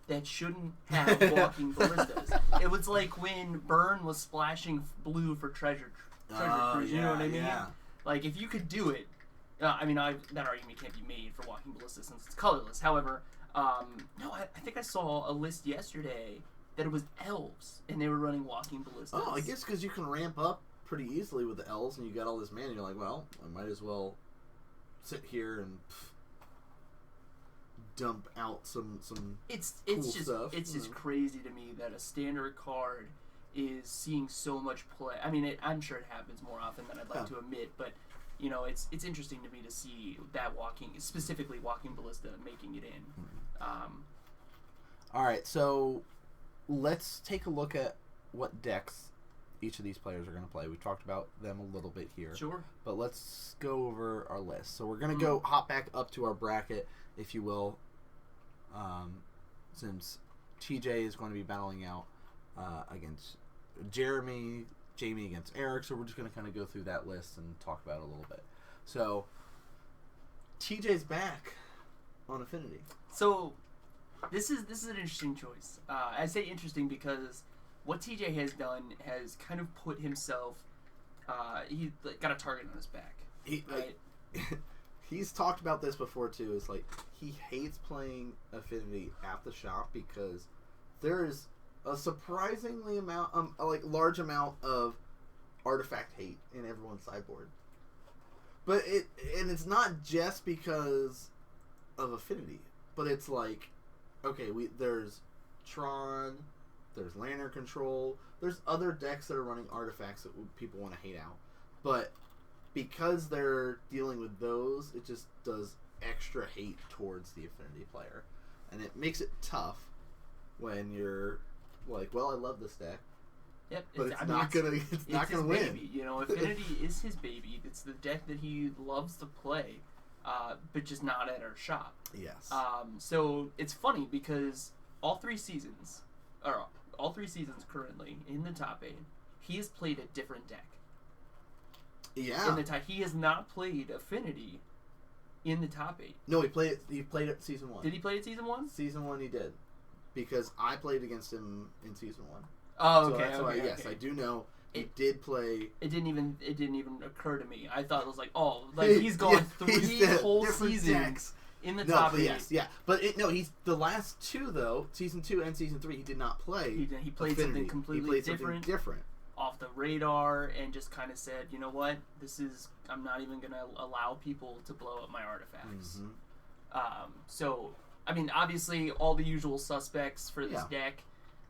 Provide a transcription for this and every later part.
that shouldn't have walking ballistas. It was like when Byrne was splashing blue for Treasure Cruise. You know what I mean? Yeah. Like, if you could do it, that argument can't be made for walking ballista since it's colorless. However, no, I think I saw a list yesterday that it was elves, and they were running walking ballistas. Oh, I guess because you can ramp up pretty easily with the elves, and you got all this mana, and you're like, well, I might as well sit here and dump out some cool stuff. It's just crazy to me that a standard card is seeing so much play. I mean, I'm sure it happens more often than I'd like to admit, but you know, it's interesting to me to see that specifically walking ballista, making it in. All right, so let's take a look at what decks each of these players are going to play. We've talked about them a little bit here. Sure. But let's go over our list. So we're going to hop back up to our bracket, if you will, since TJ is going to be battling out against Jamie against Eric, so we're just going to kind of go through that list and talk about it a little bit. So, TJ's back on Affinity. So, this is an interesting choice. I say interesting because what TJ has done has kind of put himself, he got a target on his back. He's talked about this before too. It's like he hates playing Affinity at the shop because there is a surprisingly large amount of artifact hate in everyone's sideboard. But it's not just because of Affinity, but it's like, okay, there's Tron, there's Lantern Control, there's other decks that are running artifacts that people want to hate out, but because they're dealing with those, it just does extra hate towards the Affinity player, and it makes it tough when you're like, well, I love this deck. Yep, but it's not gonna win. Baby. You know, Affinity is his baby. It's the deck that he loves to play, but just not at our shop. Yes. So it's funny because all three seasons currently in the top 8, he has played a different deck. Yeah. He has not played Affinity in the top 8. No, he played it season 1. Did he play it season 1? Season 1 he did. Because I played against him in season 1. Oh, okay. So that's why, yes, I do know he did play. It didn't even occur to me. I thought it was like, he's gone 3 whole seasons in the top 8. Yes, yeah. But he's the last 2 though, season 2 and season 3, he did not play. He played Affinity. Something completely different. Off the radar, and just kind of said, you know what, I'm not even going to allow people to blow up my artifacts. Mm-hmm. So, I mean, obviously, all the usual suspects for this deck.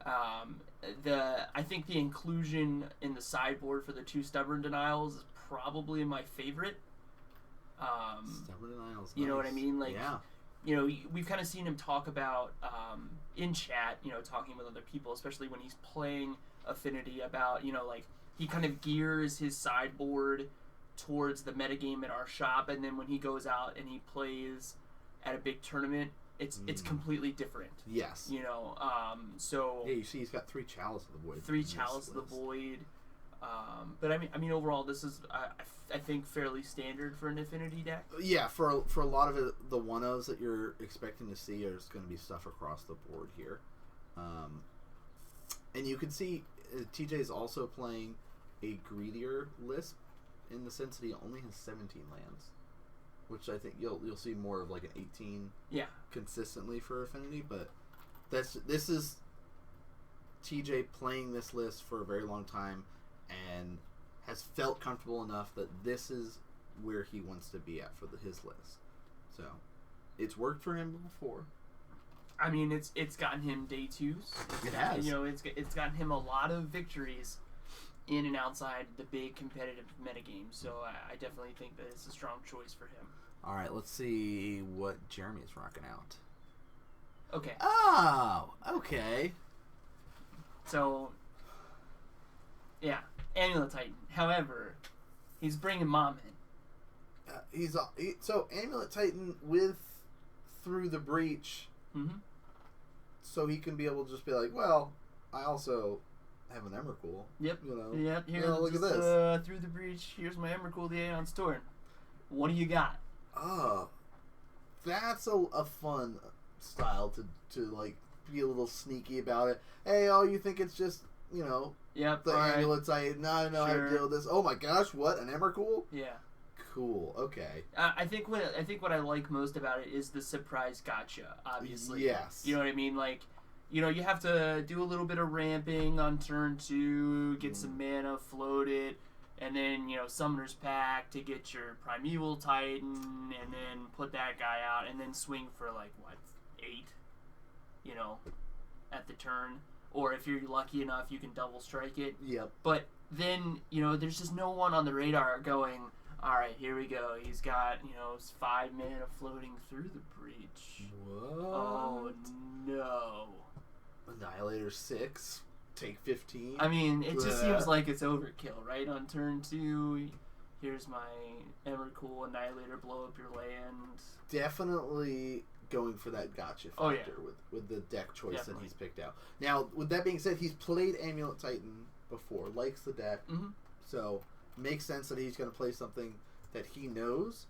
I think the inclusion in the sideboard for the 2 Stubborn Denials is probably my favorite. Stubborn Denials. You know what I mean? Like, you know, we've kind of seen him talk about in chat, you know, talking with other people, especially when he's playing Affinity, about, you know, like, he kind of gears his sideboard towards the metagame at our shop, and then when he goes out and he plays at a big tournament, it's completely different. Yes. You know, so... Yeah, you see he's got 3 Chalice of the Void. 3 Chalice of the Void. But I mean, overall, this is, I think, fairly standard for an Affinity deck. Yeah, for a lot of it, the 1-ofs that you're expecting to see is going to be stuff across the board here. And you can see TJ is also playing a greedier list in the sense that he only has 17 lands, which I think you'll see more of like an 18 consistently for Affinity. But this is TJ playing this list for a very long time and has felt comfortable enough that this is where he wants to be at for his list. So it's worked for him before. I mean, it's gotten him day 2s. It has. You know, it's gotten him a lot of victories in and outside the big competitive metagame. So I definitely think that it's a strong choice for him. All right, let's see what Jeremy is rocking out. Okay. Oh, okay. So, yeah, Amulet Titan. However, he's bringing Mom in. So Amulet Titan with Through the Breach. Mm-hmm. So he can be able to just be like, well, I also have an Emrakul. Yep. You know. Yep. Here, look at this. Through the Breach. Here's my Emrakul, the Aeon Storm. What do you got? Oh, that's a fun style to like be a little sneaky about it. Hey, oh, you think it's just, Yep. the Amulet Titan? No, I know how to deal with this. Oh my gosh, what? An Emrakul? Yeah. Cool. Okay. I think what I like most about it is the surprise gotcha. Obviously. Yes. You know what I mean? Like, you have to do a little bit of ramping on turn 2, get some mana floated, and then Summoner's Pact to get your Primeval Titan, and then put that guy out, and then swing for like what 8, at the turn. Or if you're lucky enough, you can double strike it. Yep. But then there's just no one on the radar going, all right, here we go. He's got, 5 mana floating through the breach. What? Oh, no. Annihilator 6, take 15. I mean, it just seems like it's overkill, right? On turn 2, here's my Emrakul Annihilator, blow up your land. Definitely going for that gotcha factor with the deck choice that he's picked out. Now, with that being said, he's played Amulet Titan before, likes the deck, so makes sense that he's going to play something that he knows,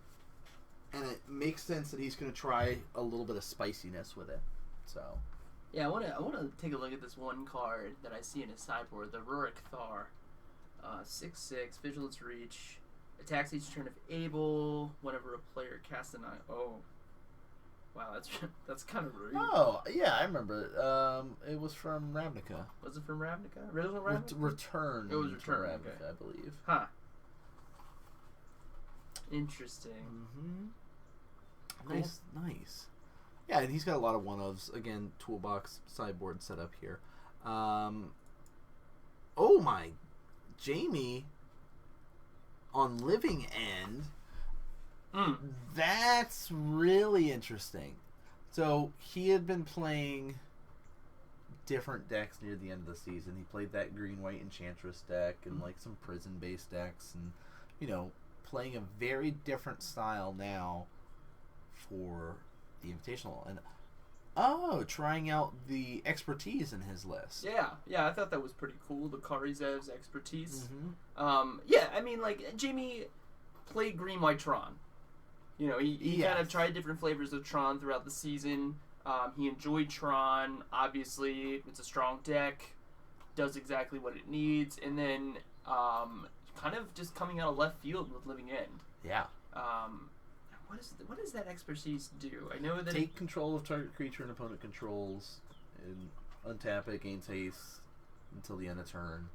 and it makes sense that he's going to try a little bit of spiciness with it. So, yeah, I want to take a look at this one card that I see in his sideboard, the Rurik Thar, 6/6, Vigilance Reach, attacks each turn if able. Whenever a player casts an eye. Oh, wow, that's kind of rude. Oh, yeah, I remember. It was from Ravnica. Was it from Ravnica? Original Ravnica? Return. It was Return, Ravnica, okay. I believe. Huh. Interesting. Cool. Nice. Yeah, and he's got a lot of one-ofs. Again, toolbox, sideboard set up here. Oh my, Jamie on Living End. That's really interesting. So he had been playing different decks near the end of the season. He played that green-white Enchantress deck and like some prison-based decks, and playing a very different style now for the Invitational, and trying out the expertise in his list. Yeah, I thought that was pretty cool. The Karizev's expertise. Yeah, I mean, like, Jamie played green white Tron. He kind of tried different flavors of Tron throughout the season. He enjoyed Tron. Obviously, it's a strong deck, does exactly what it needs, and then kind of just coming out of left field with Living End. Yeah. What does that expertise do? I know that take control of target creature and opponent controls, and untap it, gains haste until the end of turn.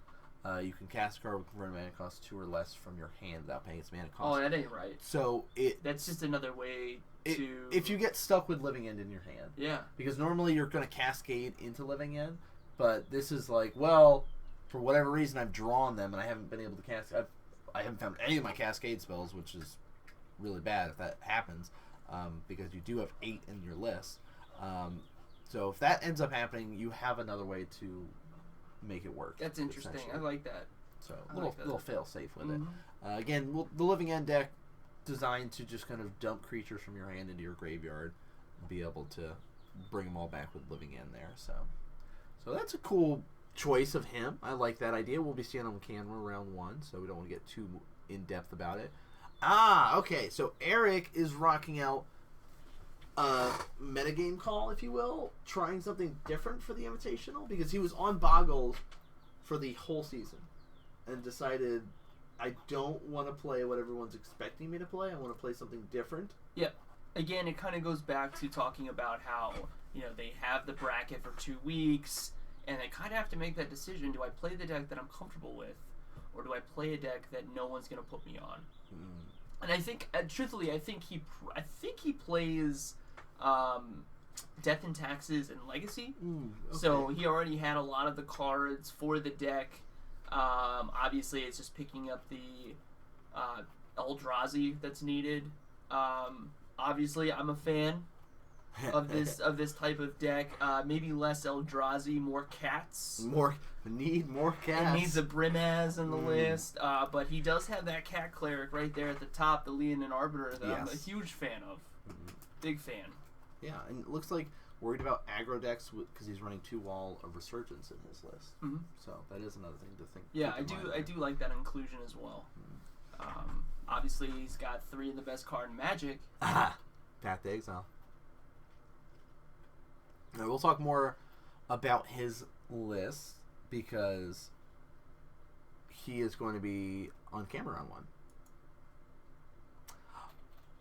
You can cast a card with converted mana cost 2 or less from your hand without paying its mana cost. Oh, that ain't right. So that's just another way to. If you get stuck with Living End in your hand, yeah, because normally you're going to cascade into Living End, but this is like, well, for whatever reason I've drawn them and I haven't been able to cast. I haven't found any of my cascade spells, which is really bad if that happens, because you do have 8 in your list. So if that ends up happening, you have another way to make it work. That's interesting. I like that. So little fail safe with it. Again, the Living End deck designed to just kind of dump creatures from your hand into your graveyard and be able to bring them all back with Living End there. So that's a cool choice of him. I like that idea. We'll be seeing on camera round 1, so we don't want to get too in depth about it. Okay. So Eric is rocking out a metagame call, if you will, trying something different for the Invitational, because he was on Boggle for the whole season and decided, I don't want to play what everyone's expecting me to play. I want to play something different. Yeah. Again, it kind of goes back to talking about how, they have the bracket for 2 weeks, and they kind of have to make that decision. Do I play the deck that I'm comfortable with, or do I play a deck that no one's going to put me on? And I think, truthfully, I think he plays Death and Taxes and Legacy. Okay. So he already had a lot of the cards for the deck. Obviously, it's just picking up the Eldrazi that's needed. Obviously, I'm a fan of this type of deck. Maybe less Eldrazi, more cats. More cats. It needs a Brimaz in the list, but he does have that cat cleric right there at the top, the Leonin Arbiter, that I'm a huge fan of. Big fan. Yeah, and it looks like worried about aggro decks because he's running 2-wall of Resurgence in his list. So that is another thing to think. Yeah, I do like that inclusion as well. Obviously, he's got 3 of the best card in Magic. Path to Exile. Now, we'll talk more about his list because he is going to be on camera on one.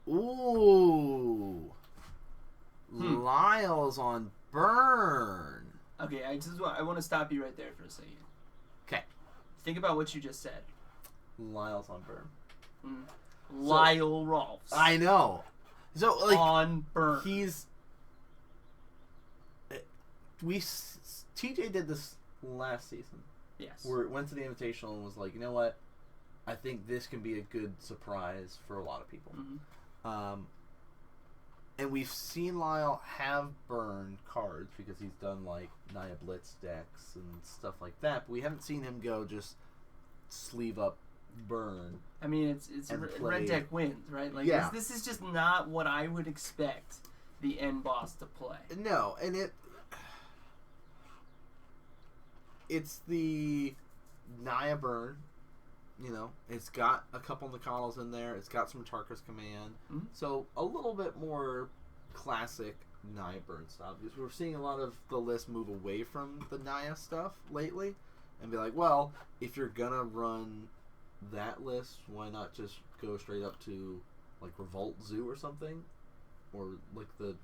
Ooh. Lyle's on Burn. Okay, I want to stop you right there for a second. Okay. Think about what you just said. Lyle's on Burn. Lyle Rolfs. I know. So like on Burn. He's TJ did this last season. Yes. Where it went to the Invitational and was like, you know what? I think this can be a good surprise for a lot of people. Mm-hmm. And we've seen Lyle have Burn cards because he's done like Naya Blitz decks and stuff like that. But we haven't seen him go just sleeve up Burn. I mean, it's red deck wins, right? Like yeah. this is just not what I would expect the end boss to play. No, and it's the Naya Burn. You know, it's got a couple Nakanos in there. It's got some Tarkus Command. Mm-hmm. So a little bit more classic Naya Burn stuff. Because we're seeing a lot of the list move away from the Naya stuff lately. And be like, well, if you're going to run that list, why not just go straight up to like Revolt Zoo or something? Or like the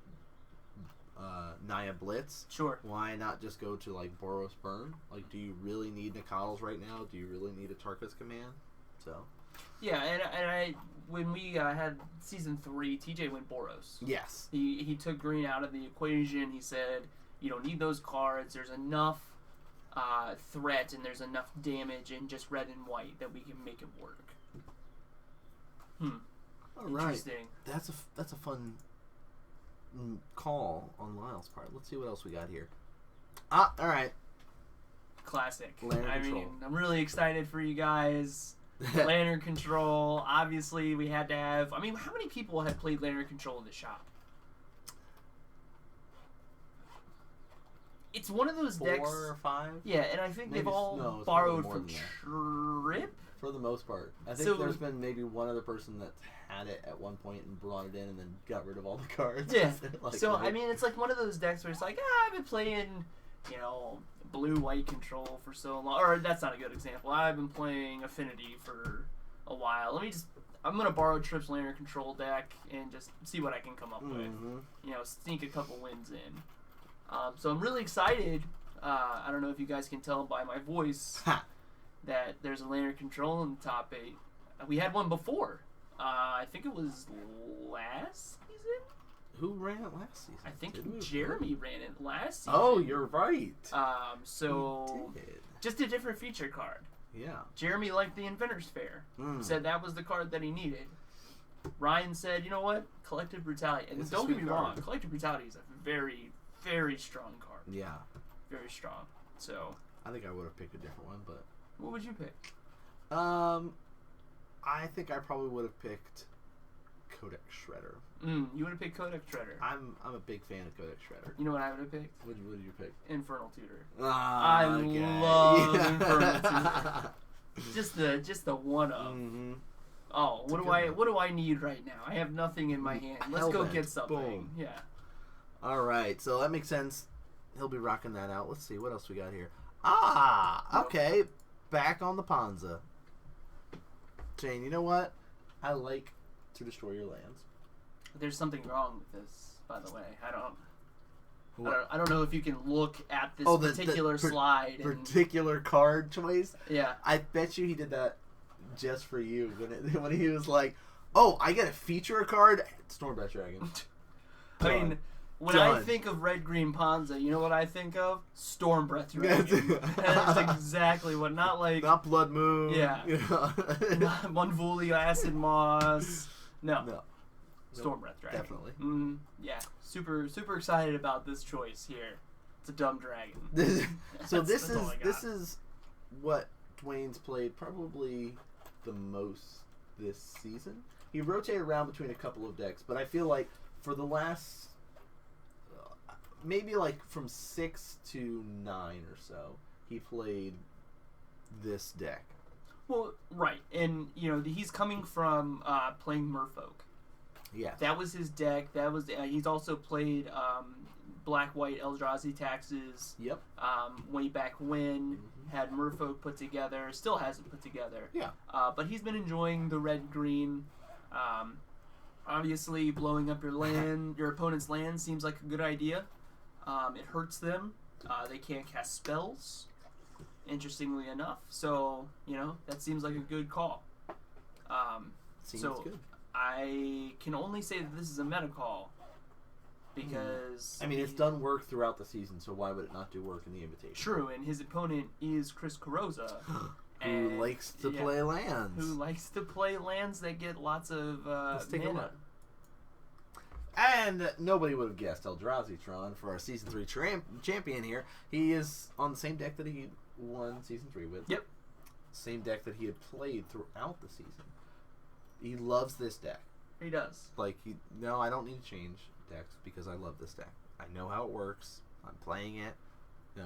Naya Blitz. Sure. Why not just go to like Boros Burn? Like, do you really need Nakados right now? Do you really need a Tarkus Command? So. Yeah, and I when we had season 3, TJ went Boros. Yes. He took green out of the equation. He said you don't need those cards. There's enough threat and there's enough damage in just red and white that we can make it work. All right. Interesting. That's a fun call on Lyle's part. Let's see what else we got here. All right. Classic. Lantern I Control. mean, I'm really excited for you guys. Lantern Control. Obviously, we had to have... I mean, how many people had played Lantern Control in the shop? It's one of those decks... 4 or 5? Yeah, and I think Maybe they've all no, it's borrowed probably from more Trip. For the most part. I think So- there's been maybe one other person that had it at one point and brought it in and then got rid of all the cards. Yeah. Like, So, nope. I mean, it's like one of those decks where it's like, I've been playing, you know, blue-white control for so long. Or, that's not a good example. I've been playing Affinity for a while. I'm going to borrow Trip's Lantern Control deck and just see what I can come up with. You know, sneak a couple wins in. So I'm really excited. I don't know if you guys can tell by my voice that there's a Lantern Control in the top 8. We had one before. I think it was last season. Who ran it last season? I think Did we? Jeremy ran it last season. Oh, you're right. So He did. just a different feature card. Yeah. Jeremy liked the Inventor's Fair. Said that was the card that he needed. Ryan said, you know what? Collective Brutality. And It's a don't get sweet me card. wrong, Collective Brutality is a very, very strong card. Yeah. Very strong. So, I think I would have picked a different one, but what would you pick? I think I probably would have picked Codex Shredder. You would have picked Codex Shredder. I'm a big fan of Codex Shredder. You know what I would have picked? What did you pick? Infernal Tutor. I love Infernal Tutor. Just the one of. Mm-hmm. Oh, what do I need right now? I have nothing in my hand. Let's go Hellbent. get something. Boom. Yeah. All right, so that makes sense. He'll be rocking that out. Let's see what else we got here. Okay, back on the Panza. Jane, you know what? I like to destroy your lands. There's something wrong with this, by the way. I don't know if you can look at this particular slide. Particular card choice. Yeah. I bet you he did that just for you when he was like, "Oh, I get to feature a card, Stormbreath Dragon." I mean, when I think of Red Green Panza, you know what I think of? Stormbreath Dragon. That's exactly what. Not Blood Moon. Yeah. You know? Monvuli Acid Moss. No. Stormbreath Dragon. Definitely. Yeah. Super excited about this choice here. It's a dumb dragon. So That's all I got. this is what Dwayne's played probably the most this season. He rotated around between a couple of decks, but I feel like for the last maybe like from 6 to 9 or so, he played this deck. Well, right, and you know he's coming from playing Merfolk. Yes. That was his deck. That was he's also played Black White Eldrazi taxes. Yep. Way back when, Mhm. had Merfolk put together, still hasn't put together. Yeah. But he's been enjoying the red green. Obviously, blowing up your opponent's land seems like a good idea. It hurts them. They can't cast spells, interestingly enough. So, that seems like a good call. Seems so good. I can only say that this is a meta call because... I mean, it's done work throughout the season, so why would it not do work in the Invitational? True, and his opponent is Chris Carrozza. Who likes to play lands. Who likes to play lands that get lots of Let's take mana. a look. And nobody would have guessed Eldrazi Tron for our Season 3 champion here. He is on the same deck that he won Season 3 with. Yep. Same deck that he had played throughout the season. He loves this deck. He does. No, I don't need to change decks because I love this deck. I know how it works. I'm playing it.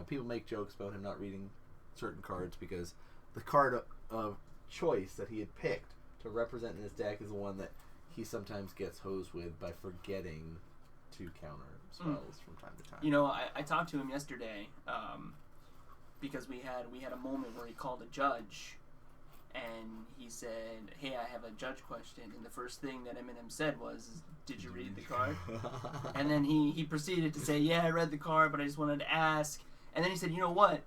People make jokes about him not reading certain cards because the card of choice that he had picked to represent in his deck is the one that he sometimes gets hosed with by forgetting to counter spells from time to time. I talked to him yesterday because we had a moment where he called a judge, and he said, "Hey, I have a judge question," and the first thing that Eminem said was, "Did you read the card?" And then he proceeded to say, "Yeah, I read the card, but I just wanted to ask." And then he said, "You know what?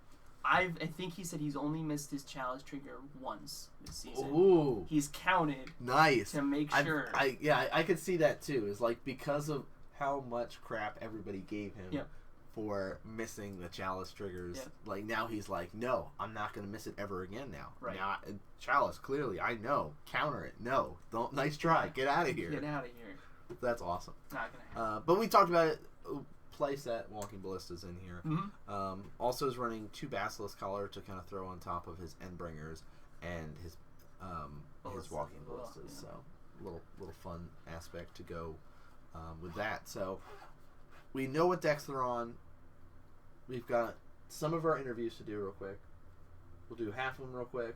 I think he said he's only missed his challenge trigger once this season. Ooh. He's counted Nice. to make sure." I could see that too. It's like because of how much crap everybody gave him Yep. for missing the chalice triggers. Yep. Like now he's like, no, I'm not going to miss it ever again now. Right. Now, chalice, clearly, I know. Counter it. No. Don't. Nice try. Get out of here. Get out of here. That's awesome. Not gonna happen. But we talked about it. Playset Walking Ballistas in here. Mm-hmm. Also is running 2 Basilisk Collar to kind of throw on top of his Endbringers and his Walking Ballistas. Yeah. So little fun aspect to go with that. So we know what decks they're on. We've got some of our interviews to do real quick. We'll do half of them real quick.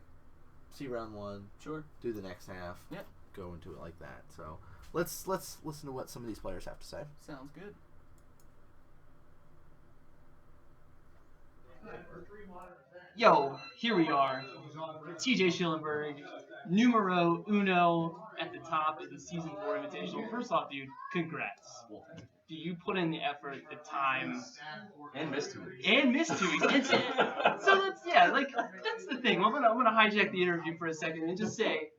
See round 1. Sure. Do the next half. Yep. Go into it like that. So let's listen to what some of these players have to say. Sounds good. Yo, here we are. TJ Schillenberg, numero uno at the top of the Season 4 Invitational. First off, dude, congrats. Do you put in the effort, the time, And missed 2 weeks. and miss 2 weeks? So that's the thing. I'm gonna hijack the interview for a second and just say,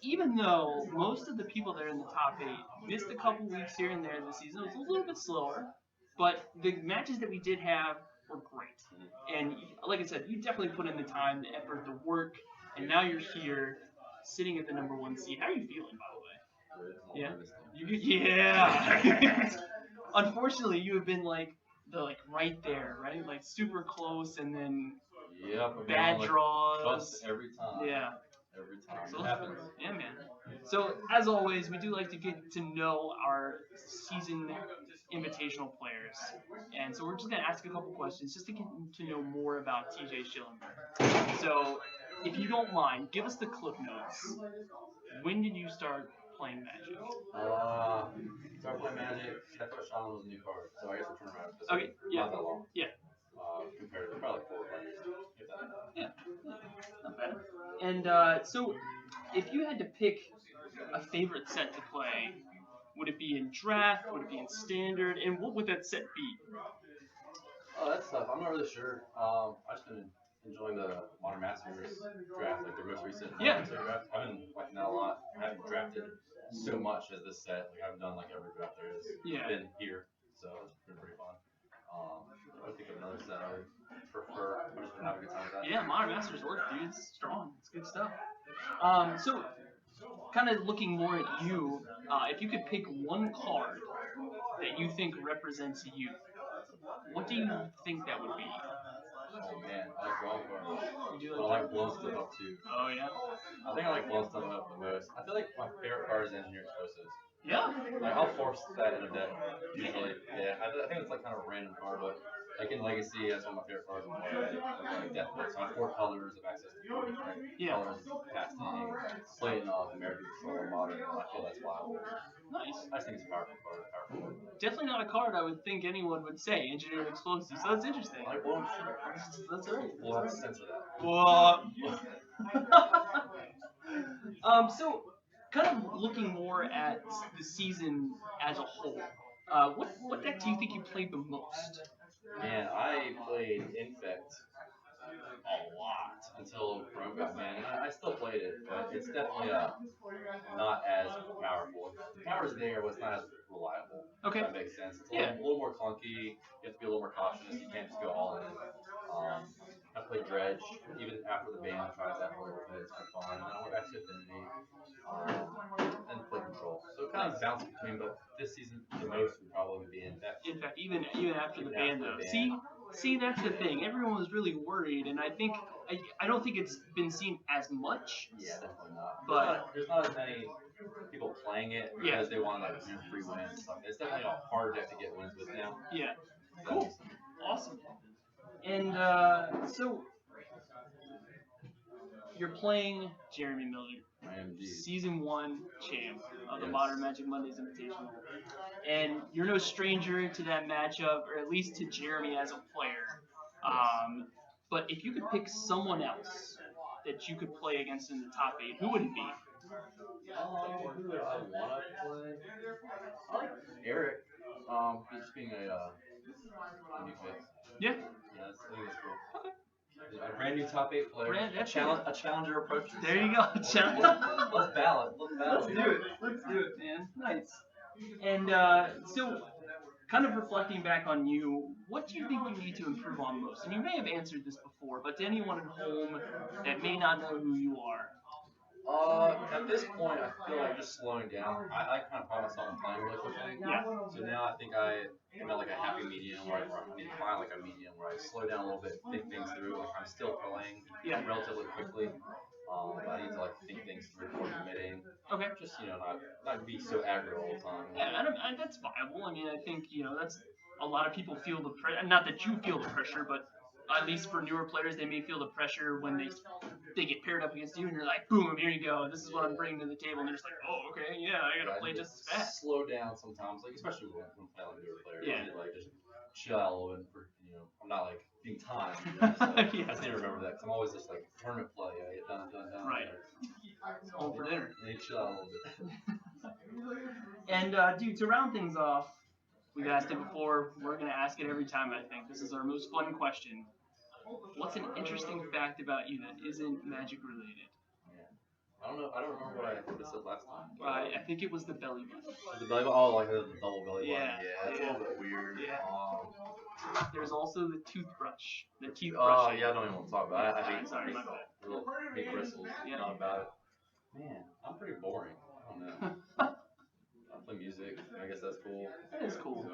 even though most of the people that are in the top 8 missed a couple weeks here and there this season, it was a little bit slower, but the matches that we did have were great. And like I said, you definitely put in the time, the effort, the work, and now you're here, sitting at the number 1 seed. How are you feeling, by the way? Yeah. Yeah. Unfortunately, you have been right there, right? Like super close, and then Yep. bad draws. Trust every time. Yeah. Every time. So It happens. yeah, man. So as always, we do like to get to know our season invitational players, and so we're just gonna ask a couple questions just to get to know more about TJ Schillenberg. So, if you don't mind, give us the clip notes. When did you start playing Magic? Start playing Magic. I thought Sean was a new card, so I guess the turnaround is Okay, yeah. not that long. Yeah. Compared to probably 4 or 5 years. If that. Yeah, not bad. And so, if you had to pick a favorite set to play, would it be in draft? Would it be in standard? And what would that set be? Oh, that's tough. I'm not really sure. I've just been enjoying the Modern Masters draft, like their most recent draft. I've been liking that a lot. I haven't drafted so much as this set. Like I haven't done like every draft there is. Yeah. Been here, so it's been pretty fun. I would think of another set I would prefer. I've just been having a good time with that. Yeah, Modern Masters work, dude. It's strong. It's good stuff. So, kind of looking more at you, if you could pick one card that you think represents you, what do you think that would be? Oh man, I like drawing cards. You do I like blowing stuff up too. Oh, yeah? I think I like blowing stuff up the most. I feel like my favorite card is Engineer Explosives. Yeah? Like I'll force that in a deck usually. Yeah, I think it's like kind of a random card, but like in Legacy, that's one of my favorite cards in the way. Like Death Blitz. So I have 4 colors of access to 4 different Yeah. colors of casting, playing off American Control Modern. I feel that's wild. Nice. I just think it's a powerful card. Powerful. Definitely not a card I would think anyone would say, Engineered Explosive. So that's interesting. Like, well, That's right. we'll have to censor that. Well, so kind of looking more at the season as a whole, what deck do you think you played the most? Man, I played Infect a lot until Chrome got banned, and I still played it, but it's definitely not as powerful. The power's there, but it's not as reliable. Okay. If that makes sense. It's a little more clunky. You have to be a little more cautious. You can't just go all in. I played Dredge. Even after the ban, I tried that a little bit. It's been fun. And then I went back to Affinity. And play Control. So it kind of bounced between, but this season, the most would probably be Infect. In fact, even after the ban, though. See, that's the thing. Everyone was really worried, and I don't think it's been seen as much. Yeah, definitely not. But there's not as many people playing it because they want like free wins and stuff. It's definitely a harder deck to get wins with now. Yeah. Cool. Awesome. And so you're playing Jeremy Miller, Season 1 champ of the Modern Magic Mondays Invitational. And you're no stranger to that matchup, or at least to Jeremy as a player. But if you could pick someone else that you could play against in the top 8, who would it be? Who would I want to play? I like Eric. Just being a new face. Yeah. I think that's cool. Okay. A brand new top 8 player. A challenger approach. There you go. Let's battle it. Let's do it, man. Nice. And so, kind of reflecting back on you, what do you think you need to improve on most? And you may have answered this before, but to anyone at home that may not know who you are. At this point, I feel like just slowing down. I kind of find myself playing really quickly. Yeah. So now I think I'm at like a happy medium where I need to find like a medium where I slow down a little bit, think things through. Like I'm still playing relatively quickly. But I need to like think things through before committing. Okay. Just not be so aggro all the time. Yeah, that's viable. I mean, I think that's a lot of people feel the pressure. Not that you feel the pressure, but at least for newer players, they may feel the pressure when they get paired up against you, and you're like, boom, here you go. This is what I'm bringing to the table, and they're just like, oh, okay, yeah, I gotta play just as fast. Slow down sometimes, like especially when playing newer players. Yeah. Like just chill out a little bit. I'm not like being timed. So I just need to remember that. Cause I'm always just like tournament play. I get done. Right. Home for dinner. I need to chill out a little bit. And dude, to round things off, we've asked it before. We're gonna ask it every time. I think this is our most fun question. What's an interesting fact about you that isn't magic related? Yeah. I don't know. I don't remember what I said last time. I think it was the belly button. The belly button? Oh, like the double belly button. Yeah. Yeah, it's a little bit weird. Yeah. There's also the toothbrush. The teeth Oh, brushing. yeah, I don't even want to talk about it. I hate Sorry, my bad. little big bristles. Yeah. Not about it. Man, I'm pretty boring. I don't know. I play music. I guess that's cool. That is cool. So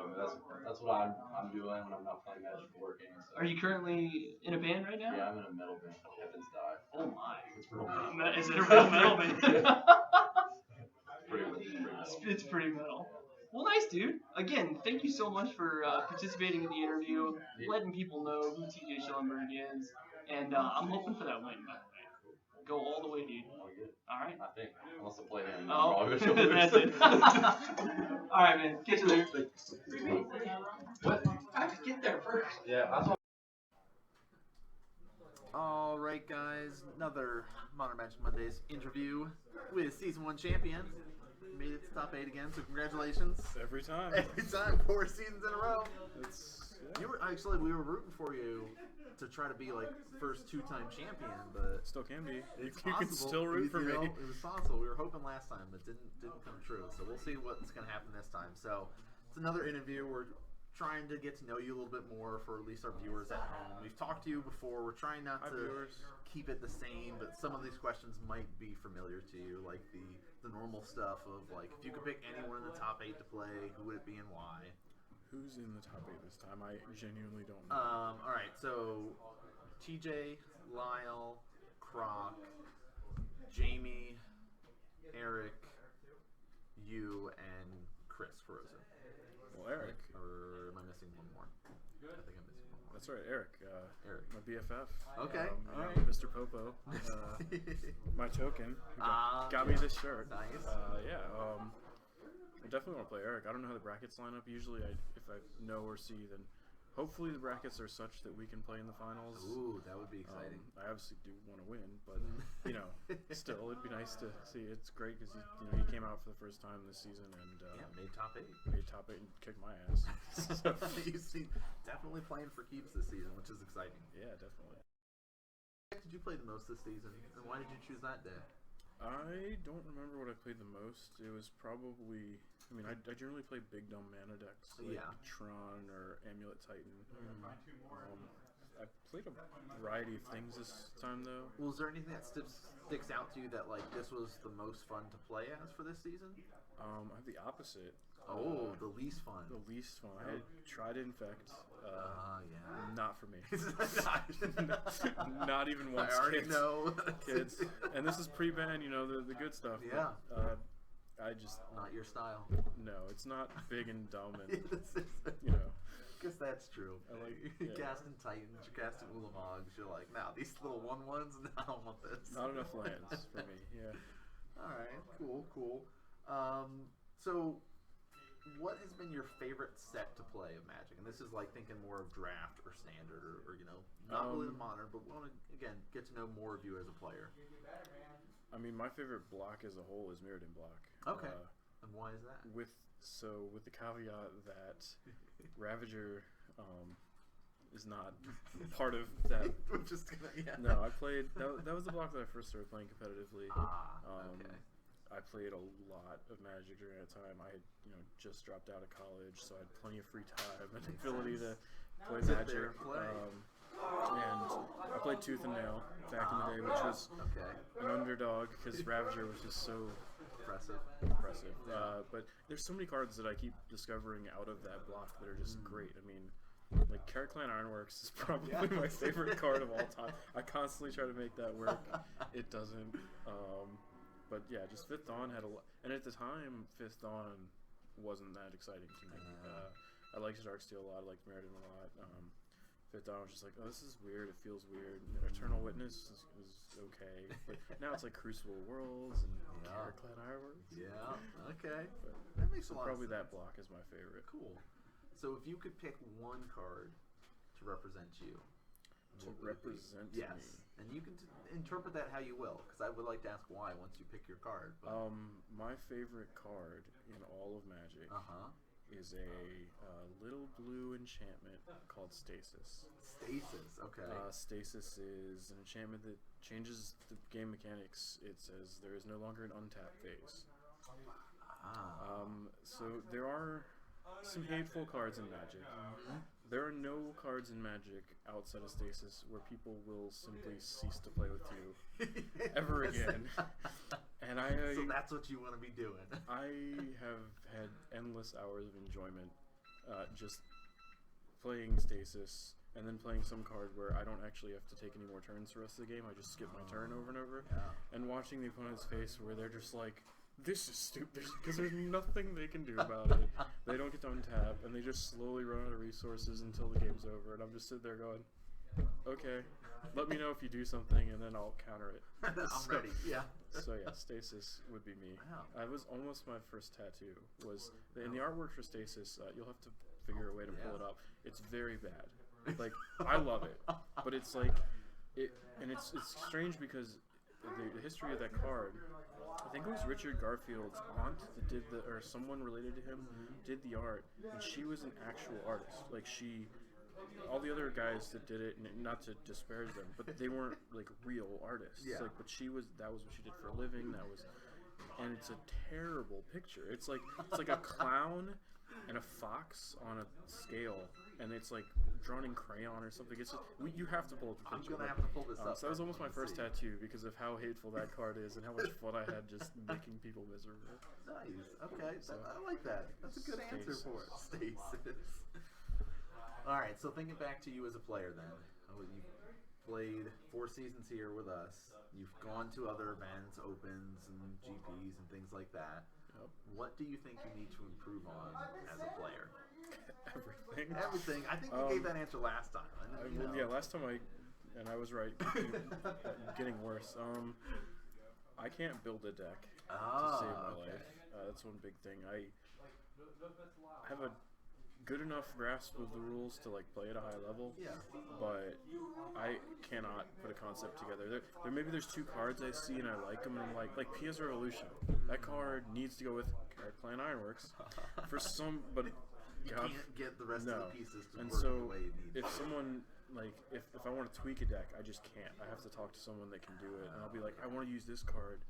that's what I'm doing when I'm not playing Magic or working. So. Are you currently in a band right now? Yeah, I'm in a metal band. Heavens Die. Oh my. It's real metal. Is it a real metal band? It's pretty metal. Well, nice, dude. Again, thank you so much for participating in the interview, letting people know who TJ Schellenberg is, and I'm hoping for that win, by the way. Go all the way, dude. All right. I think. Unless I play him. Oh, that's it. All right, man. Catch you later. What? I have to get there first. Yeah, that's what. Alright guys, another Modern Magic Mondays interview with Season 1 champion. Made it to top 8 again, so congratulations. Every time. Every time, 4 seasons in a row. Yeah. We were rooting for you to try to be like first 2-time champion, but Still can be. You possible. can still root for me. It was possible. We were hoping last time, but didn't come true. So we'll see what's gonna happen this time. So it's another interview. We're trying to get to know you a little bit more for at least our viewers at home. We've talked to you before. We're trying not to keep it the same, but some of these questions might be familiar to you, like the normal stuff of like if you could pick anyone in the top 8 to play, who would it be and why? Who's in the top 8 this time? I genuinely don't know. All right, so TJ, Lyle, Croc, Jamie, Eric, you, and Chris Rosen. Well, Eric. Or am I missing one more? I think I'm missing one more. That's right, Eric. Eric. My BFF. Okay, all right. Mr. Popo. My token. Got me this shirt. Nice. definitely want to play Eric. I don't know how the brackets line up. Usually, if I know or see, then hopefully the brackets are such that we can play in the finals. Ooh, that would be exciting. I obviously do want to win, but still, it'd be nice to see. It's great because he came out for the first time this season and made top 8. Made top 8 and kicked my ass. So. You see, definitely playing for keeps this season, which is exciting. Yeah, definitely. What did you play the most this season, and why did you choose that day? I don't remember what I played the most. It was probably. I generally play big dumb mana decks like Tron or Amulet Titan. I played a variety of things this time though. Well, is there anything that sticks out to you that like this was the most fun to play as for this season? I have the opposite. The least fun. The least fun. I tried Infect. Not for me. Not even once. I already know. Kids. And this is pre-ban, the good stuff. Yeah. But, I just... Not your style. No, it's not big and dumb and, Guess that's true. I like... You're casting Titans, you're casting Ulamogs, you're like, nah, these little 1/1s, I don't want this. Not enough lands for me, yeah. Alright, cool. So... What has been your favorite set to play of Magic? And this is like thinking more of draft or standard or not really the modern, but we want to, again, get to know more of you as a player. My favorite block as a whole is Mirrodin block. Okay. And why is that? With the caveat that Ravager is not part of that. We're just gonna, No, I played, that was the block that I first started playing competitively. Okay. I played a lot of Magic during that time. I had, just dropped out of college, so I had plenty of free time and ability to play Magic. And I played Tooth and Nail back in the day, which was an underdog because Ravager was just so impressive. But there's so many cards that I keep discovering out of that block that are just great. Like Carrot Clan Ironworks is probably my favorite card of all time. I constantly try to make that work. It doesn't. But yeah, just Fifth Dawn had a lot, and at the time, Fifth Dawn wasn't that exciting to me. I liked Darksteel a lot, I liked Mirrodin a lot. Fifth Dawn was just like, oh, this is weird, it feels weird. Eternal Witness was okay, but now it's like Crucible Worlds and Carrot Clan Ironworks. Yeah, okay. But that makes a lot of sense. Probably that block is my favorite. Cool. So if you could pick one card to represent you. Yes. And you can interpret that how you will, because I would like to ask why once you pick your card. But. My favorite card in all of Magic is a little blue enchantment called Stasis. Stasis, okay. Stasis is an enchantment that changes the game mechanics. It says there is no longer an untap phase. So there are some hateful cards in Magic. There are no cards in Magic outside of Stasis where people will simply cease to play with you ever again. And so that's what you want to be doing. I have had endless hours of enjoyment just playing Stasis and then playing some card where I don't actually have to take any more turns the rest of the game. I just skip my turn over and over. And watching the opponent's face where they're just like, this is stupid, because there's nothing they can do about it. They don't get to untap, and they just slowly run out of resources until the game's over. And I'm just sitting there going, okay, let me know if you do something, and then I'll counter it. I'm ready, yeah. So yeah, Stasis would be me. Wow. I was almost my first tattoo. In the artwork for Stasis, you'll have to figure a way to pull it up. It's very bad. Like, I love it, but it's like, and it's strange because the history of that card, I think it was Richard Garfield's aunt that did or someone related to him did the art, and she was an actual artist. Like, all the other guys that did it, not to disparage them, but they weren't like real artists. Yeah. Like, but that was what she did for a living. And it's a terrible picture. It's like a clown and a fox on a scale, and it's like drawn in crayon or something. It's just, you have to pull up the picture. I'm gonna have to pull this up. So that was almost my first tattoo because of how hateful that card is and how much fun I had just making people miserable. Nice. Okay, so I like that. That's a good answer for it. Stasis. All right. So thinking back to you as a player, then you played 4 seasons here with us. You've gone to other events, opens, and GPs, and things like that. Yep. What do you think you need to improve on as a player? Everything. Everything. I think you gave that answer last time. Yeah, last time I was right. Getting worse. I can't build a deck to save my life. That's one big thing. have a good enough grasp of the rules to like play at a high level. Yeah. But I cannot put a concept together. There's 2 cards I see and I like them, and I'm like Pia's Revolution. That card needs to go with Card Clan Ironworks for some, but You God, can't get the rest no. of the pieces to And work the so way you need. if someone like if I want to tweak a deck, I just can't. I have to talk to someone that can do it, and I'll be like, I want to use this card.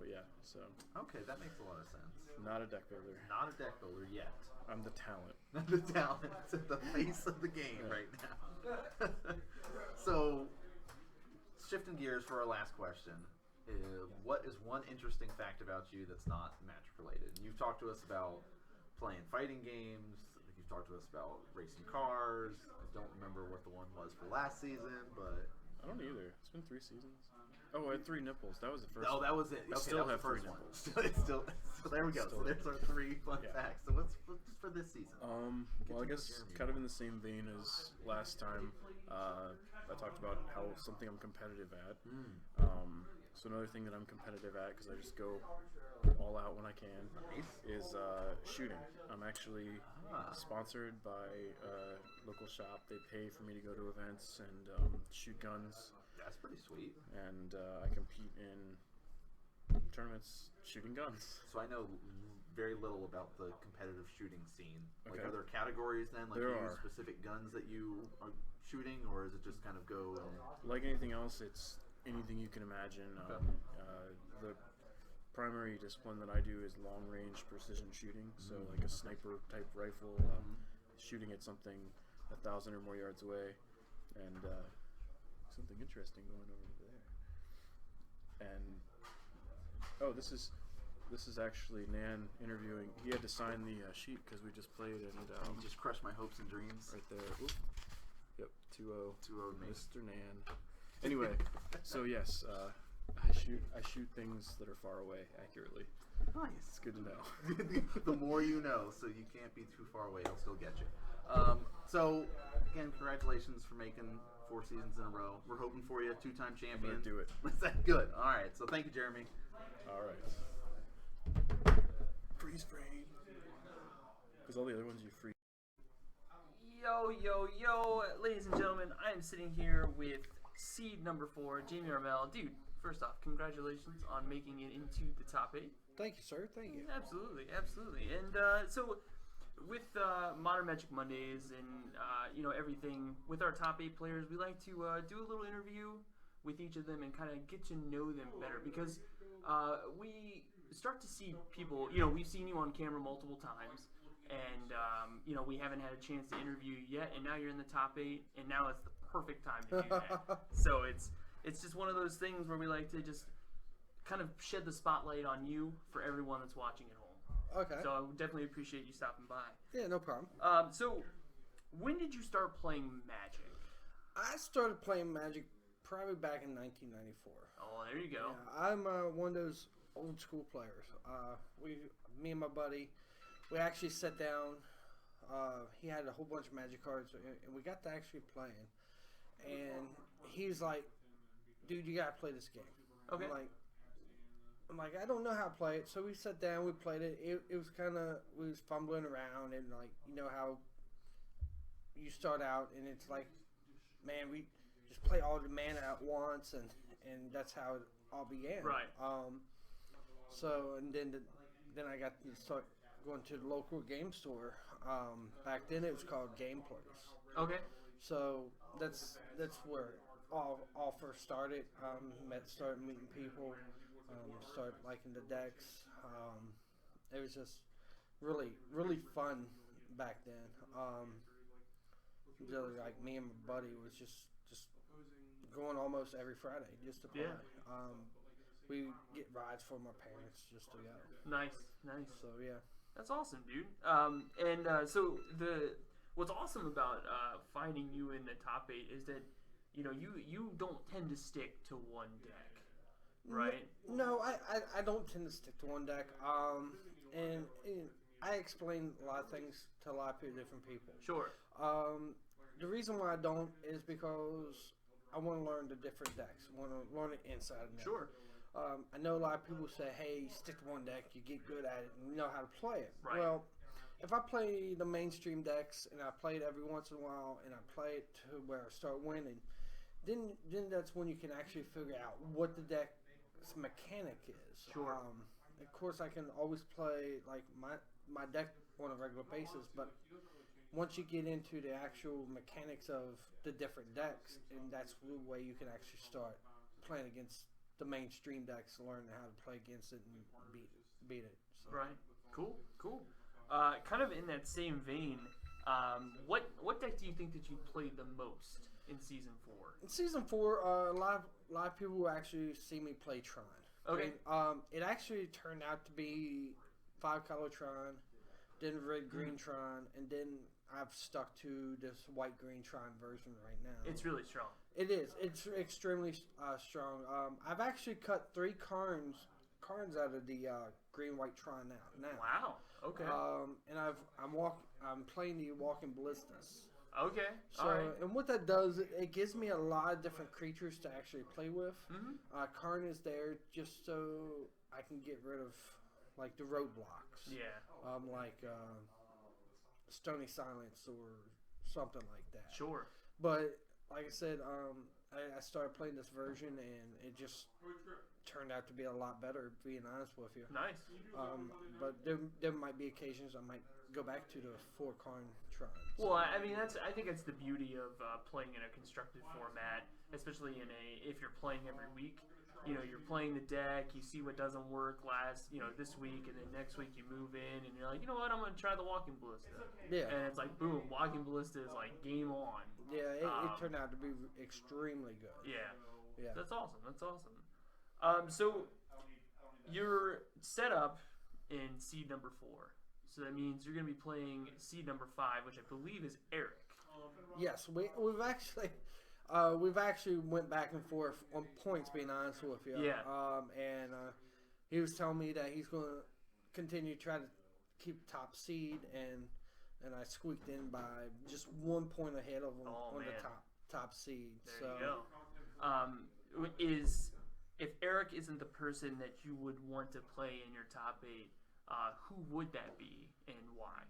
But yeah, so Okay, that makes a lot of sense. not a deck builder. Not a deck builder yet. I'm the talent. The talent at the face of the game right now. So, shifting gears for our last question. What is one interesting fact about you that's not Magic related? You've talked to us about playing fighting games. I think you've talked to us about racing cars. I don't remember what the one was for last season, but I don't either. It's been 3 seasons. Oh, I had 3 nipples. That was the first. oh, that was it. We Okay, still that was have the first 3 one. nipples. It's still, so there we go. So Still there's our 3 fun Yeah. facts. So what's for this season? Well, I to guess Jeremy. kind of in the same vein as last time, I talked about how something I'm competitive at. So another thing that I'm competitive at, because I just go all out when I can, Nice. is shooting. I'm actually sponsored by a local shop. They pay for me to go to events and shoot guns, That's pretty sweet. and I compete in tournaments shooting guns. So I know very little about the competitive shooting scene. Like, Okay. are there categories then? Like, There do you use are. specific guns that you are shooting, or is it just kind of go and Like anything else, it's anything you can imagine. Okay. The primary discipline that I do is long range precision shooting, so like a sniper type rifle, shooting at something 1,000 or more yards away, and something interesting going over there. And oh, this is actually Nan interviewing. He had to sign the sheet because we just played, and you just crush my hopes and dreams? right there. Oop. Yep, 2-0. 2-0 me. Mr. Nan. Anyway, so yes, I shoot things that are far away accurately. Nice. It's good to know. The more you know, so you can't be too far away. He'll still get you. So again, congratulations for making 4 seasons in a row. We're hoping for you, 2-time champion. Let's do it. Is that good? All right. So thank you, Jeremy. All right. Freeze frame. Because all the other ones you freeze. Yo, ladies and gentlemen, I am sitting here with seed number 4, Jamie Armel. Dude, first off, congratulations on making it into the top 8. Thank you, sir. Thank you. Absolutely. And so, with Modern Magic Mondays and everything, with our top 8 players, we like to do a little interview with each of them and kind of get to know them better, because we start to see people. We've seen you on camera multiple times. And, we haven't had a chance to interview you yet, and now you're in the top 8, and now it's the perfect time to do that. So it's just one of those things where we like to just kind of shed the spotlight on you for everyone that's watching at home. Okay. So I would definitely appreciate you stopping by. Yeah, no problem. So when did you start playing Magic? I started playing Magic probably back in 1994. Oh, there you go. Yeah, I'm one of those old school players. Me and my buddy, we actually sat down. He had a whole bunch of Magic cards, and we got to actually playing. And he's like, "Dude, you gotta play this game." Okay. I'm like, I don't know how to play it. So we sat down, we played it. It was kind of, we was fumbling around, and how you start out, and it's like, man, we just play all the mana at once, and that's how it all began. Right. So and then I got to start going to the local game store. Back then it was called Game Place. Okay. So that's where it all first started. Started meeting people, started liking the decks. It was just really fun back then. Really, like, me and my buddy was just going almost every Friday just to play. Yeah. We get rides for my parents just to go. Nice. So yeah. That's awesome, dude. So what's awesome about finding you in the top 8 is that you don't tend to stick to one deck, right? No, I don't tend to stick to one deck. And I explain a lot of things to a lot of different people. Sure. The reason why I don't is because I want to learn the different decks. I want to learn the inside of them. Sure. I know a lot of people say, hey, stick to one deck, you get good at it, and you know how to play it. Right. Well, if I play the mainstream decks, and I play it every once in a while, and I play it to where I start winning, then that's when you can actually figure out what the deck's mechanic is. Sure. Of course, I can always play like my deck on a regular basis, but once you get into the actual mechanics of the different decks, and that's the way you can actually start playing against the mainstream decks, learning how to play against it and beat it. So. Right. Cool. Kind of in that same vein, what deck do you think that you played the most in Season 4? In Season 4, a lot of people will actually see me play Tron. Okay. And, it actually turned out to be 5-color Tron, then red-green Tron, and then I've stuck to this white-green Tron version right now. It's really strong. It is. It's extremely strong. I've actually cut 3 cards out of the green-white Tron now. Wow. Okay. And I'm playing the Walking Ballistas. Okay. So, all right. and what that does, it gives me a lot of different creatures to actually play with. Mm-hmm. Karn is there just so I can get rid of like the roadblocks. Yeah. Like Stony Silence or something like that. Sure. But like I said, I started playing this version and it just turned out to be a lot better, being honest with you. Nice. But there might be occasions I might go back to the 4 Karn Tron. Well, I mean, I think that's the beauty of playing in a constructed format, especially if you're playing every week. You know, you're playing the deck, you see what doesn't work this week, and then next week you move in, and you're like, you know what, I'm going to try the Walking Ballista. Yeah. And it's like, boom, Walking Ballista is like game on. Yeah, it turned out to be extremely good. Yeah. Yeah. That's awesome. So you're set up in seed number 4. So that means you're going to be playing seed number 5, which I believe is Eric. Yes, we've actually went back and forth on points, being honest with you. Yeah. And he was telling me that he's going to continue to try to keep top seed, and I squeaked in by just 1 point ahead of him on the top seed. There you go. If Eric isn't the person that you would want to play in your top 8, who would that be and why?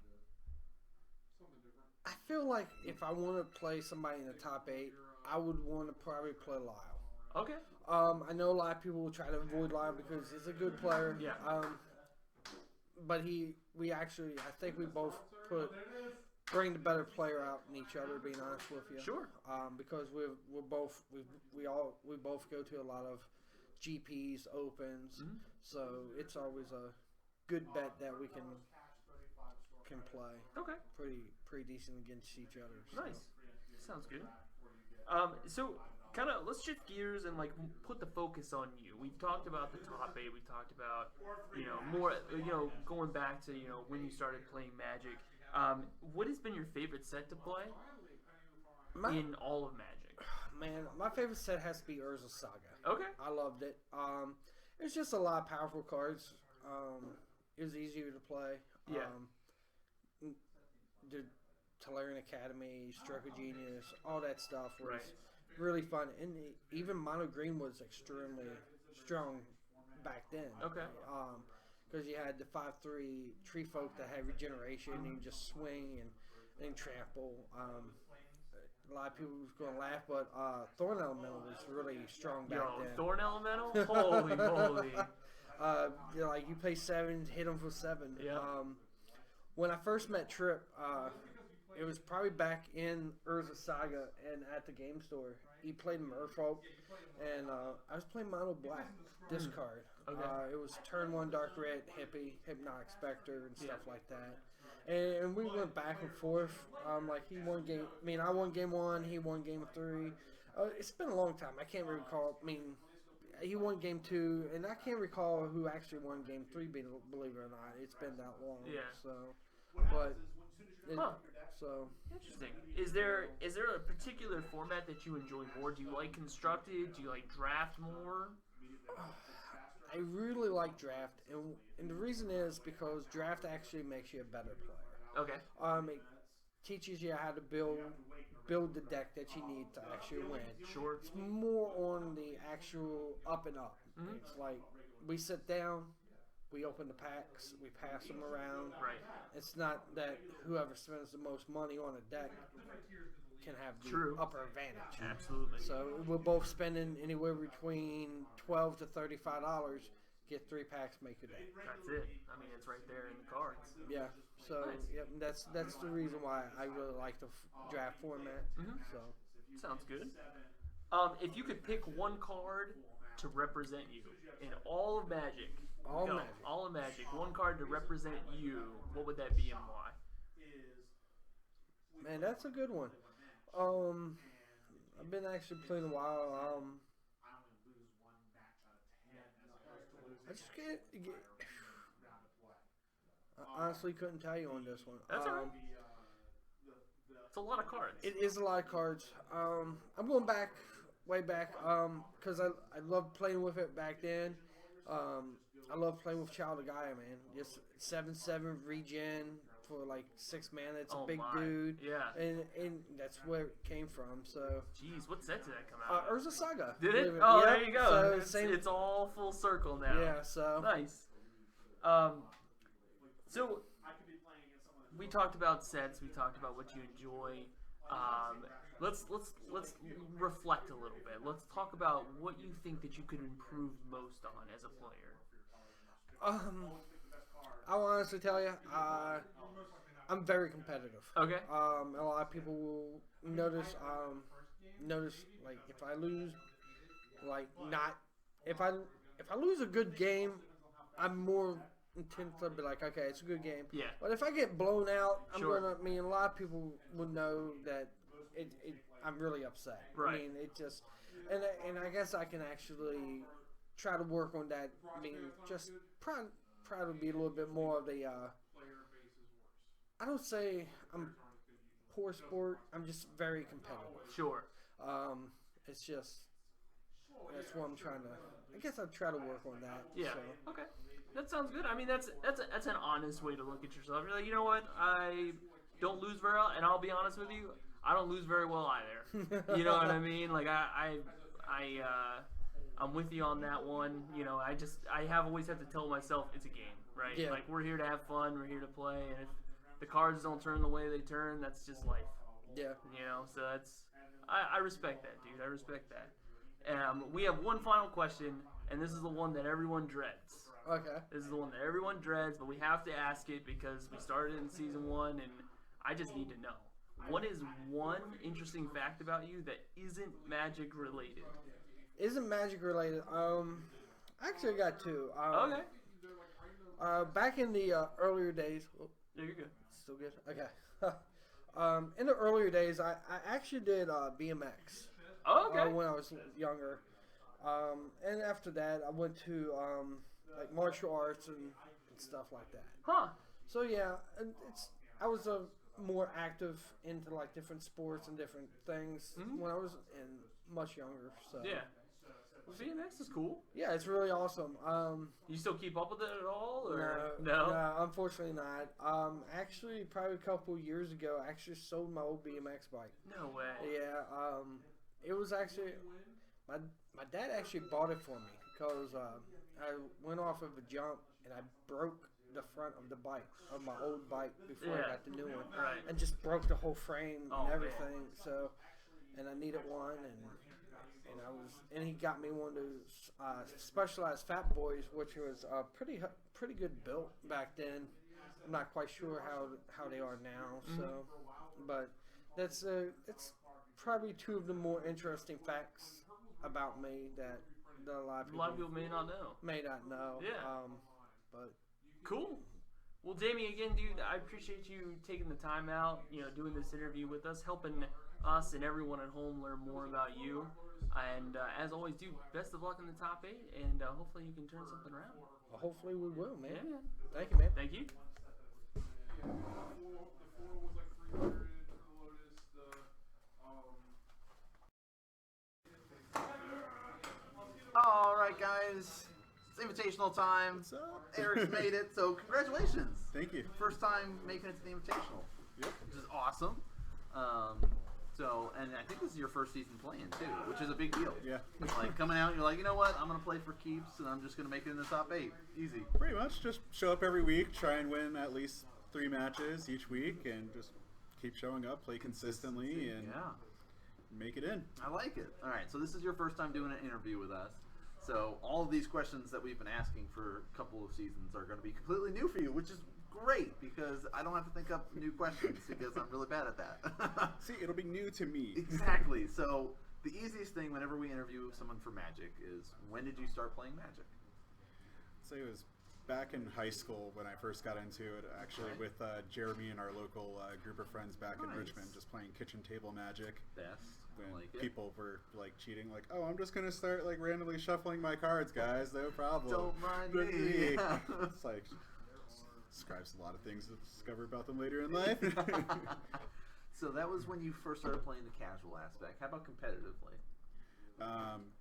I feel like if I want to play somebody in the top 8, I would want to probably play Lyle. Okay. I know a lot of people will try to avoid Lyle because he's a good player. Yeah. But I think we both bring the better player out in each other, being honest with you. Sure. Because we both go to a lot of GPs, opens, so it's always a good bet that we can play. Okay. Pretty decent against each other. So. Nice. Sounds good. So kind of let's shift gears and like put the focus on you. We've talked about the top 8. We've talked about more going back to when you started playing Magic. What has been your favorite set to play in all of Magic? Man, my favorite set has to be Urza Saga. Okay. I loved it. It's just a lot of powerful cards. It was easier to play. Yeah. The Tolarian Academy, Stroke of Genius, all that stuff was Right. really fun. And even Mono Green was extremely strong back then. Okay. Because you had the 5/3 Tree Folk that had regeneration, and you just swing and trample. A lot of people was going to laugh, but Thorn Elemental was really strong back then. Thorn Elemental? Holy moly. Like you play 7, hit them for 7. Yeah. When I first met Trip, it was probably back in Urza Saga and at the game store. He played Merfolk, and I was playing Mono Black, discard. Okay. It was turn 1 Dark Red, Hippie, Hypnotic Spectre, and stuff like that. And we went back and forth. Like he won game. I mean, I won game 1. He won game 3. It's been a long time. I can't recall. I mean, he won game 2, and I can't recall who actually won game 3. Believe it or not, it's been that long. Yeah. So, but so Interesting. Is there a particular format that you enjoy more? Do you like constructed? Do you like draft more? I really like draft, and the reason is because draft actually makes you a better player. Okay. It teaches you how to build build the deck that you need to actually win. Sure. It's more on the actual up and up. Mhm. It's like we sit down, we open the packs, we pass them around. Right. It's not that whoever spends the most money on a deck can have the True. upper advantage. Absolutely. So we're both spending anywhere between $12 to $35. Get 3 packs, make your deck. That's it. I mean, it's right there in the cards. Yeah. So Nice. yep, that's the reason why I really like the draft format. Mhm. So Sounds good. If you could pick one card to represent you in all of Magic, All go. Magic. All of Magic, one card to represent you, what would that be and why? man, that's a good one. I've been actually playing a while. I just get I honestly couldn't tell you on this one. That's all right. It's a lot of cards. It is a lot of cards. I'm going back, way back, because I loved playing with it back then. I love playing with Child of Gaia, man. Just 7/7 regen for like 6 mana. It's a big my. dude. Yeah. And that's where it came from. So Jeez, what set did that come out? Urza Saga. Did it? Believe Oh, Yep. there you go. So It's all full circle now. Yeah. So Nice. So we talked about sets. We talked about what you enjoy. Let's reflect a little bit. Let's talk about what you think that you could improve most on as a player. I'll honestly tell you, I'm very competitive. Okay. A lot of people will notice like if I lose, like not if I lose a good game, I'm more intent to be like, okay, it's a good game. Yeah. But if I get blown out, I'm Sure. gonna. I mean, a lot of people would know that I'm really upset. Right. I mean, it just, and I guess I can actually try to work on that. I mean, just try to be a little bit more of the. I don't say I'm poor sport. I'm just very competitive. Sure. It's just that's what I'm trying to. I guess I try to work on that. Yeah. So. Okay. That sounds good. I mean, that's an honest way to look at yourself. You're like, you know what? I don't lose very well, and I'll be honest with you, I don't lose very well either. You know what I mean? Like I'm with you on that one. You know, I always have to tell myself it's a game, right? Yeah. Like we're here to have fun, we're here to play, and if the cards don't turn the way they turn, that's just life. Yeah. You know, so I respect that, dude. I respect that. We have one final question, and this is the one that everyone dreads. Okay. This is the one that everyone dreads, but we have to ask it because we started in season 1, and I just need to know. What is one interesting fact about you that isn't Magic related? Isn't Magic related? Actually, I got 2. Okay. Back in the earlier days. Oh, Yeah, you're good. still good. Okay. In the earlier days, I actually did BMX. Oh, okay. When I was younger. And after that, I went to like martial arts and stuff like that. Huh. So yeah, and I was more active into like different sports and different things when I was much younger. So Yeah. Well, BMX is cool. yeah, it's really awesome. You still keep up with it at all? Or? No, unfortunately not. Actually, probably a couple years ago, I actually sold my old BMX bike. No way. Yeah, it was actually my dad actually bought it for me because I went off of a jump and I broke the front of the bike of my old bike before Yeah. I got the new one, Right. and just broke the whole frame Oh, and man. everything. So, and I needed one, and he got me one of those specialized Fat Boys, which was pretty good built back then. I'm not quite sure how they are now. So, but that's probably 2 of the more interesting facts about me that a lot of people may not know. may not know. Yeah. But Cool. Well, Jamie, again, dude, I appreciate you taking the time out, doing this interview with us, helping us and everyone at home learn more about you. And as always, dude, best of luck in the top 8, and hopefully you can turn something around. hopefully we will, man. Yeah, man. Thank you, man. Thank you. All right, guys. It's invitational time. What's up? Eric's made it, so congratulations. Thank you. First time making it to the invitational. Yep. Which is awesome. So So, and I think this is your first season playing too, which is a big deal. Yeah. Like coming out, you're like, you know what? I'm gonna play for keeps, and I'm just gonna make it in the top 8. Easy. Pretty much, just show up every week, try and win at least 3 matches each week, and just keep showing up, play consistently, and Yeah. make it in. I like it. All right, so this is your first time doing an interview with us. So all of these questions that we've been asking for a couple of seasons are going to be completely new for you, which is great because I don't have to think up new questions because I'm really bad at that. See, it'll be new to me. Exactly. So the easiest thing whenever we interview someone for Magic is, when did you start playing Magic? So it was back in high school when I first got into it, actually, Okay. with Jeremy and our local group of friends back in Nice. Richmond, just playing kitchen table Magic. Best. When I like it. people were like cheating, like, oh, I'm just gonna start like randomly shuffling my cards, guys, no problem. Don't mind But me. It's like describes a lot of things to discover about them later in life. So that was when you first started playing the casual aspect. How about competitively?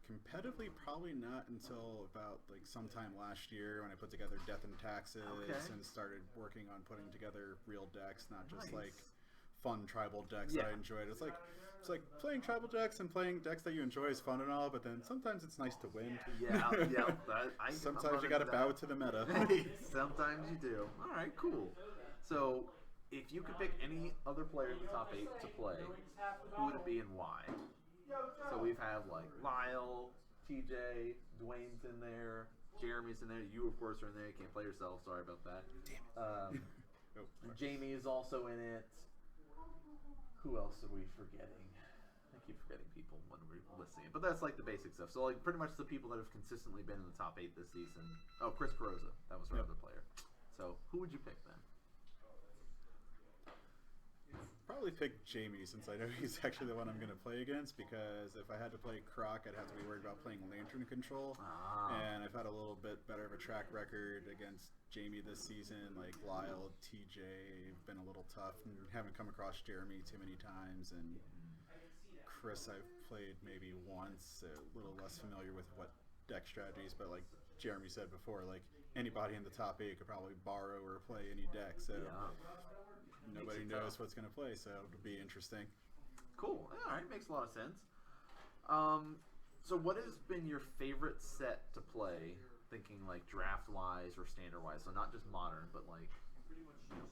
Competitively, probably not until about like sometime last year when I put together Death and Taxes Okay. and started working on putting together real decks, not just Nice. like fun tribal decks Yeah. that I enjoyed. It's like playing tribal decks and playing decks that you enjoy is fun and all, but then sometimes it's nice to win. Yeah, yeah. I'm Sometimes you running got to that. bow to the meta. Sometimes you do. All right, cool. So, if you could pick any other player in the top 8 to play, who would it be and why? So we've had like Lyle, TJ, Dwayne's in there, Jeremy's in there. You, of course, are in there. You can't play yourself. Sorry about that. Oh, sorry. Jamie is also in it. Who else are we forgetting? I keep forgetting people when we're listing it, but that's like the basic stuff. So like pretty much the people that have consistently been in the top 8 this season. Oh, Chris Perosa, that was our Yep. other player. So who would you pick then? Probably pick Jamie since I know he's actually the one I'm going to play against, because if I had to play Croc, I'd have to be worried about playing Lantern Control. And I've had a little bit better of a track record against Jamie this season. Like Lyle, TJ have been a little tough and haven't come across Jeremy too many times. And Chris I've played maybe once, a little less familiar with what deck strategies, but like Jeremy said before, like anybody in the top 8 could probably borrow or play any deck. So nobody knows what's going to play, so it'll be interesting. Cool. All right, makes a lot of sense. So what has been your favorite set to play, thinking like draft-wise or standard-wise? So not just modern, but like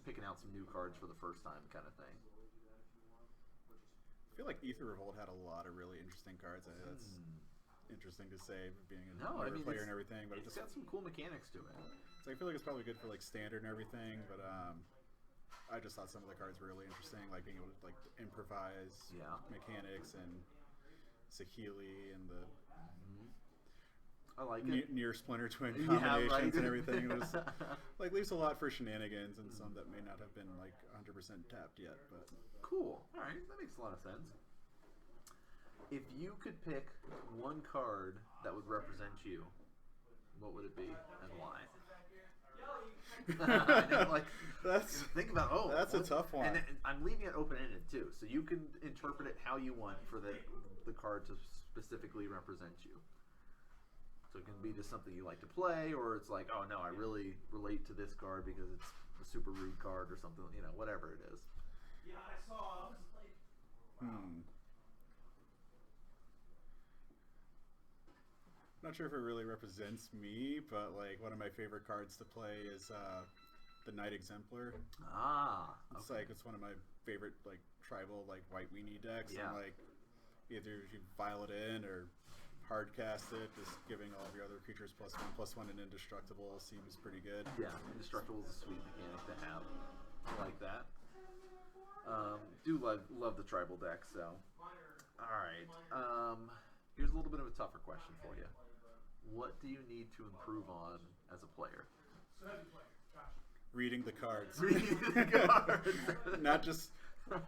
picking out some new cards for the first time kind of thing. I feel like Ether Revolt had a lot of really interesting cards. That's interesting to say, being a newer player and everything. But it's got some cool mechanics to it. So I feel like it's probably good for like standard and everything. But I just thought some of the cards were really interesting, like being able to like improvise mechanics and Saheeli and the I like it. near Splinter Twin combinations right. and everything. It was like leaves a lot for shenanigans and some that may not have been like 100% tapped yet. But cool. All right, that makes a lot of sense. If you could pick one card that would represent you, what would it be and why? I know, like, that's think about that's a tough one. And I'm leaving it open ended too, so you can interpret it how you want for the card to specifically represent you. So it can be just something you like to play, or it's like, oh no, I really relate to this card because it's a super rude card or something, whatever it is. Not sure if it really represents me, but like one of my favorite cards to play is the Knight Exemplar. It's like it's one of my favorite like tribal like white weenie decks. Yeah. And like either you file it in or hard cast it, just giving all of your other creatures +1/+1 and indestructible seems pretty good. Yeah, indestructible is a sweet mechanic to have. I like that. Do love the tribal deck. So, all right. Here's a little bit of a tougher question for you. What do you need to improve on as a player? Reading the cards. Reading the cards. Not just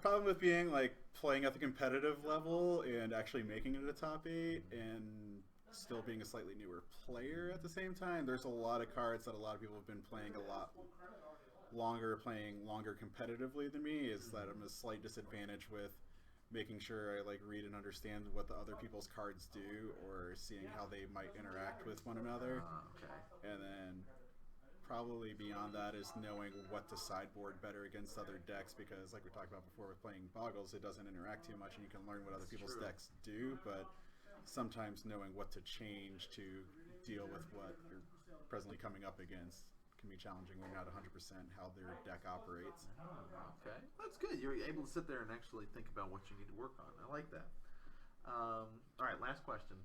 problem with being like playing at the competitive level and actually making it a top 8 and still being a slightly newer player at the same time. There's a lot of cards that a lot of people have been playing a lot longer competitively than me. Is that I'm at a slight disadvantage with making sure I like read and understand what the other people's cards do, or seeing how they might interact with one another. Okay. And then probably beyond that is knowing what to sideboard better against other decks, because like we talked about before with playing Boggles, it doesn't interact too much and you can learn what other people's decks do, but sometimes knowing what to change to deal with what you're presently coming up against can be challenging when you're not 100% how their deck operates. Okay, that's good. You're able to sit there and actually think about what you need to work on. I like that. All right, last question.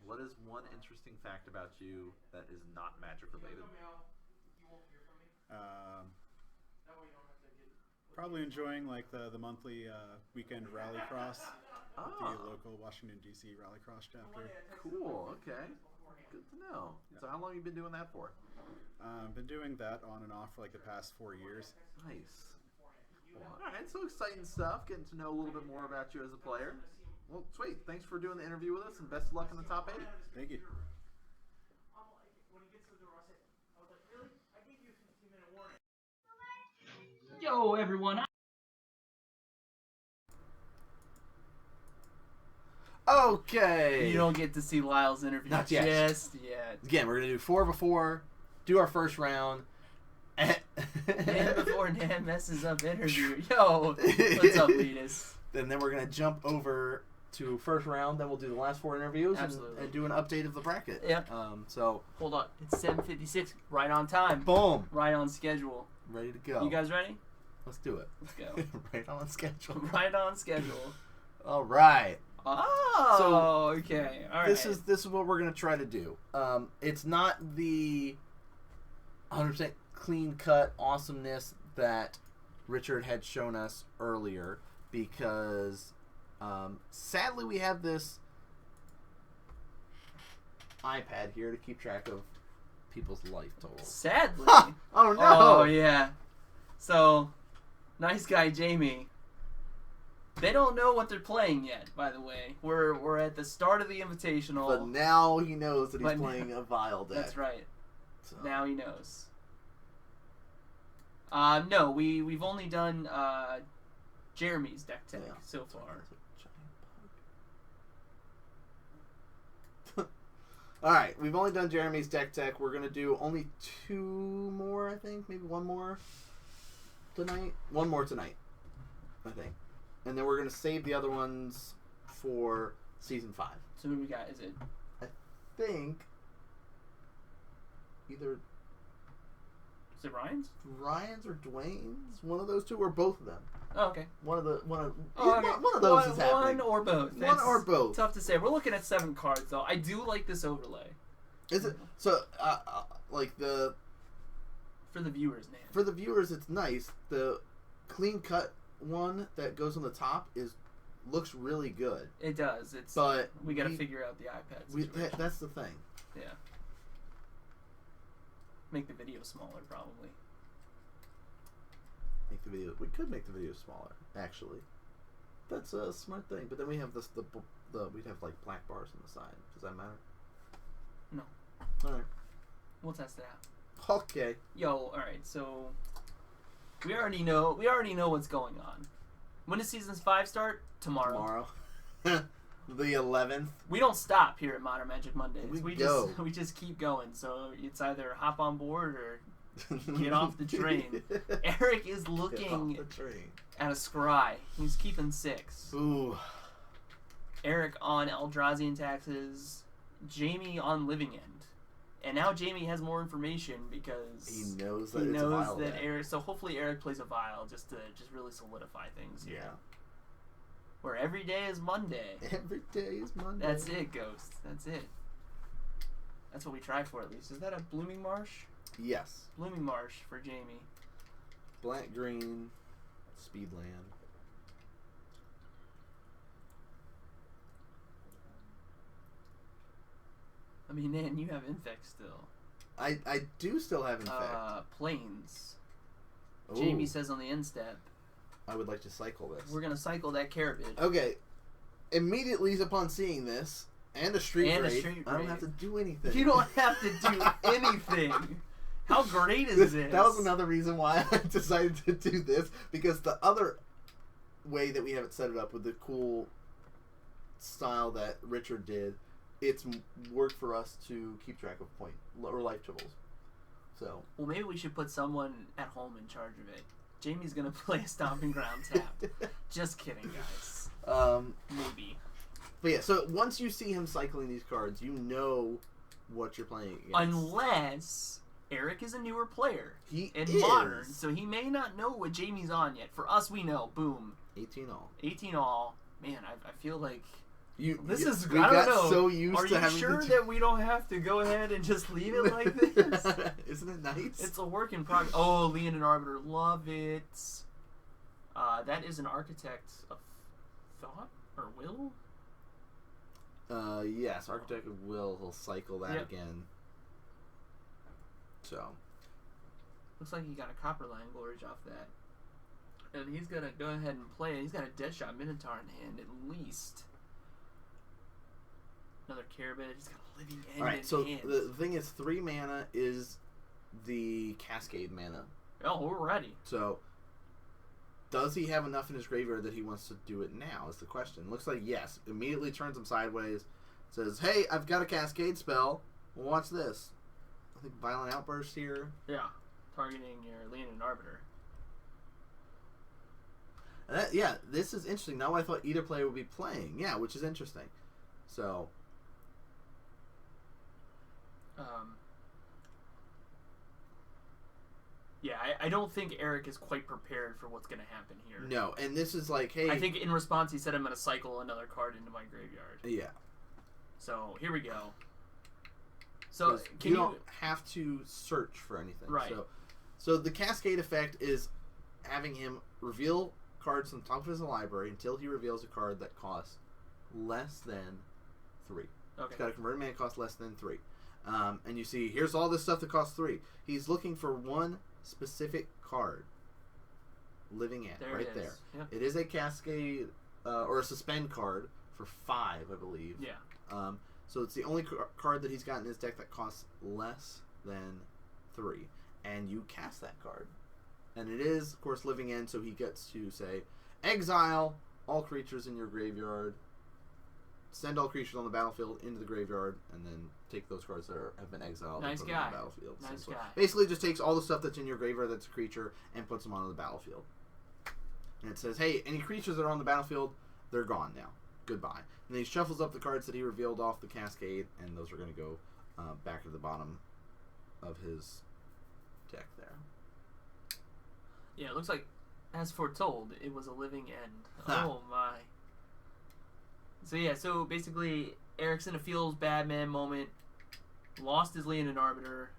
What is one interesting fact about you that is not Magic related? Probably enjoying like the monthly weekend rallycross with the local Washington D.C. rallycross chapter. Cool. Okay. Good to know. So how long have you been doing that for? Been doing that on and off for like the past 4 years. Nice. Well, all right. So exciting stuff. Getting to know a little bit more about you as a player. Well, sweet. Thanks for doing the interview with us, and best of luck in the top 8. Thank you. Yo, everyone. Okay. You don't get to see Lyle's interview Not yet. just yet. Again, we're going to do 4 before, do our first round. And before Nan messes up interview. Yo, what's up, Letus? And then we're going to jump over to first round. Then we'll do the last 4 interviews and do an update of the bracket. Yep. So hold on. It's 7:56. Right on time. Boom. Right on schedule. Ready to go. You guys ready? Let's do it. Let's go. Right on schedule. Right on schedule. All right. Oh, so okay. All right. This is what we're going to try to do. It's not the 100% clean cut awesomeness that Richard had shown us earlier, because sadly we have this iPad here to keep track of people's life totals. Sadly. Oh no. Oh yeah. So, nice guy Jamie. They don't know what they're playing yet, by the way. We're at the start of the Invitational. But now he knows that he's playing a Vile deck. That's right. So. Now he knows. No, we've only done Jeremy's deck tech so far. Alright, we've only done Jeremy's deck tech. We're going to do only 2 more, I think. Maybe 1 more tonight. 1 more tonight, I think. And then we're going to save the other ones for Season 5. So who do we got? Is it? I think either... Is it Ryan's? Ryan's or Dwayne's? One of those 2 or both of them. Oh, okay. One of okay. one of those is happening. One or both. One or both. Tough to say. We're looking at 7 cards, though. I do like this overlay. Is it so? Like the for the viewers, man. For the viewers, it's nice. The clean cut one that goes on the top looks really good. It does. But we got to figure out the iPad situation. That's the thing. Yeah. Make the video smaller, probably. Make the video. We could make the video smaller, actually. That's a smart thing. But then we have we'd have like black bars on the side. Does that matter? No. All right. We'll test it out. Okay. Yo, all right. So we already know what's going on. When does season 5 start? Tomorrow. The 11th. We don't stop here at Modern Magic Mondays. We just keep going. So it's either hop on board or get off the train. Eric is looking at a scry. He's keeping 6. Ooh. Eric on Eldrazi taxes. Jamie on Living End. And now Jamie has more information because he knows that Eric. So hopefully Eric plays a Vile just to really solidify things here. Yeah. Where every day is Monday. Every day is Monday. That's it, Ghost. That's it. That's what we try for, at least. Is that a Blooming Marsh? Yes. Blooming Marsh for Jamie. Black green, Speedland. I mean, man, you have Infect still. I do still have Infect. Planes. Ooh. Jamie says on the end step. I would like to cycle this. We're going to cycle that Carabid. Okay. Immediately upon seeing this, and a street raid, I don't have to do anything. You don't have to do anything. How great is this? That was another reason why I decided to do this, because the other way that we have it set it up with the cool style that Richard did, it's worked for us to keep track of point or life totals. So. Well, maybe we should put someone at home in charge of it. Jamie's gonna play a Stomping Ground tap. Just kidding, guys. Maybe. But yeah, so once you see him cycling these cards, you know what you're playing against. Unless Eric is a newer player. He in is. Modern, so he may not know what Jamie's on yet. For us, we know. Boom. 18 all. 18 all. Man, I feel like We I don't got know. so used Are to you having sure to that we don't have to go ahead and just leave it like this? Isn't it nice? It's a work in progress. Oh, Leon and Arbiter, love it. That is an Architect of Thought or Will. Yes, Architect of Will. He'll cycle that again. So. Looks like he got a Copperline Gorge off that. And he's going to go ahead and play it. He's got a Deadshot Minotaur in hand, at least. Another Carabid. He's got a Living End Alright, in so hand. the thing is, 3 mana is the Cascade mana. Oh, we're ready. So, does he have enough in his graveyard that he wants to do it now, is the question. Looks like yes. Immediately turns him sideways. Says, hey, I've got a Cascade spell. Well, watch this. I think Violent Outburst here. Yeah. Targeting your Leon and Arbiter. Yeah, this is interesting. Now I thought either player would be playing. Yeah, which is interesting. So. Yeah, I don't think Eric is quite prepared for what's going to happen here. No, and this is like, hey. I think in response he said I'm going to cycle another card into my graveyard. Yeah. So here we go. So you don't have to search for anything. Right. So the Cascade effect is having him reveal cards on top of his library until he reveals a card that costs less than 3. Okay. He's got a converted mana cost less than 3. And you see, here's all this stuff that costs 3. He's looking for one specific card. Living End, there right it is. there. Yep. It is a Cascade or a Suspend card for 5, I believe. Yeah. So it's the only card that he's got in his deck that costs less than 3. And you cast that card. And it is, of course, Living End, so he gets to say, exile all creatures in your graveyard, send all creatures on the battlefield into the graveyard, and then take those cards that have been exiled and put them on the battlefield. Nice so guy. Basically just takes all the stuff that's in your graveyard that's a creature and puts them onto the battlefield. And it says, hey, any creatures that are on the battlefield, they're gone now. Goodbye. And then he shuffles up the cards that he revealed off the Cascade, and those are going to go back to the bottom of his deck there. Yeah, it looks like, as foretold, it was a Living End. Ha. Oh my. So yeah, so basically, Eric's in a feels bad man moment, lost his Leon and Arbiter,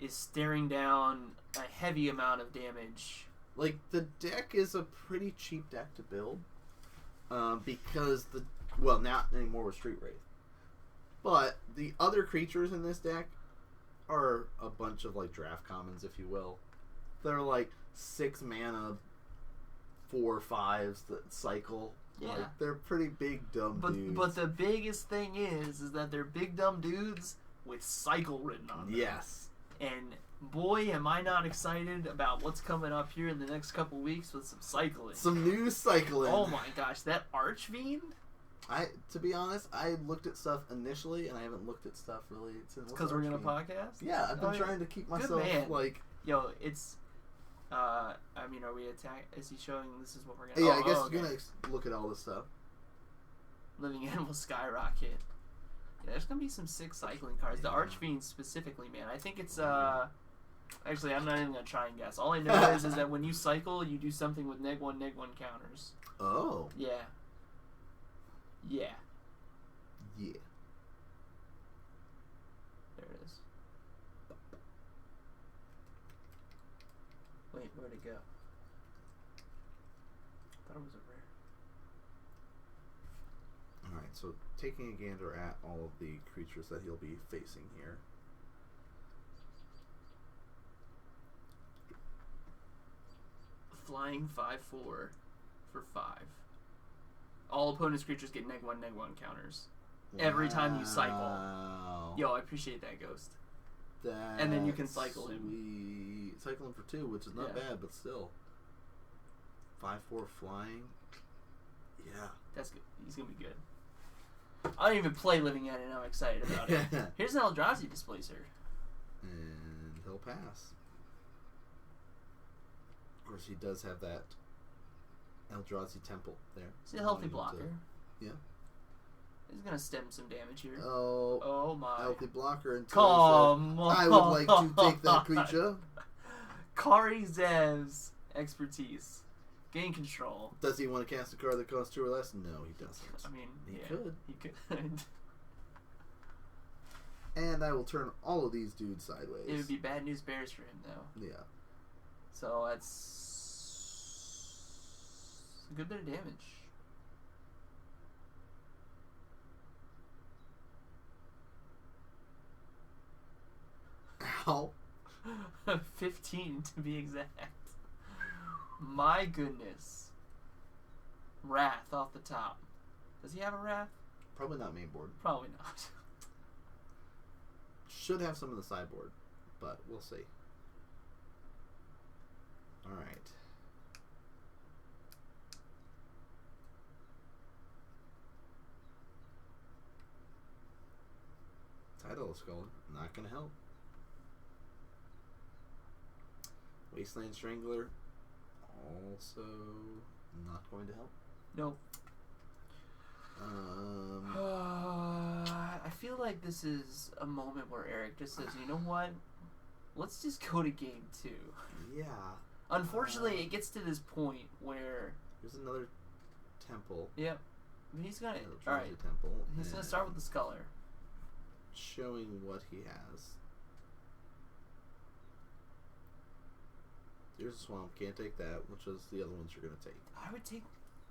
is staring down a heavy amount of damage. Like, the deck is a pretty cheap deck to build, because not anymore with Street Wraith. But the other creatures in this deck are a bunch of, like, draft commons, if you will. They're like 6 mana, 4/5s that cycle. Yeah. Like, they're pretty big, dumb dudes. But the biggest thing is that they're big dumb dudes with cycle written on them. Yes. And boy, am I not excited about what's coming up here in the next couple weeks with some cycling. Some new cycling. Oh my gosh, that Archfiend? To be honest, I looked at stuff initially, and I haven't looked at stuff really since. Because we're gonna podcast. Yeah, I've been trying to keep myself like. Yo, it's. I mean, are we is he showing this is what we're gonna? Yeah, I guess you're gonna look at all this stuff. Living End will skyrocket. Yeah, there's gonna be some sick cycling cards. The Archfiend specifically, man. I think it's Actually, I'm not even gonna try and guess. All I know is that when you cycle, you do something with -1/-1 counters. Oh. Yeah. Yeah. Yeah. There it is. Wait, where'd it go? I thought it was a rare. Alright, so taking a gander at all of the creatures that he'll be facing here. Flying 5/4 for 5. All opponent's creatures get -1/-1 counters. Every time you cycle. Yo, I appreciate that, Ghost. And then you can cycle him. Sweet. Cycle him for 2, which is not bad, but still. 5/4 flying. Yeah. That's good. He's gonna be good. I don't even play Living End, and I'm excited about it. Here's an Eldrazi Displacer. And he'll He'll pass. Of course, he does have that Eldrazi Temple there. He's a healthy allowing him blocker. Yeah. He's gonna stem some damage here. Oh, Oh my. healthy blocker until Come he on. said, I would like to take that creature. Kari Zev's expertise. Gain control. Does he want to cast a card that costs 2 or less? No, he doesn't. I mean, He yeah, could. He could. And I will turn all of these dudes sideways. It would be bad news bears for him, though. Yeah. So that's a good bit of damage. Ow. 15 to be exact. My goodness. Wrath off the top. Does he have a Wrath? Probably not main board. Probably not. Should have some in the sideboard, but we'll see. Alright. Tidal Skull, not gonna help. Wasteland Strangler, also not going to help. Nope. I feel like this is a moment where Eric just says, you know what? Let's just go to game 2. Yeah. Unfortunately, it gets to this point where... Here's another temple. Yep. He's gonna... Another Alright. Trinity Temple. He's gonna start with the Sculler. Showing what he has. Here's a swamp. Can't take that. Which is the other ones you're gonna take? I would take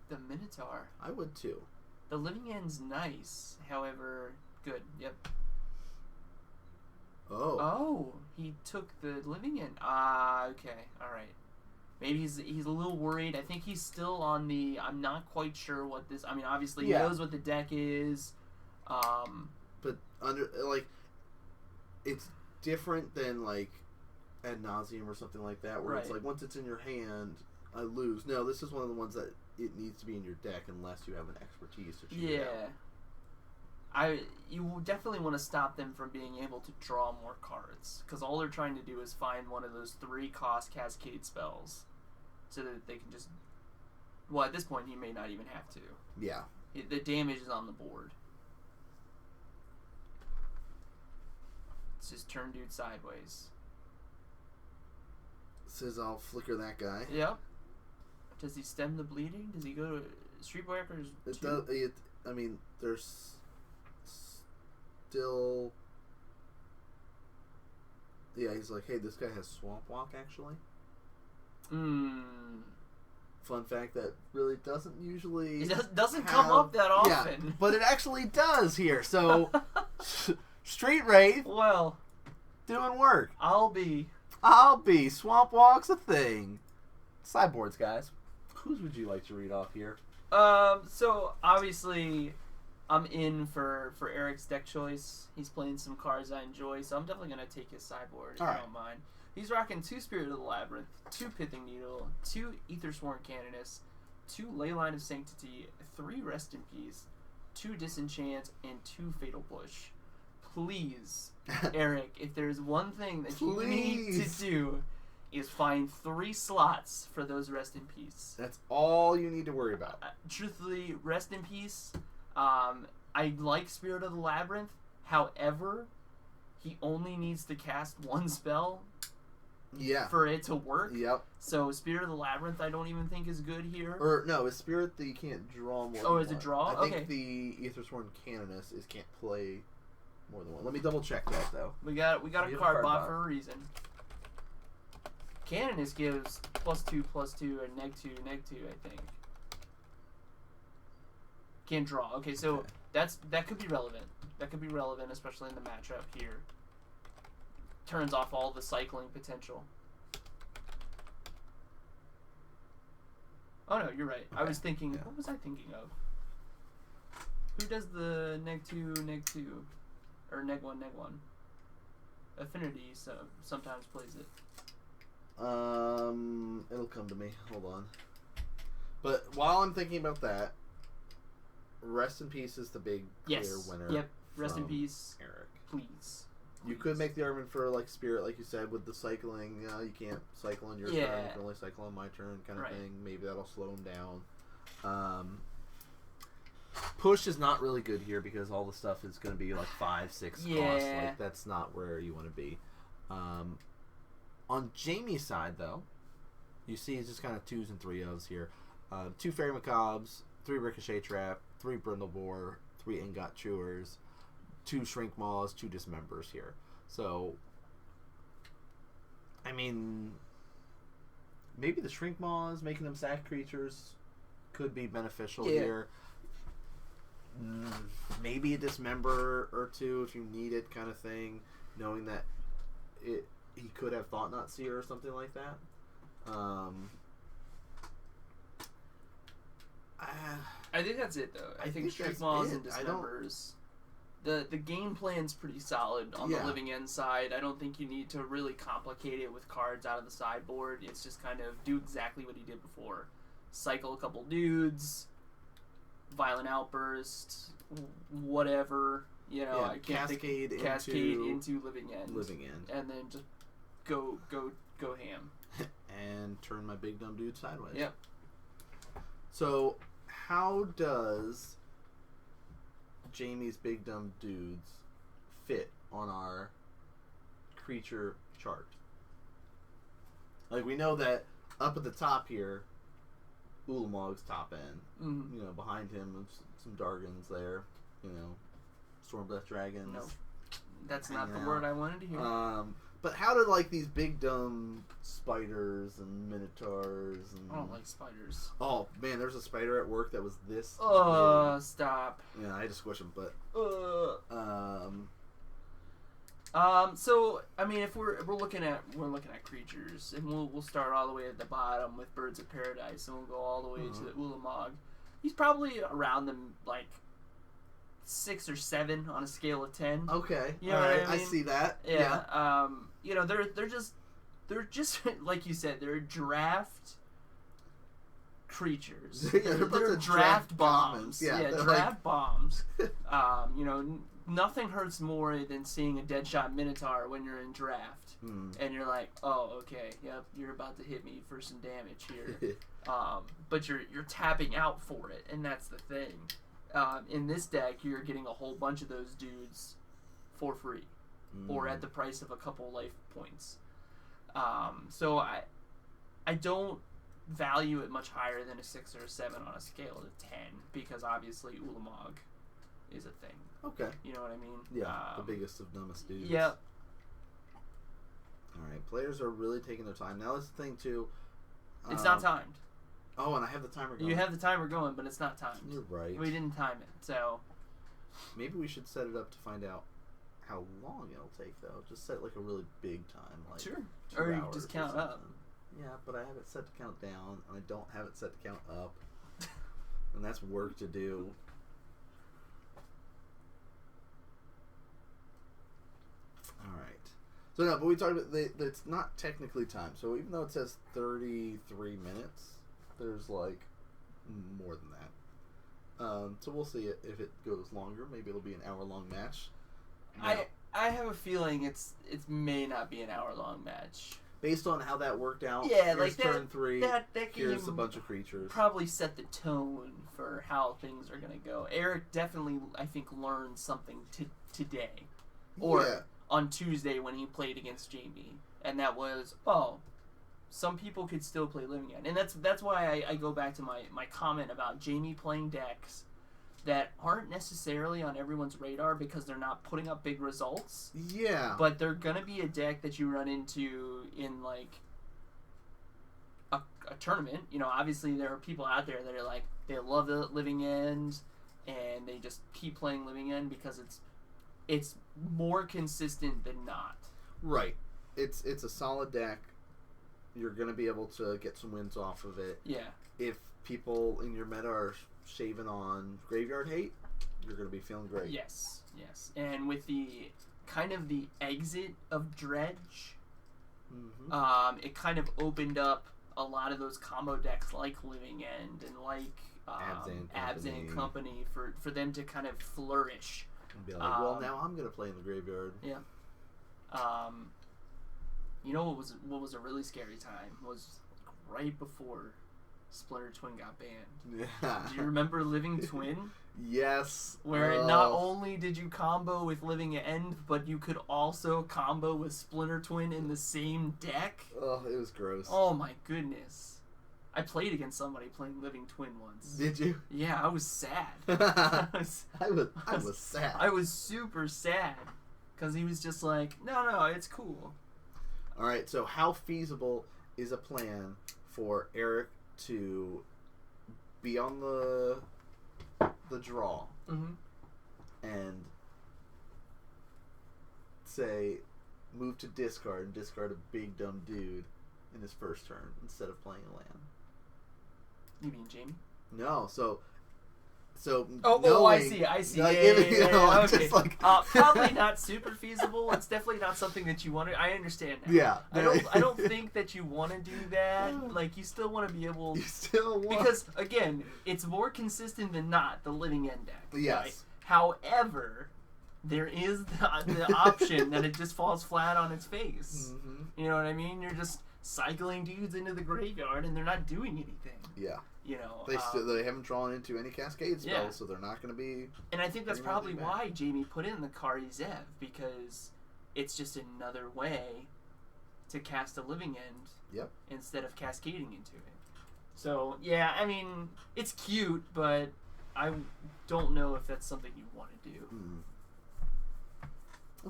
the Minotaur. I would too. The Living End's nice. However, good. Yep. Oh. Oh, he took the Living End. Ah, okay. Alright. Maybe he's a little worried. I think he's still on the... I'm not quite sure what this... I mean, obviously he knows what the deck is. But it's different than like Ad Nauseam or something like that, where it's like once it's in your hand, I lose. No, this is one of the ones that it needs to be in your deck unless you have an expertise to cheat it out. You definitely want to stop them from being able to draw more cards, because all they're trying to do is find one of those 3-cost Cascade spells, so that they can just... Well, at this point, he may not even have to. Yeah. The damage is on the board. It's just turn dude sideways. Says I'll flicker that guy. Yep. Does he stem the bleeding? Does he go to Streetwalkers? It does. I mean, there's still. Yeah, he's like, hey, this guy has Swamp Walk actually. Fun fact that really doesn't usually. It doesn't come up that often. Yeah, but it actually does here. So, Street Wraith. Well, doing work. I'll be. Swamp Walk's a thing. Sideboards, guys. Whose would you like to read off here? So obviously, I'm in for Eric's deck choice. He's playing some cards I enjoy, so I'm definitely gonna take his sideboard if you don't mind. He's rocking 2 Spirit of the Labyrinth, 2 Pithing Needle, 2 Aethersworn Canoness, 2 Leyline of Sanctity, 3 Rest in Peace, 2 Disenchant, and 2 Fatal Push. Please, Eric, if there's one thing that you need to do, is find 3 slots for those Rest in Peace. That's all you need to worry about. Truthfully, Rest in Peace. I like Spirit of the Labyrinth. However, he only needs to cast 1 spell. Yeah. For it to work. Yep. So Spirit of the Labyrinth, I don't even think is good here. Or no, it's Spirit that you can't draw more. Oh, than is it one. draw? I think the Aethersworn Canoness can't play more than one. Let me double check that though. We got a card bot for a reason. Canoness gives +2/+2 and -2/2, I think. Can't draw. Okay, so that could be relevant. That could be relevant, especially in the matchup here. Turns off all the cycling potential. Oh no, you're right. Okay. I was thinking. Yeah. What was I thinking of? Who does the -2/2 or -1/1? Affinity sometimes plays it. It'll come to me. Hold on. But while I'm thinking about that, Rest in Peace is the big clear winner. Yep. Rest in peace, Eric. please. You could make the argument for like Spirit, like you said, with the cycling. You can't cycle in your turn. You can only cycle on my turn, kind of thing. Maybe that'll slow him down. Push is not really good here because all the stuff is going to be like 5, 6 cost. Like that's not where you want to be. On Jamie's side, though, you see it's just kind of 2s and 3-0s here. 2 Fairy Macabres, 3 Ricochet Trap, 3 Brindlebore, 3 Ingot Chewers, 2 Shrink Maws, 2 Dismembers here. So, I mean, maybe the Shrink Maws, making them sack creatures, could be beneficial here. Maybe a Dismember or 2 if you need it, kind of thing, knowing that he could have Thought Knot Seer or something like that. I think that's it, though. I think Shrink Maws and Dismembers. The game plan's pretty solid on the Living End side. I don't think you need to really complicate it with cards out of the sideboard. It's just kind of do exactly what he did before. Cycle a couple dudes, Violent Outburst, whatever. You know, I can't cascade into Living End. And then just go ham. And turn my big dumb dude sideways. Yep. So, how does Jamie's big dumb dudes fit on our creature chart? Like, we know that up at the top here, Ulamog's top end. Mm-hmm. You know, behind him, some Dargans there. You know, Stormbreath Dragons. No, that's not the word I wanted to hear. But how did, like, these big dumb spiders and minotaurs and... I don't like spiders. Oh, man, there's a spider at work that was this big. Stop. Yeah, I had to squish him, but... So, I mean, if we're looking at creatures, and we'll start all the way at the bottom with Birds of Paradise, and we'll go all the way to the Ulamog. He's probably around them, like, 6 or 7 on a scale of 10. Okay. You know all right, what I mean? I see that. Yeah. You know, they're just like you said, they're draft creatures. They're draft bombs. Yeah, draft bombs. You know, nothing hurts more than seeing a Deadshot Minotaur when you're in draft, and you're like, oh, okay, yep, you're about to hit me for some damage here. But you're tapping out for it, and that's the thing. In this deck, you're getting a whole bunch of those dudes for free, or at the price of a couple life points. So I don't value it much higher than a 6 or a 7 on a scale of 10, because obviously Ulamog is a thing. Okay. You know what I mean? Yeah, the biggest of dumbest dudes. Yeah. All right, players are really taking their time. Now that's the thing too. It's not timed. Oh, and I have the timer going. You have the timer going, but it's not timed. You're right. We didn't time it, so... Maybe we should set it up to find out how long it'll take, though. Just set, like, a really big time, like... Sure. 2 or you hours just count up. Yeah, but I have it set to count down, and I don't have it set to count up. And that's work to do. Alright. So, no, but we talked about... It's not technically timed. So, even though it says 33 minutes... There's like more than that. So we'll see if it goes longer. Maybe it'll be an hour-long match. No. I have a feeling it may not be an hour-long match. Based on how that worked out. Yeah, here's like turn 3. That here's a bunch of creatures. Probably set the tone for how things are gonna go. Eric definitely, I think, learned something today, or on Tuesday when he played against Jamie, and that was some people could still play Living End. And that's why I go back to my comment about Jamie playing decks that aren't necessarily on everyone's radar because they're not putting up big results. Yeah. But they're going to be a deck that you run into in, like, a tournament. You know, obviously there are people out there that are like, they love the Living End, and they just keep playing Living End because it's more consistent than not. Right. It's a solid deck. You're going to be able to get some wins off of it. Yeah. If people in your meta are shaving on Graveyard Hate, you're going to be feeling great. Yes, yes. And with the kind of the exit of Dredge, it kind of opened up a lot of those combo decks like Living End and like Abzan Company for them to kind of flourish. And be like, well, now I'm going to play in the graveyard. Yeah. You know what was a really scary time was right before Splinter Twin got banned. Yeah. Do you remember Living Twin? Yes. Where not only did you combo with Living End, but you could also combo with Splinter Twin in the same deck. Oh, it was gross. Oh my goodness. I played against somebody playing Living Twin once. Did you? Yeah, I was sad. I was sad. I was super sad. Because he was just like, no, it's cool. Alright, so how feasible is a plan for Eric to be on the draw and say move to discard and discard a big dumb dude in his first turn instead of playing a land? You mean Jamie? No, so I see. Like, Yeah, okay. just like probably not super feasible. It's definitely not something that you want to. I understand now. Yeah, I don't think that you want to do that. Like, you still want to be able. You still want, because again, it's more consistent than not the Living End deck. Yes. Right? However, there is the option that it just falls flat on its face. Mm-hmm. You know what I mean? You're just cycling dudes into the graveyard, and they're not doing anything. Yeah. You know, they haven't drawn into any cascade spells, yeah. so they're not going to be. And I think that's probably bad. why Jamie put in the Kari Zev, because it's just another way to cast a Living End. Yep. Instead of cascading into it. So yeah, I mean, it's cute, but I don't know if that's something you want to do. Mm.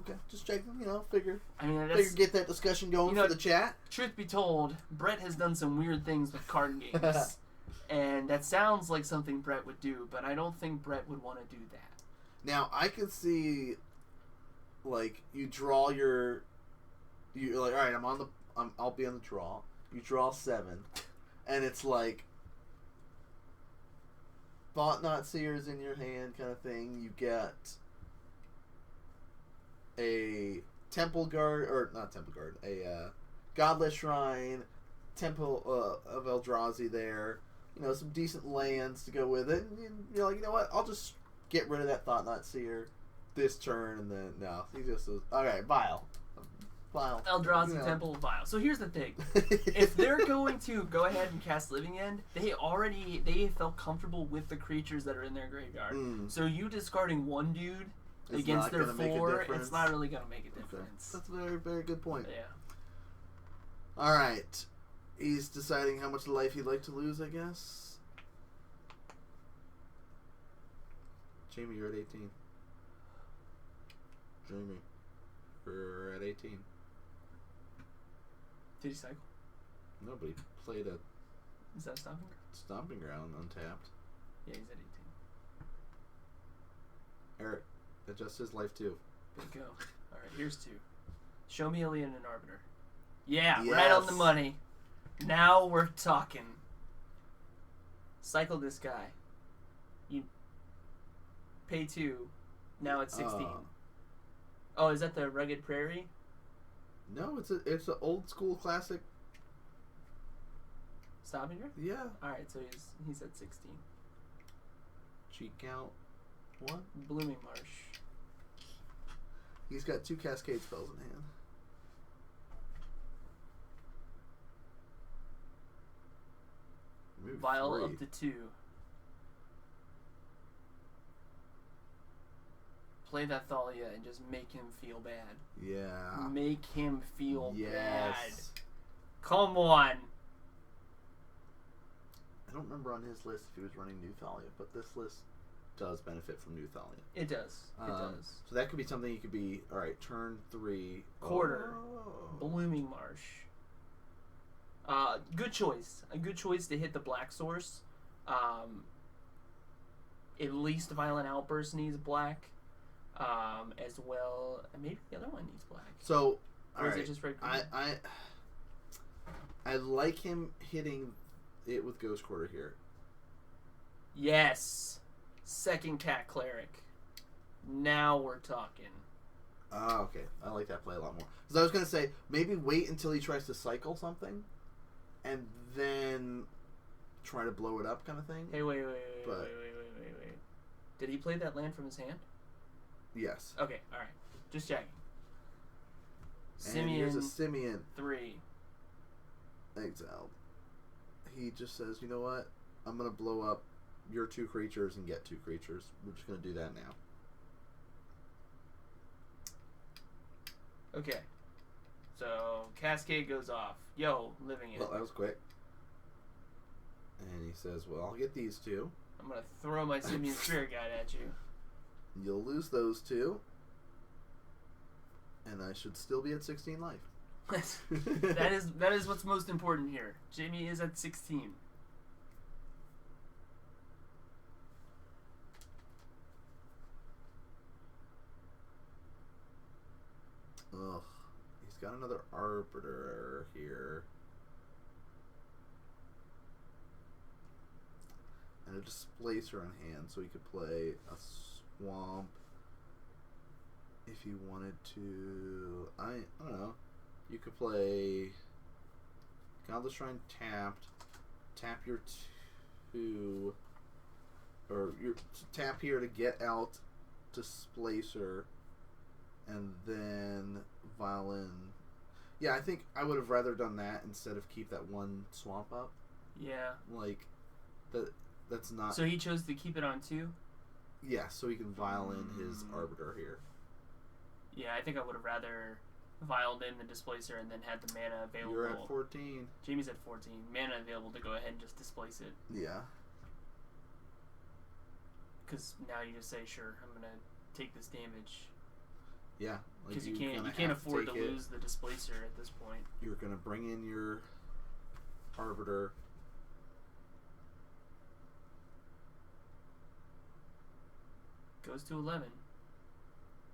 Okay, just checking. Figure that's, get that discussion going for the chat. Truth be told, Brett has done some weird things with card games. And that sounds like something Brett would do, but I don't think Brett would want to do that. Now, I could see, like, you draw you're like, all right, I'll be on the draw. You draw 7, and it's like, Thought Knot Seer's in your hand kind of thing. You get a Temple Guard, or not Temple Guard, a Godless Shrine, Temple of Eldrazi there. Some decent lands to go with it. And you're like, you know what? I'll just get rid of that Thought Knot Seer this turn, and then no, he just says, okay, Vile. Eldrazi, Temple, Vile. So here's the thing: if they're going to go ahead and cast Living End, they felt comfortable with the creatures that are in their graveyard. So you discarding one dude against their 4, it's not really going to make a difference. That's a very, very good point. Yeah. All right. He's deciding how much life he'd like to lose, I guess. Jamie, you're at 18. Jamie, you're at 18. Did he cycle? Nobody played a Is that a stomping ground untapped. Yeah, he's at 18. Eric, adjust his life too. Good go. All right, here's 2. Show me Alien and Arbiter. Yeah, yes. Right on the money. Now we're talking. Cycle this guy. You pay 2. Now it's 16. Oh, is that the Rugged Prairie? No, it's an old school classic. Stavanger? Yeah. All right, so he's at 16. Cheat count 1. Blooming Marsh. He's got 2 cascade spells in hand. Maybe Vial 3. up to 2. Play that Thalia and just make him feel bad. Yeah. Make him feel bad. Yes. Come on. I don't remember on his list if he was running New Thalia, but this list does benefit from New Thalia. It does. It does. So that could be something you could be, all right, turn 3. Quarter. Oh. Blooming Marsh. Good choice. A good choice to hit the black source. At least Violent Outburst needs black. As well, maybe the other one needs black. So, or is it just red green? I like him hitting it with Ghost Quarter here. Yes. Second Cat Cleric. Now we're talking. Oh, okay. I like that play a lot more. Because I was going to say, maybe wait until he tries to cycle something, and then try to blow it up kind of thing. Hey, wait. Did he play that land from his hand? Yes. Okay, alright. Just checking. And here's a Simeon Simeon 3. exiled. He just says, you know what? I'm going to blow up your 2 creatures and get 2 creatures. We're just going to do that now. Okay. So, Cascade goes off. Yo, living it. Well, that was quick. And he says, well, I'll get these 2. I'm going to throw my Simeon Spirit Guide at you. You'll lose those 2. And I should still be at 16 life. that is what's most important here. Jamie is at 16. Ugh. He's got another Arbiter here. And a Displacer on hand, so he could play a Swamp if he wanted to. I don't know. You could play Godless Shrine tapped, tap your 2, or your tap here to get out Displacer, and then Violin. Yeah, I think I would have rather done that instead of keep that 1 swamp up. Yeah. Like, that's not... So he chose to keep it on 2? Yeah, so he can Violin his Arbiter here. Yeah, I think I would have rather vialed in the Displacer and then had the mana available. You're at 14. Jamie's at 14. Mana available to go ahead and just displace it. Yeah. Because now you just say, sure, I'm going to take this damage. Yeah. Because you can't afford to lose the Displacer at this point. You're going to bring in your Arbiter. Goes to 11.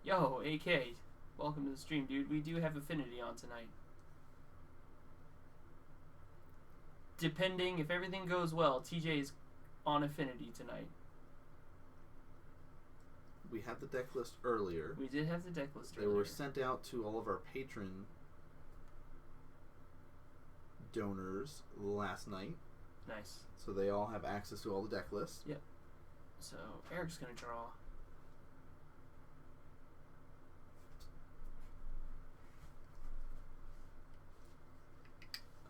Yo, AK, welcome to the stream, dude. We do have Affinity on tonight. Depending, if everything goes well, TJ is on Affinity tonight. We had the deck list earlier. We did have the deck list earlier. They were sent out to all of our patron donors last night. Nice. So they all have access to all the deck lists. Yep. So Eric's going to draw.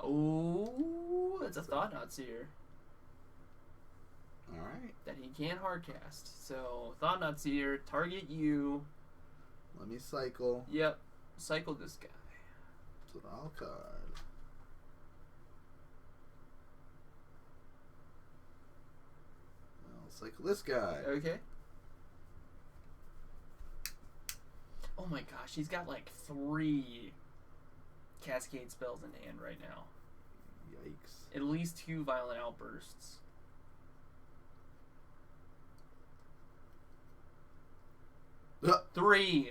Oh, it's a Thought-Knot Seer. Alright. That he can't hardcast. So, Thought-Knot Seer, target you. Let me cycle. Yep. Cycle this guy. Draw a card. I'll cycle this guy. Okay. Oh my gosh, he's got like 3 Cascade spells in hand right now. Yikes. At least 2 Violent Outbursts. Uh. 3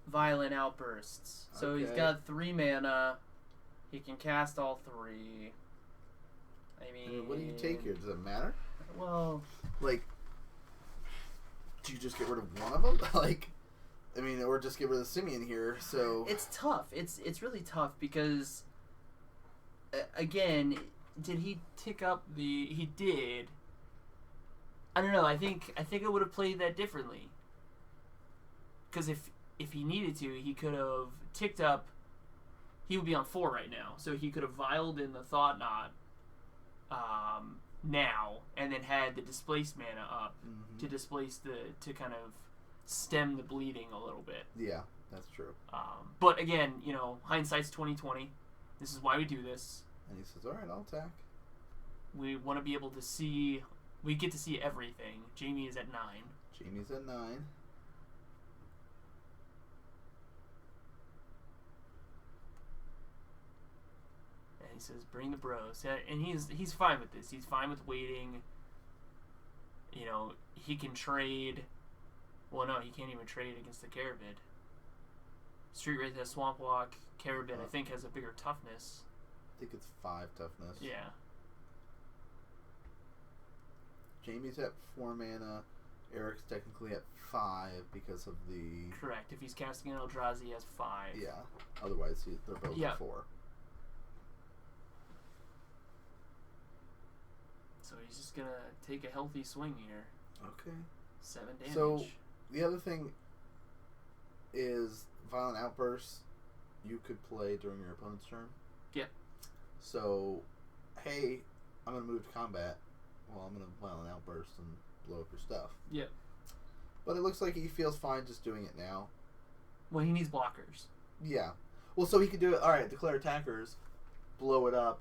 Violent Outbursts. So he's Okay. got 3 mana. He can cast all 3. I mean, What do you take here? Does it matter? Well, Like, do you just get rid of one of them? Like, I mean, or just get rid of Simeon here, so... it's tough. It's really tough because, again, did he tick up the... He did. I don't know. I think I would have played that differently. Because if he needed to, he could have ticked up... He would be on 4 right now. So he could have vialed in the Thought-Knot now, and then had the displaced mana up to displace to kind of stem the bleeding a little bit. Yeah, that's true. But again, you know, hindsight's 20/20. This is why we do this. And he says, alright, I'll attack. We want to be able to see. We get to see everything. Jamie is at 9. Jamie's at 9. And he says, "Bring the bros." And he's fine with this. He's fine with waiting. You know, he can trade. Well, no, he can't even trade against the Caravid. Street Wraith has Swamp Walk. Caravid, I think, has a bigger toughness. I think it's 5 toughness. Yeah. Jamie's at 4 mana. Eric's technically at 5 because of the... Correct. If he's casting an Eldrazi, he has 5. Yeah. Otherwise, they're both Yeah. at 4. So he's just going to take a healthy swing here. Okay. 7 damage. So, the other thing is Violent Outbursts, you could play during your opponent's turn. Yeah. So, hey, I'm going to move to combat. Well, I'm going to Violent Outburst and blow up your stuff. Yeah. But it looks like he feels fine just doing it now. Well, he needs blockers. Yeah. Well, so he could do it, alright, declare attackers, blow it up.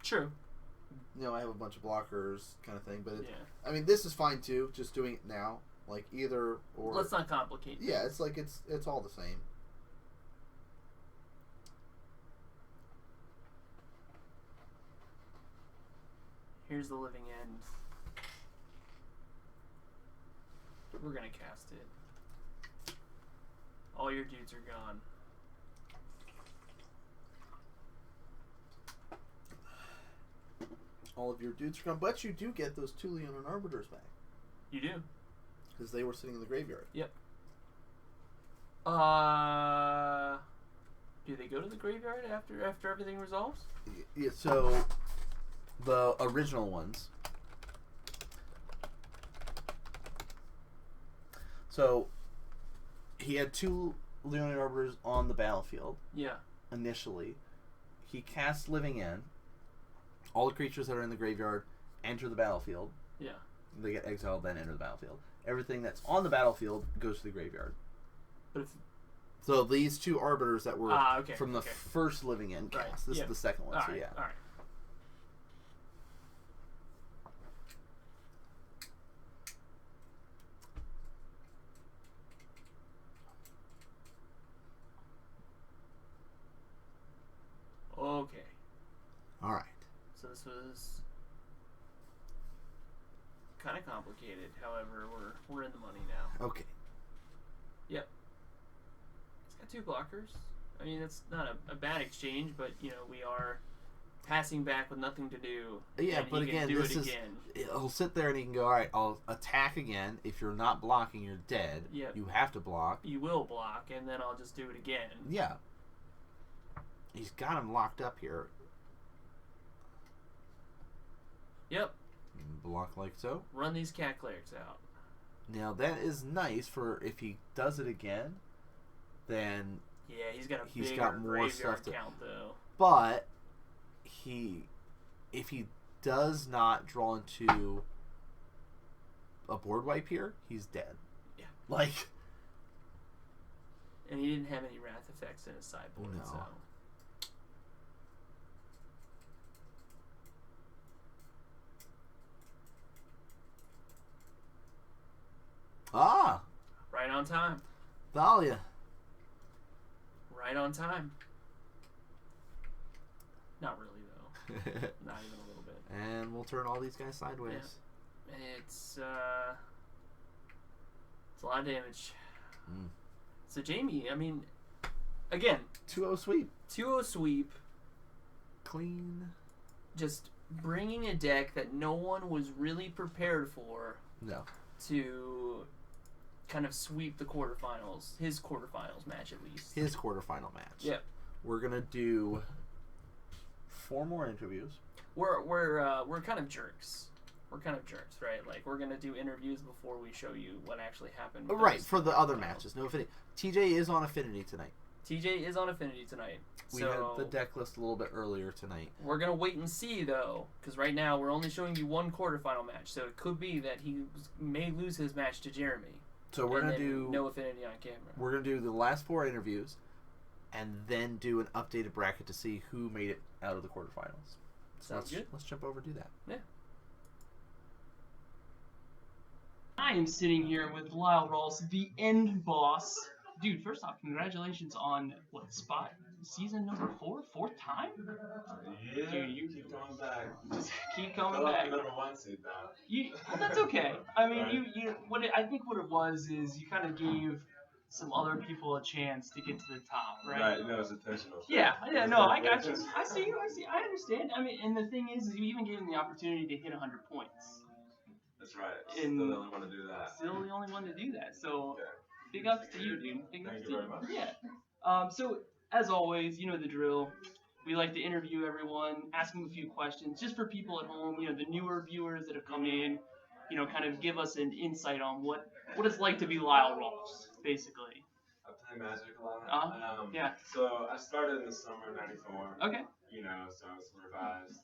True. I have a bunch of blockers kind of thing. But, yeah. I mean, this is fine too, just doing it now. Like, either or... Let's not complicate Yeah, things. it's like it's all the same. Here's the living end. We're gonna cast it. All your dudes are gone. All of your dudes are gone, but you do get those 2 Leonin Arbiters back. You do. Because they were sitting in the graveyard. Yep. Do they go to the graveyard after everything resolves? Yeah, so the original ones. So he had 2 Leonin Arbiters on the battlefield. Yeah. Initially, he casts Living End. All the creatures that are in the graveyard enter the battlefield. Yeah. They get exiled, then enter the battlefield. Everything that's on the battlefield goes to the graveyard. But if So these 2 Arbiters that were from the okay. first Living End cast. Right. This Yeah. is the second one, all so right, yeah. all right. Okay. Alright. So this was kind of complicated. However, we're in the money now. Okay. Yep. It's got 2 blockers. I mean, it's not a bad exchange, but we are passing back with nothing to do. Yeah, and but he can again, do this it is again. he'll sit there and he can go, alright, I'll attack again. If you're not blocking, you're dead. Yep. You have to block. You will block, and then I'll just do it again. Yeah. He's got him locked up here. Yep. Block like so. Run these cat clerics out. Now that is nice for if he does it again, then Yeah, he's got a He's bigger got more graveyard stuff to- count though. but if he does not draw into a board wipe here, he's dead. Yeah. Like And he didn't have any wrath effects in his sideboard, No. so. Right on time. Thalia. Right on time. Not really though. Not even a little bit. And we'll turn all these guys sideways. It's a lot of damage. Mm. So Jamie, I mean, again, 2-0 sweep. 2-0 sweep, Clean. just bringing a deck that no one was really prepared for No. to kind of sweep the quarterfinals, his quarterfinals match at least. His quarterfinal match. Yep. We're gonna do 4 more interviews. We're kind of jerks. We're kind of jerks, right? Like we're gonna do interviews before we show you what actually happened. with Right, those for the other quarterfinals. matches. No affinity. TJ is on affinity tonight. TJ is on affinity tonight. We So had the deck list a little bit earlier tonight. we're gonna wait and see though, because right now we're only showing you one quarterfinal match, so it could be that may lose his match to Jeremy. So we're and gonna then do no affinity on camera. We're gonna do the last 4 interviews, and then do an updated bracket to see who made it out of the quarterfinals. So Sounds good. Let's jump over and do that. Yeah. I am sitting here with Lyle Rawls, the end boss. Dude, first off, congratulations on what spot? Season number 4? 4th time? Yeah, Dude, you keep coming back. just keep coming Fell off back. the number 1 seed now. Well, that's okay. I mean, Right. I think what it was is you kind of gave some other people a chance to get to the top, right? Right, no, it's intentional. Yeah, no, I got you. I see you. I understand. I mean, and the thing is you even gave him the opportunity to hit 100 points. That's right. In- Still the only one to do that. Still the only one to do that. So, Okay. big ups to you, dude. Big Thank ups you to very much. Yeah. So, as always, you know the drill. We like to interview everyone, ask them a few questions, just for people at home, the newer viewers that have come in, kind of give us an insight on what it's like to be Lyle Rawls, basically. I'll play Magic a lot. Yeah. So I started in the summer of '94. Okay. You know, so I was revised.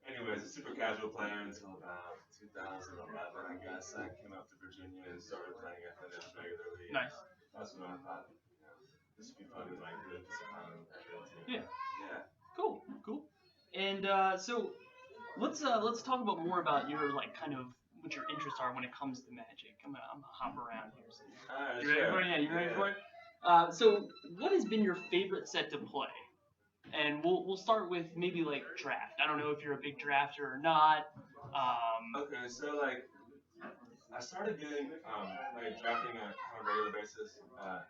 Anyways, a super casual player until about 2011, I guess. I came up to Virginia and started playing FNS regularly. Nice. That's when I thought, this would be fun and like really just a fun Yeah. Yeah. Cool. And so let's talk about more about your like kind of what your interests are when it comes to Magic. I'm gonna hop around here. So. Alright, You ready sure. for it? Yeah, you ready for it? So what has been your favorite set to play? And we'll start with maybe like draft. I don't know if you're a big drafter or not. Okay, so like I started getting like drafting on a regular basis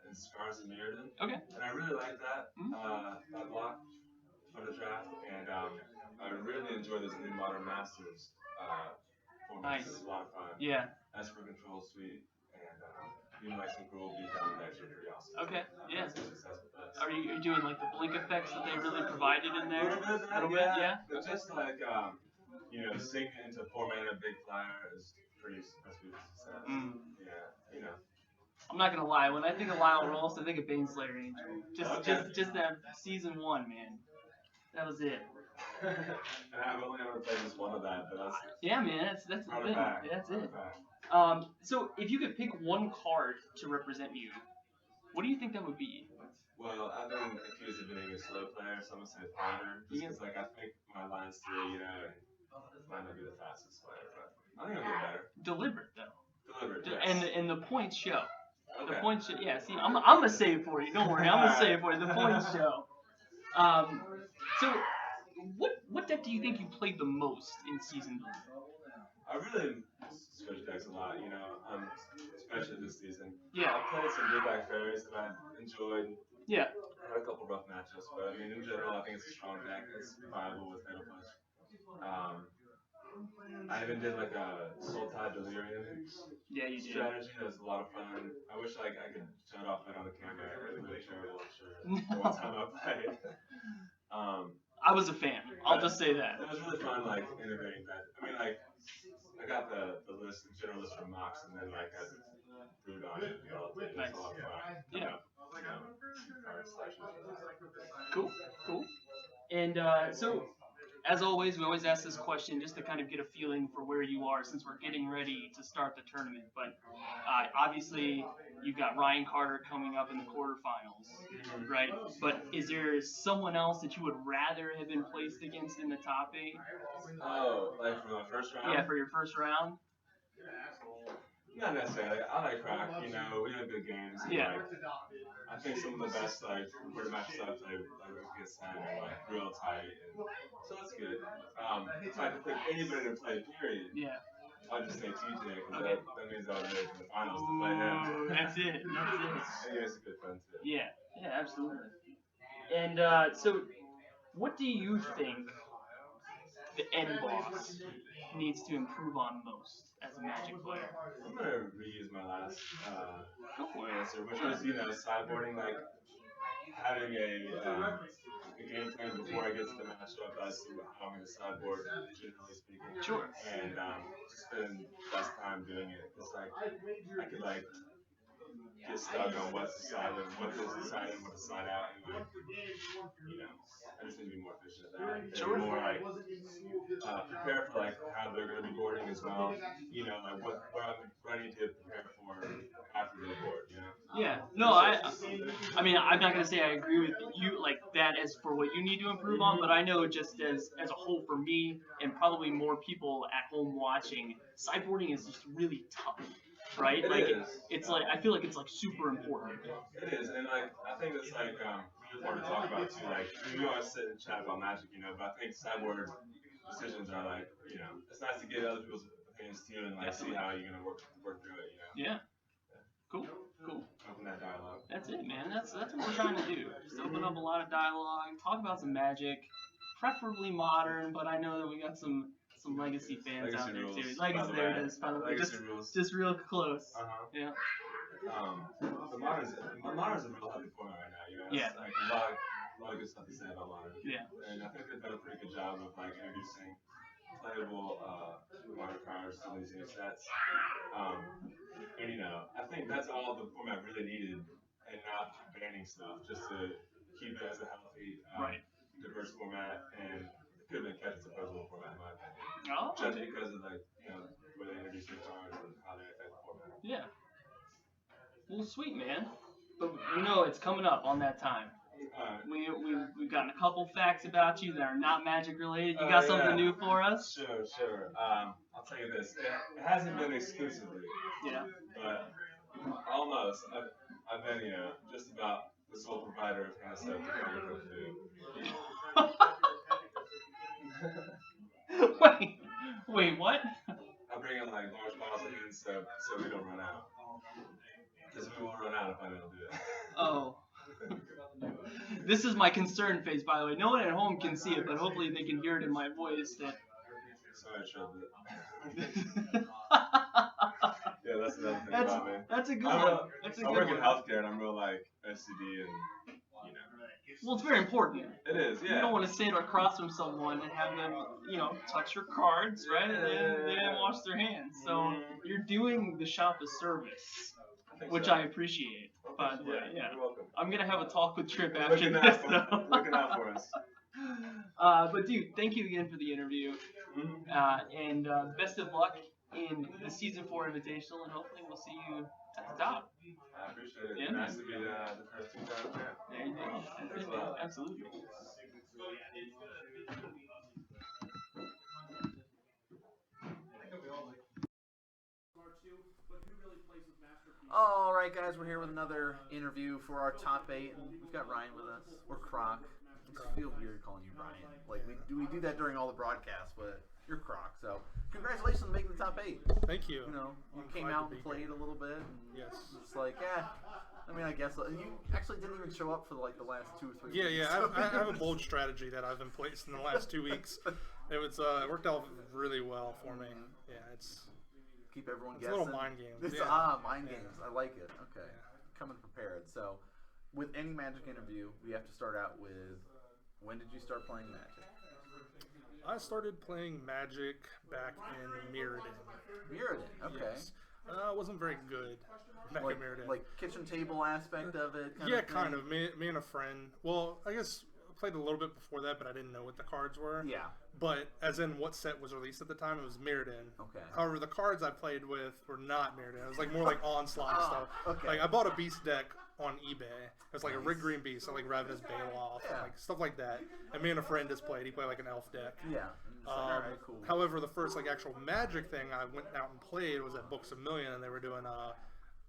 in Scars and Mirrodin. Okay. And I really like that that block for the draft, and I really enjoy this new Modern Masters format. Nice. It's a lot of fun. Yeah. As for control suite, and even like some cool beat down decks are pretty awesome. Okay. Yeah. Success with this. Are you doing like the blink effects that they really provided in there? A little bit of that, Yeah. But just like sinking into 4 mana big flyer is pretty recipe for success. Yeah. I'm not gonna lie. When I think of Lyle Ross, I think of Baneslayer Angel. Just that season 1, man. That was it. And I've only ever played just one of that, but that's man. That's the thing. That's it. So if you could pick one card to represent you, what do you think that would be? Well, I've been accused of being a slow player, so I'm gonna say Ponder. Just because I think my line's 3, and might not be the fastest player, but I think I'm getting better. Deliberate though. Yes. And the points show. Okay. The points show. Yeah. See, I'm gonna say it for you. Don't worry. I'm gonna say it for you. The points show. So what deck do you think you played the most in season 3? I really switch decks a lot, especially this season. Yeah. I played some Blueback Fairies that I enjoyed. Yeah. I had a couple rough matchups, but I mean, in general, I think it's a strong deck. It's viable with Fatal Push. I even did like a Soul Tide Delirium strategy. That was a lot of fun. I wish I could shut off it on the camera. It was really terrible, I'm sure. The one time I played. I was a fan. I'll just say that. It was really fun, like integrating that. I mean, like I got the general list from Mox, and then like I brewed on it and developed it. It was a lot of fun. Yeah. Card selections. Cool. And so, as always, we always ask this question just to kind of get a feeling for where you are since we're getting ready to start the tournament. But obviously, you've got Ryan Carter coming up in the quarterfinals, right? But is there someone else that you would rather have been placed against in the top 8? Oh, like for the first round? Yeah, for your first round? Not necessarily. I like Crack. We have good games. Yeah. I think some of the best recorded matches I've played against him are like real tight, so that's good. If I could pick anybody to play, period, I'd just say TJ, because that means I was ready for the finals to play him. That's it. And it's a good fun too. Yeah, absolutely. And so, what do you think the end boss needs to improve on most as a Magic player? I'm gonna reuse my last answer, which was sideboarding, like having a game plan before I get to the matchup as to how I'm gonna sideboard, generally speaking. Sure. And just spend less time doing it. It's like I could like get stuck on what to side and what to side and what to side out, and like I just need to be more efficient at that. Sure. And more like prepare for like how they're going to be boarding as well. Like what I need to prepare for after the board. Yeah. No, I mean, I'm not gonna say I agree with you like that as for what you need to improve on, but I know just as a whole for me and probably more people at home watching, sideboarding is just really tough. Right? It's like I feel like it's like super important. It is, and like I think it's like really important to talk about too. Like we always sit and chat about Magic, but I think sideboard decisions are like it's nice to get other people's opinions too, and like see how you're gonna work through it. Yeah. Cool. Open that dialogue. That's it, man. That's what we're trying to do. Just open up a lot of dialogue, talk about some Magic, preferably modern, but I know that we got some Legacy fans out there too. Legacy, there it is. By the way, just real close. Yeah. The moderns are real heavy for me right now. It's like a lot of good stuff to say about modern. Yeah. And I think they've done a pretty good job of like introducing playable modern cards to these new sets. And I think that's all the format really needed, and not banning stuff, just to keep it as a healthy, diverse format, and it could have been kept as a puzzle format, in my opinion. Oh. Judging because of like, you know, where they introduce new cards and how they affect the format. Yeah. Well, sweet, man. But you know it's coming up on that time. We've gotten a couple facts about you that are not Magic related. You got something new for us? Sure. I'll tell you this. It hasn't been exclusively. Yeah. But almost. I've been, just about the sole provider of hand soap to comic book food. Wait, what? I bring in like large bottles of hand soap so we don't run out. Because we won't run out if I don't do it. Oh. This is my concern face, by the way. No one at home can see it, but hopefully they can hear it in my voice. Sorry, I showed it. Yeah, that's another thing about me. That's a good one. I work in healthcare and I'm real like SCD and, Well, it's very important. It is, yeah. You don't want to sit across from someone and have them, touch your cards, right? And then they didn't wash their hands. So you're doing the shop a service, which I appreciate. By the way, yeah. You're welcome. I'm gonna have a talk with Trip after this. Looking out for us. But dude, thank you again for the interview, and best of luck in the season 4 Invitational, and hopefully we'll see you at the top. I appreciate it. Yeah, nice to be the first 2 times there. There you go. Thanks a lot. Absolutely. All right, guys, we're here with another interview for our top 8, and we've got Ryan with us, or Croc. I feel weird calling you Ryan. Like we do that during all the broadcasts, but you're Croc. So congratulations on making the top 8. Thank you. You came out and played a little bit. And yes. It's like, I mean, I guess you actually didn't even show up for like the last 2 or 3 weeks. Yeah. I have a bold strategy that I've in place in the last 2 weeks. It worked out really well for me. Yeah, it's. Keep everyone it's guessing. A little mind games. Mind games. I like it. Okay. Yeah. Coming prepared. So, with any Magic interview, we have to start out with, when did you start playing Magic? I started playing Magic back in Mirrodin. Mirrodin, okay. Yes. I wasn't very good back in Mirrodin. Like kitchen table aspect of it? Kind of. Me and a friend. Well, I guess I played a little bit before that, but I didn't know what the cards were. Yeah. But as in what set was released at the time, it was Mirrodin. Okay. However, the cards I played with were not Mirrodin. It was like more like Onslaught stuff. Okay. Like I bought a Beast deck on eBay. It was like a Rig Green Beast, so like Ravenous Bailoff, like stuff like that. And me and a friend just played. He played like an elf deck. Yeah. Alright, cool. However, the first like actual Magic thing I went out and played was at Books a Million, and they were doing a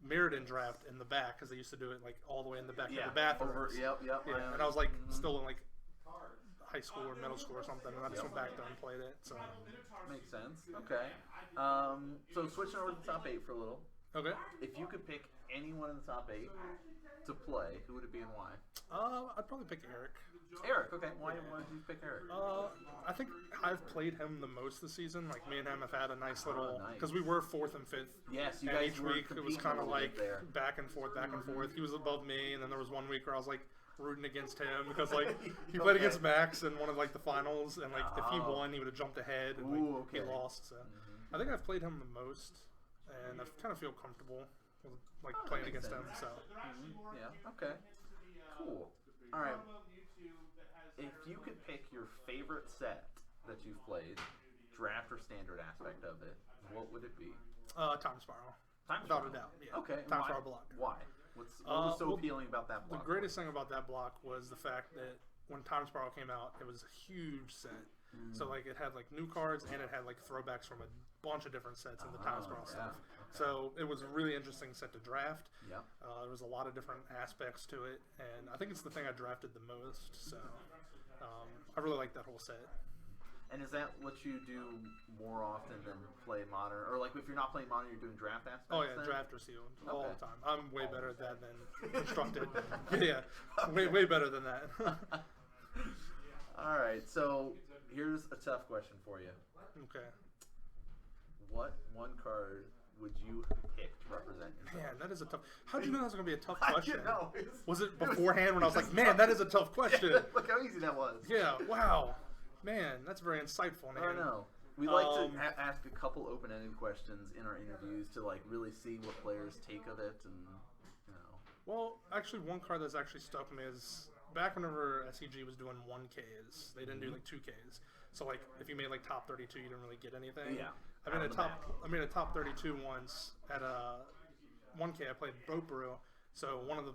Mirrodin draft in the back because they used to do it like all the way in the back of the bathroom. Yep. Yeah, and I was like still in like high school or middle school or something, and I just went back there and played it. So makes sense. Okay. So switching over to the top 8 for a little. Okay. If you could pick anyone in the top 8 to play, who would it be and why? I'd probably pick Eric. Eric, okay. Why did you pick Eric? I think I've played him the most this season. Like me and him have had a nice little because we were 4th and 5th. Yes, you and guys each were week it was kind of like there. back and forth. He was above me, and then there was one week where I was like rooting against him because like he played against Max in one of like the finals, and like if he won, he would have jumped ahead, and like he lost. So I think I've played him the most, and I kind of feel comfortable with, like playing against him. So yeah, okay, cool. All right. If you could pick your favorite set that you've played, draft or standard aspect of it, what would it be? Time Spiral. Without a doubt. Yeah. Okay. Time Spiral block. Why? What was so appealing about that block? The greatest thing about that block was the fact that when Time Spiral came out, it was a huge set. So like it had like new cards and it had like throwbacks from a bunch of different sets in the Time Spiral stuff. Okay. So it was a really interesting set to draft. Yeah. There was a lot of different aspects to it, and I think it's the thing I drafted the most. So I really like that whole set. And is that what you do more often than play Modern? Or like if you're not playing Modern, you're doing draft aspects? Oh yeah, draft or sealed all the time. I'm way better at that than constructed. Yeah, way better than that. All right, so here's a tough question for you. Okay. What one card would you pick to represent yourself? Man, that is a tough. How'd you know that was going to be a tough question? Was it was when I was like, man, that is a tough question? Look how easy that was. Yeah, wow. Man, that's very insightful, man. I don't know. We like to ask a couple open-ended questions in our interviews to like really see what players take of it, and you know. Well, actually, one card that's actually stuck me is back whenever SEG was doing 1Ks, they didn't do like 2Ks. So like if you made like top 32, you didn't really get anything. Yeah. I made a top 32 once at a 1K. I played Boat Brew, so one of the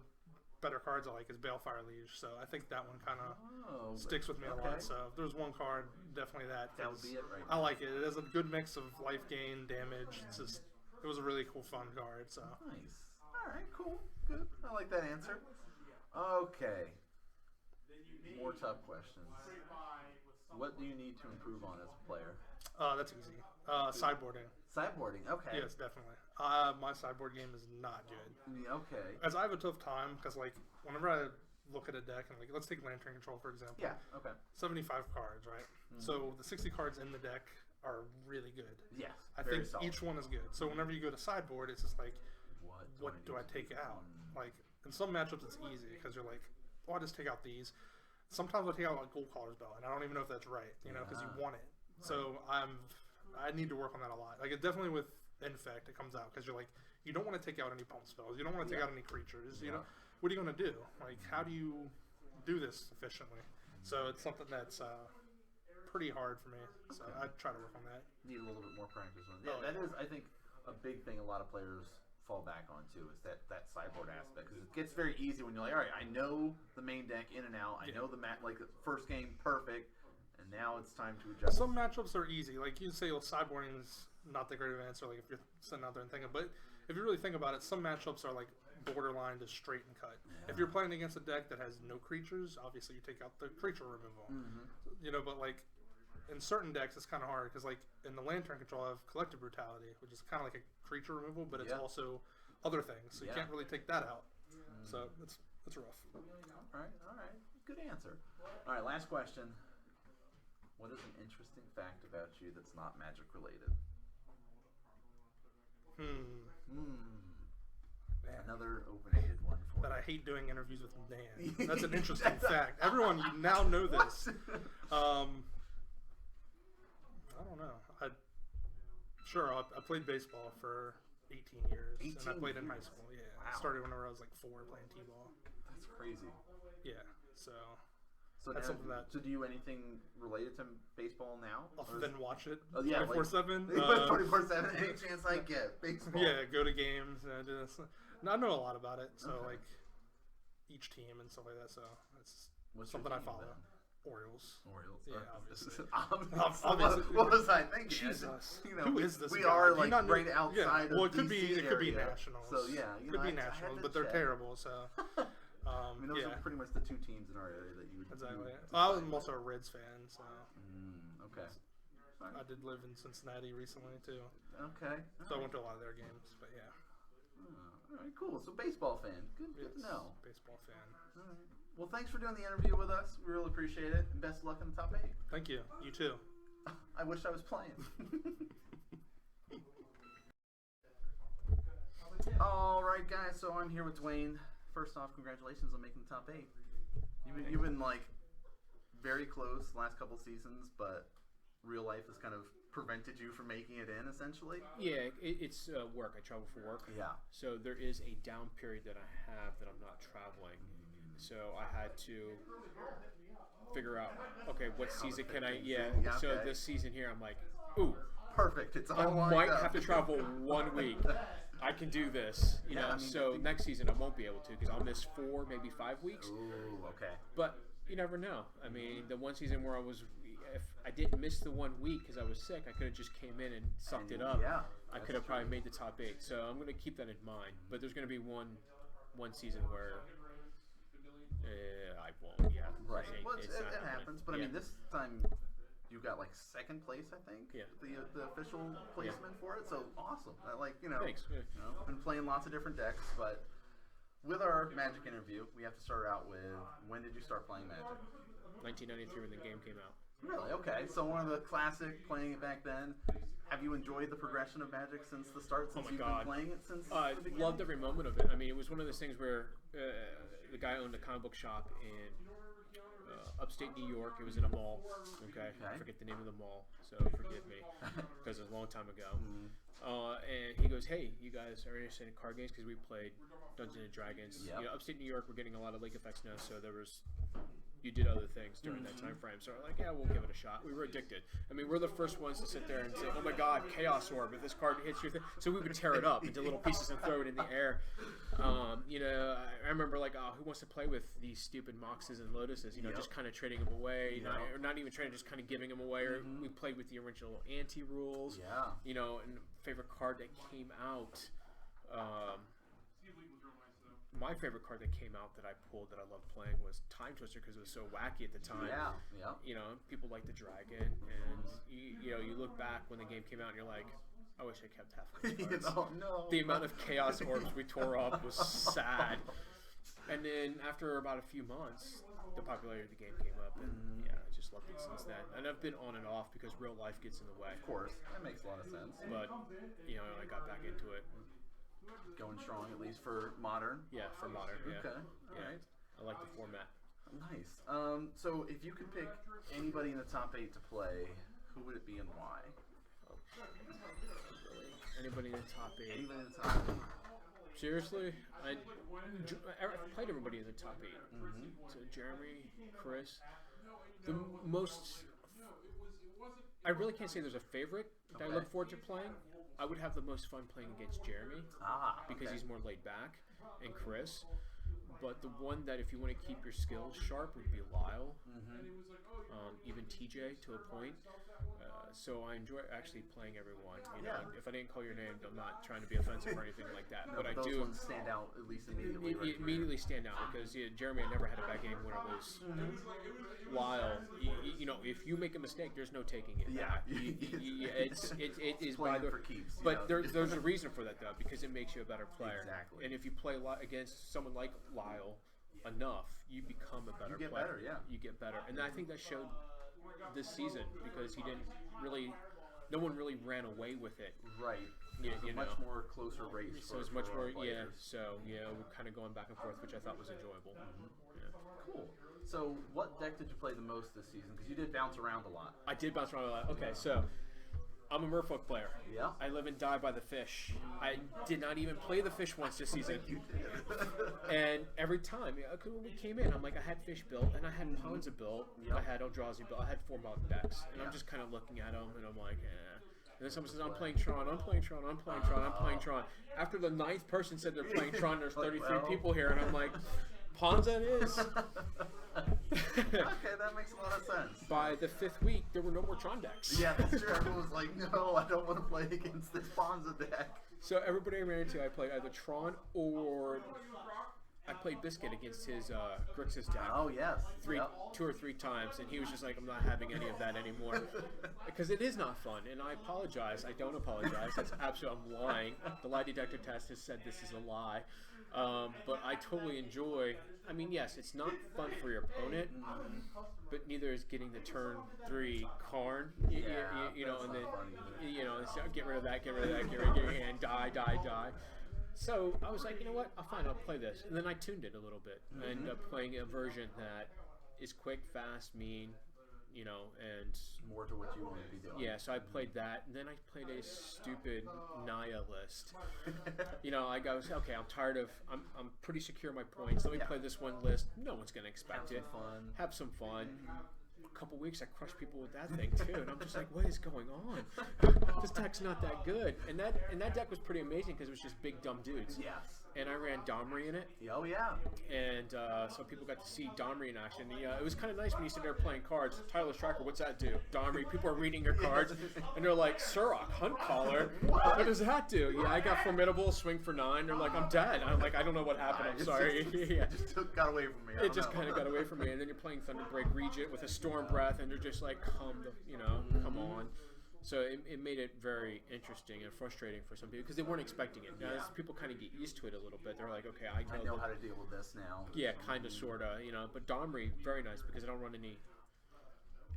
better cards I like is Balefire Liege. So I think that one kind of sticks with me a lot. So if there's one card, definitely that. That would be it right I now. like it. It has a good mix of life gain, damage. It's just, it was a really cool, fun card. So nice. All right, cool, good. I like that answer. Okay. More tough questions. What do you need to improve on as a player? That's easy. Sideboarding. Sideboarding, okay. Yes, definitely. My sideboard game is not good. Yeah, okay. As I have a tough time because like whenever I look at a deck and like let's take Lantern Control for example. Yeah, okay. 75 cards, right? So the 60 cards in the deck are really good. Yes. I think each one is good. So whenever you go to sideboard, it's just like, what do I take out? Like in some matchups, it's easy because you're like, oh, I'll just take out these. Sometimes I take out like Gold Caller's Bell, and I don't even know if that's right, you know, because you want it. Right. So I need to work on that a lot. Like it definitely with Infect, it comes out because you're like, you don't want to take out any pump spells. You don't want to take out any creatures. You know, what are you going to do? Like, how do you do this efficiently? So it's something that's pretty hard for me. So I try to work on that. Need a little bit more practice on it. Yeah, that is, I think, a big thing a lot of players fall back on too, is that sideboard aspect, because it gets very easy when you're like, all right, I know the main deck in and out, I know the like the first game perfect, and now it's time to adjust. Some matchups are easy, like you say, well, sideboarding is not the great of an answer, like if you're sitting out there and thinking, but if you really think about it, some matchups are like borderline to straight and cut. If you're playing against a deck that has no creatures, obviously you take out the creature removal, you know, but like in certain decks it's kind of hard because like in the Lantern Control I have Collective Brutality, which is kind of like a creature removal, but it's also other things, so you can't really take that out. So it's rough. All right, good answer. All right, last question. What is an interesting fact about you that's not Magic related? Another open-ended one for that I hate doing interviews with Dan. That's an interesting fact. Everyone, you now know this. I don't know. I played baseball for 18 years. 18 and I played in years? high school, yeah. Wow. I started whenever I was like 4 playing T-ball. That's crazy. Yeah, so now, that's something that... So do you anything related to baseball now? Other than watch it 24/7? 24/7, any chance I get. Baseball. Yeah, go to games. And do this. No, I know a lot about it, so like each team and stuff like that, so that's something I follow. Then? Orioles. Yeah, obviously. What was I thinking? Jesus. You know, who is this? We guy? are like right outside well, of it could be area. nationals. So yeah, could be nationals, but they're terrible. So I mean, those are pretty much the two teams in our area that you would. Exactly. I'm also a Reds fan, so. Okay. I did live in Cincinnati recently too. Okay. So I went to a lot of their games, but yeah. All right, cool. So baseball fan. Good to know. Baseball fan. All right. Well, thanks for doing the interview with us. We really appreciate it. And best of luck in the top 8. Thank you. You too. I wish I was playing. All right, guys. So I'm here with Dwayne. First off, congratulations on making the top 8. You've been like very close the last couple seasons, but real life has kind of prevented you from making it in, essentially. Yeah, it's work. I travel for work. Yeah. So there is a down period that I have that I'm not traveling. So I had to figure out, okay, what season can I? Yeah. So this season here, I'm like, ooh, perfect. It's all I might have to travel 1 week. I can do this, you know. I mean, so next season I won't be able to because I'll miss 4, maybe 5 weeks. Ooh, okay. But you never know. I mean, the one season where if I didn't miss the 1 week because I was sick, I could have just came in and sucked it up. Yeah, I could have probably made the top 8. So I'm going to keep that in mind. But there's going to be one season where I won't. Yeah. Right. Well, it happens. But I mean, this time you got like 2nd place, I think. Yeah. The official placement for it. So awesome. Thanks. I've been playing lots of different decks, but with our Magic interview, we have to start out with, when did you start playing Magic? 1993 when the game came out. Really? Okay. So one of the classic, playing it back then. Have you enjoyed the progression of Magic since the start? Since you've been playing it since the beginning? Loved every moment of it. I mean, it was one of those things where the guy owned a comic book shop in upstate New York. It was in a mall. Okay, I forget the name of the mall, so forgive me, because it was a long time ago. And he goes, "Hey, you guys are interested in card games? Because we played Dungeons and Dragons. Yep. You know, upstate New York, we're getting a lot of lake effects now, so you did other things during that time frame. So we're like, yeah, we'll give it a shot. We were addicted. I mean, we're the first ones to sit there and say, oh my God, Chaos Orb, if this card hits your thing. So we would tear it up into little pieces and throw it in the air. You know, I remember like, oh, who wants to play with these stupid Moxes and Lotuses? You know, just kind of trading them away, or not even trading, just kind of giving them away. Or we played with the original anti-rules. Yeah. You know, and favorite card that came out. My favorite card that came out that I pulled that I loved playing was Time Twister because it was so wacky at the time. Yeah, yeah. You know, people like the dragon, and you know, you look back when the game came out and you're like, I wish I kept half of these cards. No. The amount of Chaos Orbs we tore up was sad. And then after about a few months, the popularity of the game came up, and yeah, I just loved it since then. And I've been on and off because real life gets in the way. Of course, that makes a lot of sense. But you know, I got back into it. Going strong, at least for modern. Yeah, for modern. Yeah. Okay. All right. I like the format. Nice. So if you could pick anybody in the top 8 to play, who would it be and why? Oh, anybody in the top 8. Anybody in the top 8. Seriously, I played everybody in the top 8. So Jeremy, Chris, the most. I really can't say there's a favorite that I look forward to playing. I would have the most fun playing against Jeremy because he's more laid back, and Chris. But the one that if you want to keep your skills sharp would be Lyle, even TJ to a point. So I enjoy actually playing everyone. You know, if I didn't call your name, I'm not trying to be offensive or anything like that. No, but I those do ones stand out at least immediately. Immediately stand out because Jeremy, I never had a bad game when it was Lyle. You know, if you make a mistake, there's no taking it back. It is playing for keeps. But there's a reason for that though, because it makes you a better player. Exactly. And if you play against someone like Lyle enough, you become a better player. You get better, and I think that showed this season because no one really ran away with it. Right. Yeah, it was a much more closer race. So it's much more, So we're kind of going back and forth, which I thought was enjoyable. Cool. So what deck did you play the most this season? Because you did bounce around a lot. I did bounce around a lot. Okay, so I'm a Merfolk player. Yeah. I live and die by the fish. I did not even play the fish once this season. And every time, when we came in, I'm like, I had fish built, and I had Ponza built, I had Eldrazi built, I had 4 modern decks, and I'm just kind of looking at them, and I'm like, eh. And then someone says, I'm playing Tron, I'm playing Tron, I'm playing Tron, I'm playing Tron. After the 9th person said they're playing Tron, there's 33 people here, and I'm like, Ponza it is. Okay, that makes a lot of sense. By the 5th week, there were no more Tron decks. Yeah, that's true. Everyone was like, no, I don't want to play against this Ponza deck. So everybody I ran into, I played either Tron or I played Biscuit against his Grixis deck. Oh, yes. 2 or 3 times, and he was just like, I'm not having any of that anymore. Because it is not fun, and I apologize. I don't apologize. That's absolutely, I'm lying. The lie detector test has said this is a lie. But I totally enjoy, I mean, yes, it's not fun for your opponent, but neither is getting the turn 3 Karn, you know, and then, you know, so get rid of that, get rid of that, get rid of it, and die. So I was like, you know what, I'll play this. And then I tuned it a little bit. I ended up playing a version that is quick, fast, mean, you know, and more to what you want to be doing. Yeah, so I played that, and then I played a stupid Naya list. You know, I goes, okay, I'm tired of, I'm pretty secure in my points. Let me play this one list. No one's gonna expect it. Have some fun. A couple weeks, I crushed people with that thing too, and I'm just like, what is going on? This deck's not that good. And that deck was pretty amazing because it was just big dumb dudes. Yes. And I ran Domri in it. Oh yeah. And so people got to see Domri in action. It was kind of nice when you sit there playing cards. Tireless Tracker, what's that do? Domri, people are reading your cards, and they're like, Surrock, Hunt Caller. What does that do? Yeah, I got Formidable, swing for 9. They're like, I'm dead. I'm like, I don't know what happened. I'm sorry. It just got away from me. It just kind of got away from me. And then you're playing Thunderbreak Regent with a Storm Breath, and they're just like, come on. So it made it very interesting and frustrating for some people because they weren't expecting it. As people kind of get used to it a little bit, they're like, okay, I know how to deal with this now. Yeah, kind of, sort of, you know. But Domri, very nice because I don't run any.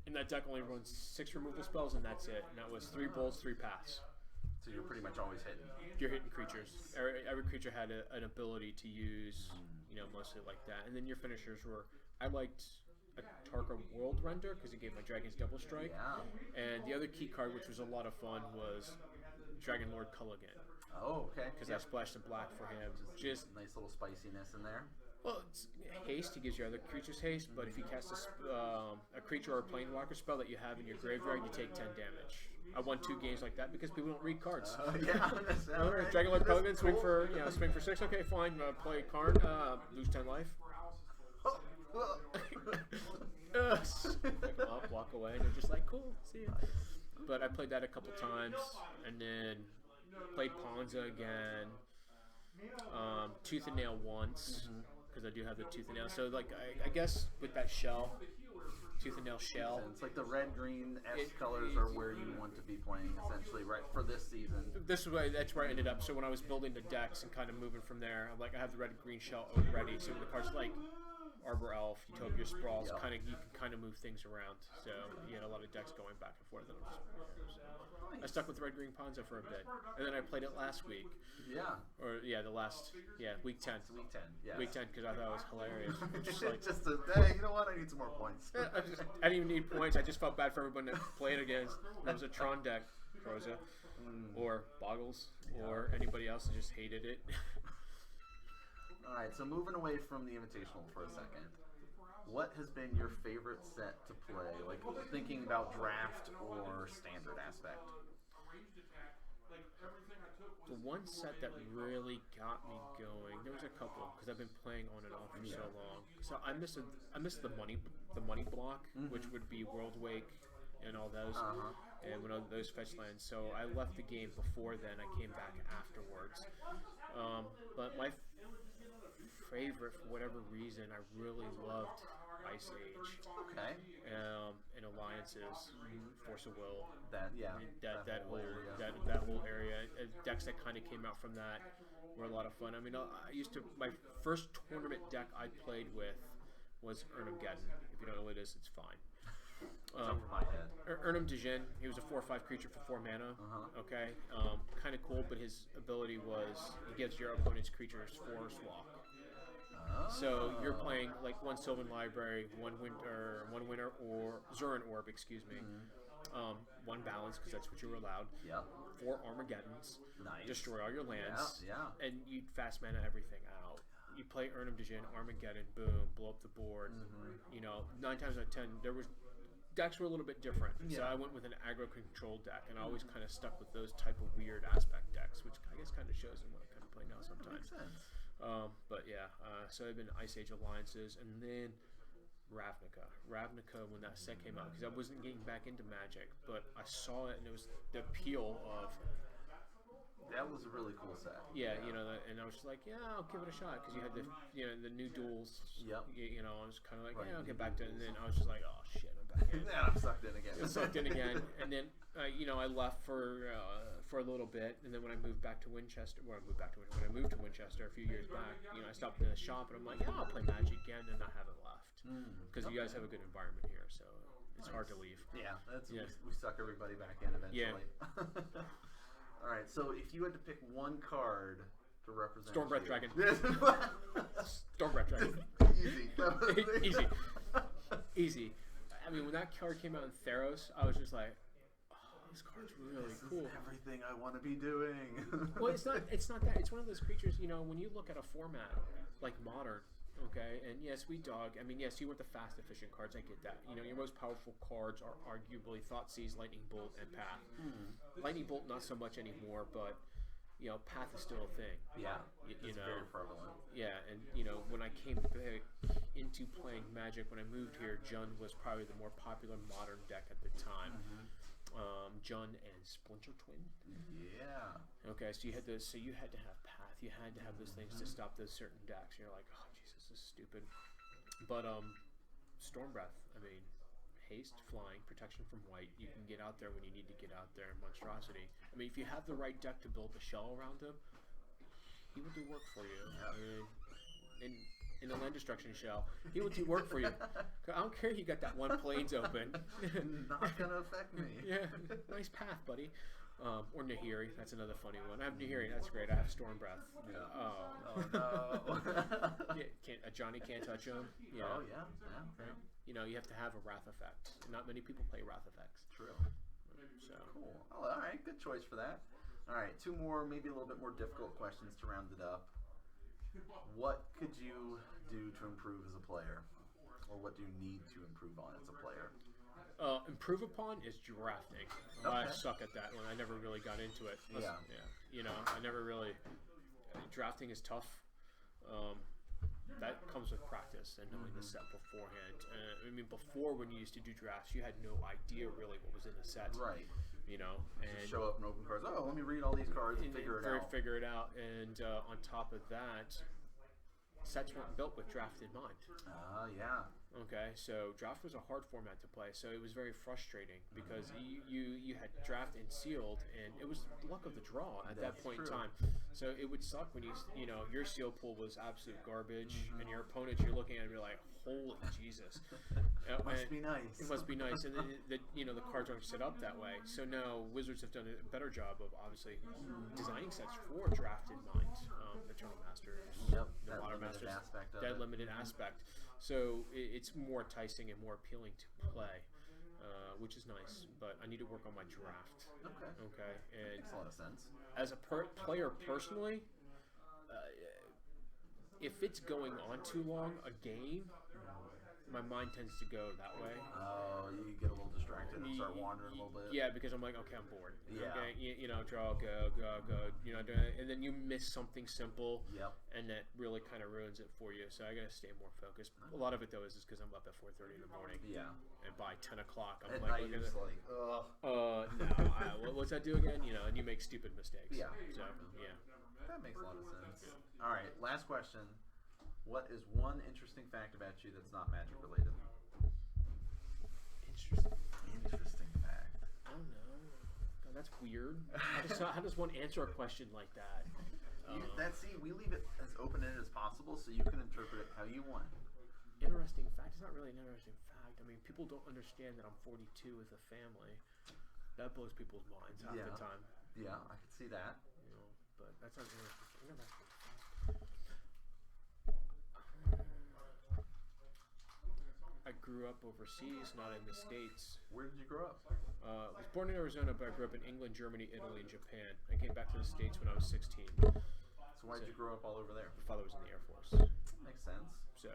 And that deck only runs 6 removal spells, and that's it. And that was 3 bolts, 3 paths. So you're pretty much always hitting. You're hitting creatures. Every creature had an ability to use, you know, mostly like that. And then your finishers were, I a Tarka World render because he gave my Dragons Double Strike. Yeah. And the other key card, which was a lot of fun, was Dragon Lord Culligan. Oh, okay. Because I splashed some black for him. Just nice little spiciness in there. well, it's haste. He gives your other creatures haste, but if you cast a creature or a planeswalker spell that you have in your graveyard, you take 10 damage. I won 2 games like that because people don't read cards. Yeah, right. Dragon Lord Culligan, swing for 6. Okay, fine. Play Karn, lose 10 life. Walk away, and they're just like, cool, see ya. But I played that a couple times, and then played Ponza again. Tooth and Nail once, because I do have the Tooth and Nail. So, like, I guess with that shell, Tooth and Nail shell. It's like the red-green colors are where you want to be playing, essentially, right, for this season. That's where I ended up. So when I was building the decks and kind of moving from there, I'm like, I have the red-green shell ready. So the cards like Arbor Elf, Utopia Sprawls, you can kind of move things around. So you had a lot of decks going back and forth. I stuck with Red Green Ponza for a bit, and then I played it last week. Week 10. It's week 10. Yeah. Week 10 because I thought it was hilarious. You know what? I need some more points. I didn't even need points. I just felt bad for everyone that played against. It was a Tron deck, Croza, or Boggles, or anybody else that just hated it. All right, so moving away from the Invitational for a second, what has been your favorite set to play? Like thinking about draft or standard aspect. The one set that really got me going, there was a couple because I've been playing on and off for so long. So I missed the money block, which would be World Wake and all those, and when those fetch lands. So I left the game before then. I came back afterwards. But my favorite, for whatever reason, I really loved Ice Age. Okay. And Alliances, Force of Will. That whole area. Decks that kind of came out from that were a lot of fun. I mean, my first tournament deck I played with was Ernemgeddon. If you don't know what it is, it's fine. Over my head. Ernum Djinn, he was a 4/5 creature for 4 mana. Okay. Kind of cool, but his ability was he gives your opponent's creatures Forest Walk. So you're playing like 1 Sylvan Library, 1 Winter or Zuran Orb, excuse me. 1 Balance because that's what you were allowed. 4 Armageddons. Nice. Destroy all your lands. Yeah. And you fast mana everything out. You play Ernum Djinn, Armageddon, boom, blow up the board. 9 times out of 10, decks were a little bit different. So I went with an aggro control deck, and I always kind of stuck with those type of weird aspect decks, which I guess kind of shows in what I kind of play now sometimes. That makes sense. But yeah, so I've been Ice Age Alliances, and then Ravnica, when that set came out, because I wasn't getting back into Magic, but I saw it, and it was the appeal of. That was a really cool set. Yeah, and I was just like, yeah, I'll give it a shot, because you had the new duels. Yep. I was kind of like, yeah, I'll get back to it, and then I was just like, oh shit, I'm back in. Yeah, I'm sucked in again. And then I left for a little bit, and then when I moved to Winchester, when I moved to Winchester a few years back, I stopped in the shop, and I'm like, yeah, I'll play Magic again, and I haven't left because you guys have a good environment here, so it's hard to leave. Yeah, we suck everybody back in eventually. Yeah. All right, so if you had to pick one card to represent Stormbreath Dragon. Stormbreath Dragon. Easy. Easy. I mean, when that card came out in Theros, I was just like, oh, this card's really cool. This is everything I want to be doing. Well, it's not that. It's one of those creatures, when you look at a format like Modern, okay, and yes, I mean, yes, you want the fast, efficient cards. I get that. Your most powerful cards are arguably Thoughtseize, Lightning Bolt, and Path. Lightning Bolt, not so much anymore, but Path is still a thing. Yeah, it's very prevalent. Yeah, and when I came into playing Magic, when I moved here, Jund was probably the more popular Modern deck at the time. Jund and Splinter Twin. Yeah. Okay, so you had to have Path. You had to have those things to stop those certain decks. You're like, oh Jesus, this is stupid. But Stormbreath, I mean, haste, flying, protection from white. You can get out there when you need to get out there. Monstrosity. I mean, if you have the right deck to build a shell around him, he will do work for you. I mean, in the land destruction shell, he will do work for you. I don't care. You got that 1 plains open. Not gonna affect me. Yeah, nice path, buddy. Or Nahiri, that's another funny one. I have Nahiri, that's great. I have Stormbreath. Yeah. Oh no. Johnny can't touch him. Oh yeah. Right? you have to have a Wrath effect. Not many people play Wrath effects. True. So Cool. Oh, all right, good choice for that. All right, two more, maybe a little bit more difficult questions to round it up. What could you do to improve as a player, or what do you need to improve on as a player? Improve upon is drafting. I suck at that one. I never really got into it. I never really. Drafting is tough. That comes with practice and knowing the set beforehand. Before when you used to do drafts, you had no idea really what was in the set. Right. And just show up and open cards. Oh, let me read all these cards and figure it out. And on top of that, sets weren't built with draft in mind. Yeah. Okay, so draft was a hard format to play, so it was very frustrating because you had draft and sealed, and it was luck of the draw at that point in time. So it would suck when your seal pool was absolute garbage, and your opponent you're looking at and you're like, holy Jesus, it must be nice. It must be nice, and then the cards aren't set up that way. So now Wizards have done a better job of obviously designing sets for draft in mind. Eternal Masters, the Modern Masters, that limited aspect. So it's more enticing and more appealing to play, which is nice. But I need to work on my draft. Okay. And makes a lot of sense. As a player personally, if it's going on too long, a game, my mind tends to go that way. Oh, you get a little distracted and start wandering a little bit. Yeah, because I'm like, okay, I'm bored. Yeah. Okay, draw, go. And then you miss something simple. Yep. And that really kind of ruins it for you. So I gotta stay more focused. A lot of it though is because I'm up at 4:30 in the morning. Yeah. And by 10 o'clock, I'm at like, night, you're just like, ugh. No. What's that do again? And you make stupid mistakes. Yeah. So yeah. That makes a lot of sense. Yeah. All right, last question. What is one interesting fact about you that's not Magic related? Interesting fact. I don't know. God, that's weird. How does one answer a question like that? We leave it as open-ended as possible so you can interpret it how you want. Interesting fact. It's not really an interesting fact. People don't understand that I'm 42 with a family. That blows people's minds half the time. Yeah, I can see that. But that's not interesting fact. I grew up overseas, not in the States. Where did you grow up? I was born in Arizona, but I grew up in England, Germany, Italy, and Japan. I came back to the States when I was 16. So why did you grow up all over there? My father was in the Air Force. Makes sense. So,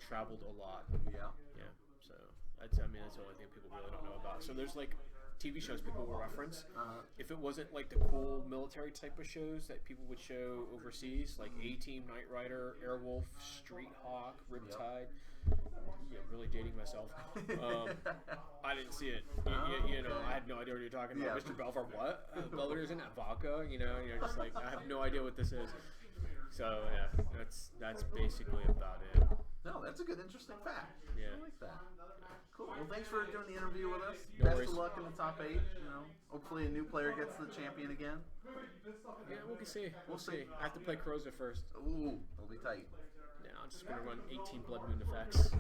traveled a lot. Yeah. Yeah. So, that's the only thing people really don't know about. So, there's TV shows people will reference. If it wasn't the cool military type of shows that people would show overseas, like A-Team, Knight Rider, Airwolf, Street Hawk, Riptide. Really dating myself. I didn't see it. I had no idea what you're talking about. Mr. Belvoir, what? Belvedere's in that vodka? You're just like, I have no idea what this is. So yeah, that's basically about it. No, that's a good, interesting fact. Yeah. I like that. Cool. Well, thanks for doing the interview with us. No Best worries. of luck in the top 8. Hopefully a new player gets the champion again. Yeah, we'll see. We'll see. I have to play Croza first. Ooh, it'll be tight. I'm just going to run 18 Blood Moon effects.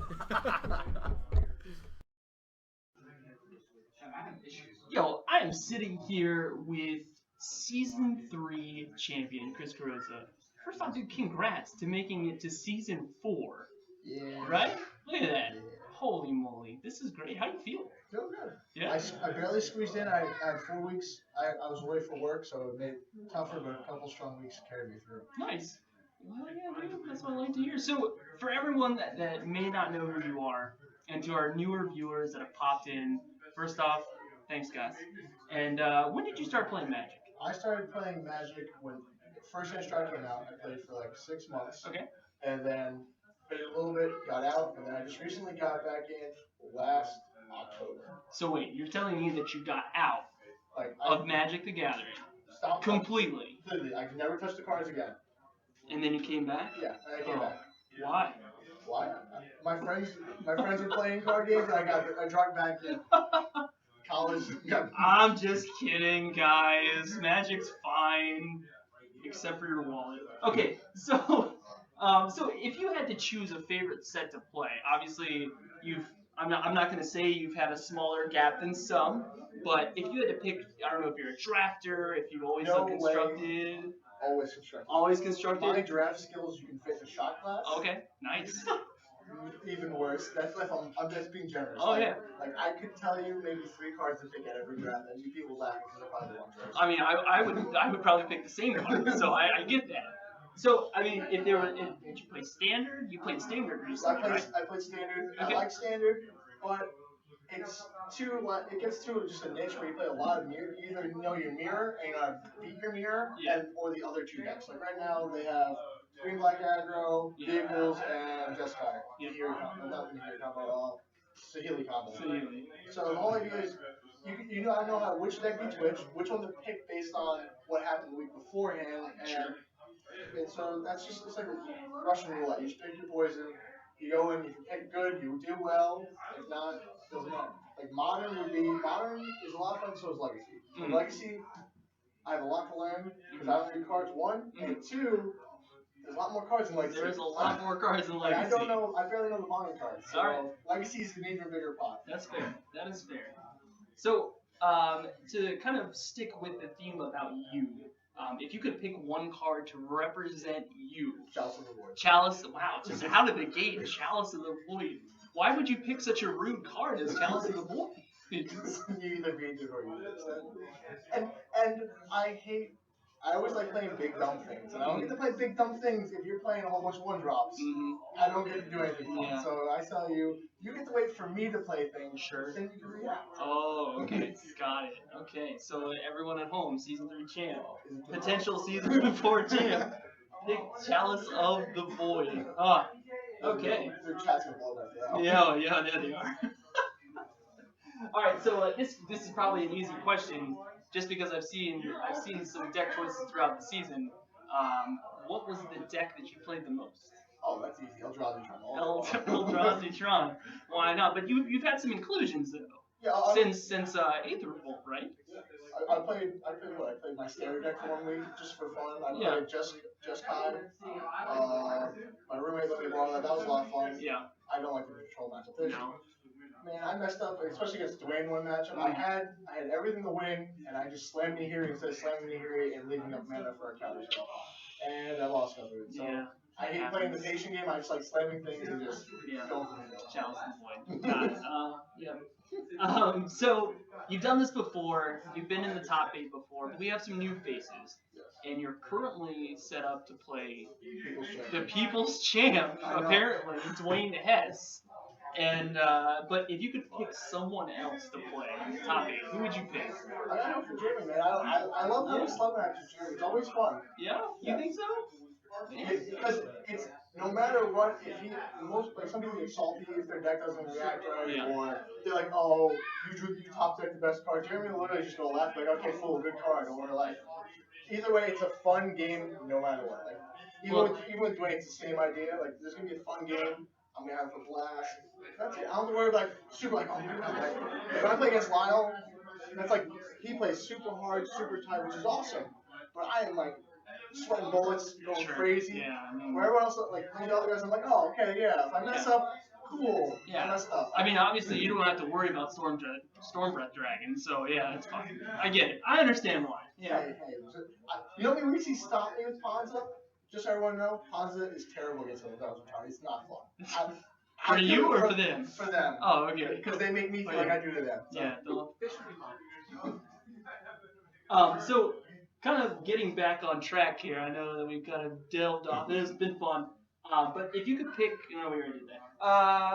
Yo, I am sitting here with Season 3 champion, Chris Carrozza. First off, dude, congrats to making it to Season 4. Yeah. Right? Look at that. Holy moly. This is great. How do you feel? Feel good. Yeah. I barely squeezed in. I had 4 weeks. I was away for work, so it made it tougher, but a couple strong weeks carried me through. Nice. Well, yeah, dude, that's what I like to hear. So, for everyone that may not know who you are, and to our newer viewers that have popped in, first off, thanks, guys. And when did you start playing Magic? I started playing Magic when first I started came out. I played for 6 months. Okay. And then played a little bit, got out, and then I just recently got back in last October. So wait, you're telling me that you got out of Magic the Gathering? Stopped completely. Completely. I never touched the cards again. And then you came back? Yeah, and I came back. Why? Why? My friends were playing card games, and I dropped back in college. I'm just kidding, guys. Magic's fine, except for your wallet. Okay, so if you had to choose a favorite set to play, obviously I'm not going to say you've had a smaller gap than some, but if you had to pick, I don't know if you're a drafter, if you've always done constructed. Always constructed. Always constructed. My draft skills, you can fit in a shot class. Okay, nice. even worse. That's if I'm just being generous. Oh, yeah. Like I could tell you maybe 3 cards to pick at every draft, and you people laugh because they're probably the one choice. I mean, I would probably pick the same card, so I get that. So I mean, did you play standard? You played standard recently, right? I played standard. Okay. I like standard, but it gets to just a niche where you play a lot of mirror. You either know your mirror and you know how to beat your mirror, or the other 2 decks. Like right now they have green black aggro, vehicles, and Jeskai. Yeah. Not the Hiri combo, Sahili combo. So the whole idea is you know I know how which deck beats which one to pick based on what happened the week beforehand, and so that's just it's like Russian roulette. You just pick your poison. You go in. If you pick good, you do well. If not, it doesn't matter. Like modern is a lot of fun. So is legacy. So legacy, I have a lot to learn because I don't read cards. 1 and 2. There's a lot more cards in legacy. There's a lot more cards in legacy. I don't know. I barely know the modern cards. So all right. Legacy is an even bigger pot. That's fair. That is fair. So to kind of stick with the theme about you. If you could pick one card to represent you. Chalice of the Void. Chalice, wow, just out of the gate, Chalice of the Void. Why would you pick such a rude card as Chalice of the Void? You either beat it or you lose it. And I always like playing big dumb things. And I don't get to play big dumb things if you're playing a whole bunch of 1-drops. I don't get to do anything fun. Yeah. So I tell you, you get to wait for me to play things. Sure. Then you can react. Oh, okay. Got it. Okay, so everyone at home, Season 3 champ. Potential Season 4 champ. Pick Chalice of the Void. Okay. Their chat's gonna blow that. Yeah, there they are. All right, so this is probably an easy question, just because I've seen some deck choices throughout the season. What was the deck that you played the most? Oh, that's easy. Eldrazi Eldrazi. Why not? But you've had some inclusions though. Yeah. Since Aether Revolt, right? I played my standard deck for 1 week just for fun. I played just Kai. My roommate let me borrow that. That was a lot of fun. Yeah. I don't like the control matchup. Man, I messed up, especially against Dwayne one matchup. I had everything to win, and I just slammed Nihiri instead of slamming Nihiri and leaving up mana for a counter spell. And I lost cover. So I hate playing the patient game. I just like slamming things and just going for the Chalice of the Void. Got it. So you've done this before. You've been in the top 8 before, but we have some new faces. And you're currently set up to play the People's Champ, apparently, Dwayne Hess. And but if you could pick someone else to play top 8, who would you pick? I gotta go for Jeremy, man. I love having slug matches with Jeremy. It's always fun. Yeah? You think so? Because it's no matter what, some people get salty if their deck doesn't react right, or they're like, oh, you top deck the best card. Jeremy will literally just go left, like, okay, cool, good card, or like, either way, it's a fun game no matter what. Like, even with Dwayne, it's the same idea. Like, there's gonna be a fun game. I'm gonna have a blast. That's it. I don't have to worry about super like, oh my god. Like, when I play against Lyle, that's like he plays super hard, super tight, which is awesome. But I am like sweating bullets, going crazy. Where everyone else, like the other guys, I'm like, oh, okay, yeah. If I mess up, cool. Yeah. I messed up. I mean, obviously, you don't have to worry about Stormbreath Dragon, so yeah, that's fine. I get it. I understand why. Yeah. Hey, you know how many weeks he stopped me with Ponza? Just so everyone know, Ponza is terrible against him. It's not fun. For you or for them? For them. Oh, okay. Because they make me feel like I do to them. So. Yeah. So, kind of getting back on track here. I know that we've kind of delved off. It's been fun. But if you could pick, we already did that.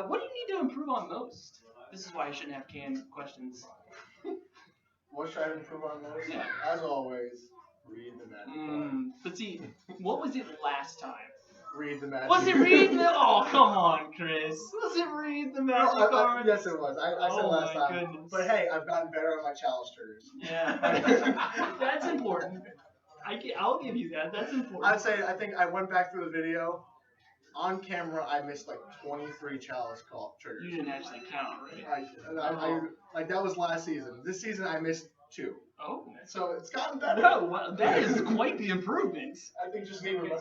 What do you need to improve on most? This is why I shouldn't have canned questions. What should I improve on most? Yeah. As always, read the magic. But see, what was it last time? Read the magic. Was it read the? Oh, come on, Chris. Was it read the magic card? Yes, it was. I said last time. Goodness. But hey, I've gotten better on my challenge triggers. Yeah, that's important. I'll give you that. That's important. I think I went back through the video. On camera, I missed like 23 chalice call triggers. You didn't actually count, right? Like that was last season. This season, I missed 2. Oh. So it's gotten better. No, well, that is quite the improvement. I think just gave it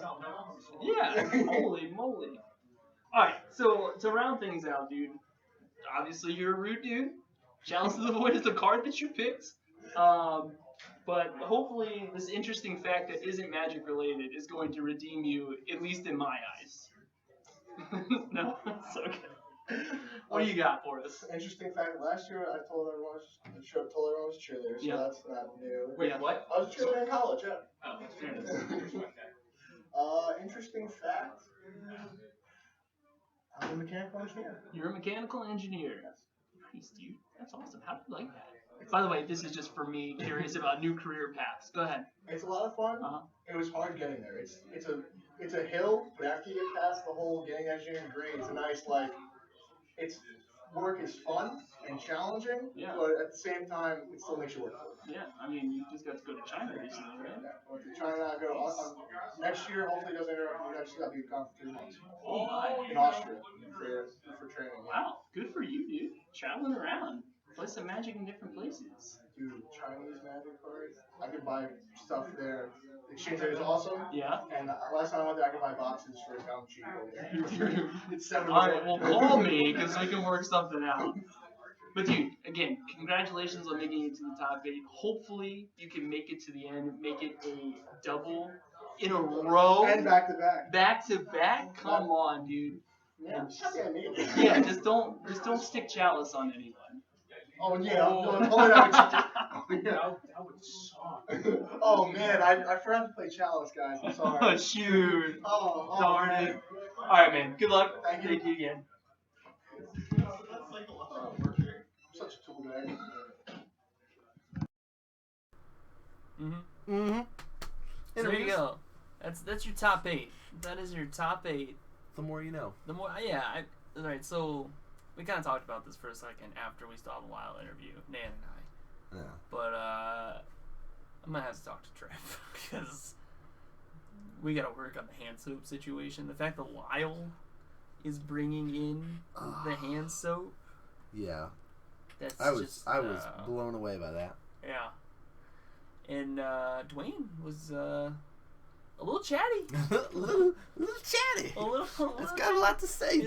Yeah, holy moly. Alright, so to round things out, dude, obviously you're a rude dude. Chalice of the Void is the card that you picked. But hopefully this interesting fact that isn't magic related is going to redeem you, at least in my eyes. No, it's okay. What do you got for us? Interesting fact, last year I told everyone I was a cheerleader, so Yeah. that's not new. Wait, what? I was a cheerleader in college, yeah. Oh, there it is. Interesting fact. I'm a mechanical engineer. You're a mechanical engineer. Nice, dude. That's awesome. How do you like that? By the way, this is just for me curious about new career paths. Go ahead. It's a lot of fun. Uh-huh. It was hard getting there. It's a hill, but after you get past the whole getting engineering degree, it's a nice work is fun and challenging, Yeah. but at the same time, it still makes you work for it. Yeah, I mean, you just got to go to China recently, right? Yeah, I went to China. Next year, hopefully, it doesn't interrupt me. Next year, I'll be gone for 3 months. Oh my. In Austria for training. Wow, good for you, dude. Traveling around. Play some magic in different places. Dude, Chinese magic cards. I could buy stuff there. The exchange rate is awesome. Yeah. And last time I went there, I could buy boxes for a dumb cheap over there. It's $7. Alright, well, call me, because we can work something out. But dude, again, congratulations on making it to the top 8. Hopefully, you can make it to the end, make it a double in a row. And back to back. Back to back? Come on, dude. Yeah, Yeah, just don't stick chalice on anyone. Oh yeah, that would suck. Oh man, I forgot to play chalice, guys. I'm sorry. Oh shoot. Oh darn it. Alright man, good luck. Thank you. Thank you again. Such a tool bag. So there you go. That's your top 8. That is your top 8. The more you know. The more, yeah. Alright, so we kind of talked about this for a second after we saw the Lyle interview, Nan and I. Yeah. But I might have to talk to Trev because we got to work on the hand soap situation. The fact that Lyle is bringing in the hand soap. Yeah. That's I was blown away by that. Yeah. And Dwayne was a little chatty. a little chatty. A little He's got a lot to say.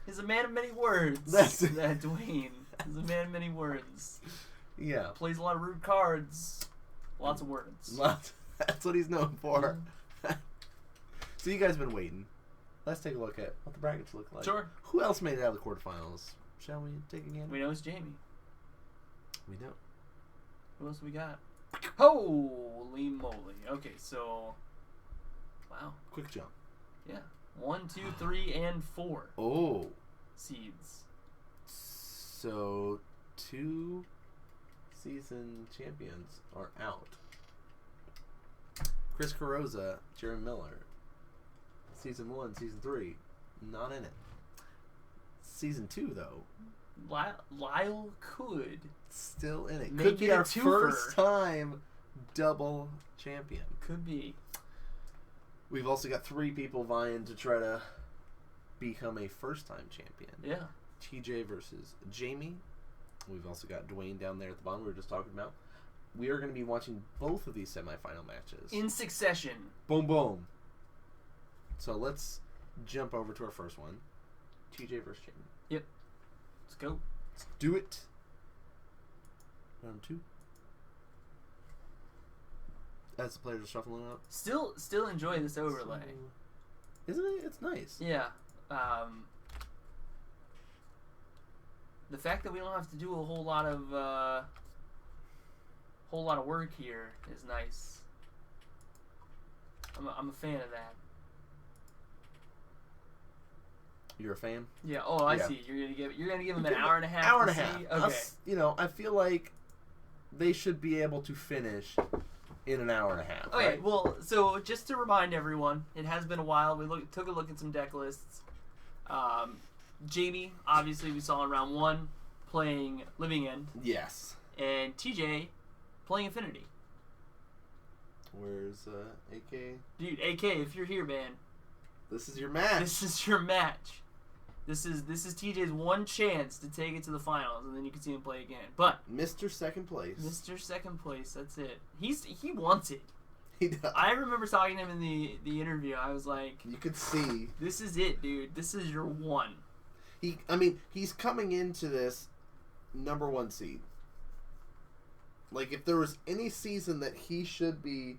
He's a man of many words. That's that Dwayne is a man of many words. Yeah. Plays a lot of rude cards. Lots of words. That's what he's known for. So you guys have been waiting. Let's take a look at what the brackets look like. Sure. Who else made it out of the quarterfinals? Shall we take a gander? We know it's Jamie. We know. Who else we got? Holy moly. Okay, so... Wow. Quick jump. Yeah. 1, 2, 3, and 4. Oh. Seeds. So, 2 season champions are out. Chris Carrozza, Jeremy Miller. Season 1, Season 3, not in it. Season 2, though. Lyle could. Still in it. Make Could be it a our twofer. first time double champion. Could be. We've also got 3 people vying to try to become a first-time champion. Yeah. TJ versus Jamie. We've also got Dwayne down there at the bottom we were just talking about. We are going to be watching both of these semifinal matches. In succession. Boom, boom. So let's jump over to our first one. TJ versus Jamie. Yep. Let's go. Let's do it. Round 2. As the players are shuffling up. Still enjoy this overlay. Isn't it? It's nice. Yeah. The fact that we don't have to do a whole lot of work here is nice. I'm a fan of that. You're a fan? Yeah. Oh, I Yeah. see. You're gonna give them an hour and a half. Hour and a to half. see? Okay. I feel like they should be able to finish in an hour and a half. Okay, right? well, so just to remind everyone, it has been a while. We took a look at some deck lists. Jamie, obviously, we saw in round 1 playing Living End. Yes. And TJ playing Infinity. Where's AK? Dude, AK, if you're here, man, this is your match. This is your match. This is TJ's one chance to take it to the finals, and then you can see him play again. But Mr. Second Place. Mr. Second Place, that's it. He wants it. He does. I remember talking to him in the interview. I was like, you could see. This is it, dude. This is your one. He's coming into this number 1 seed. Like, if there was any season that he should be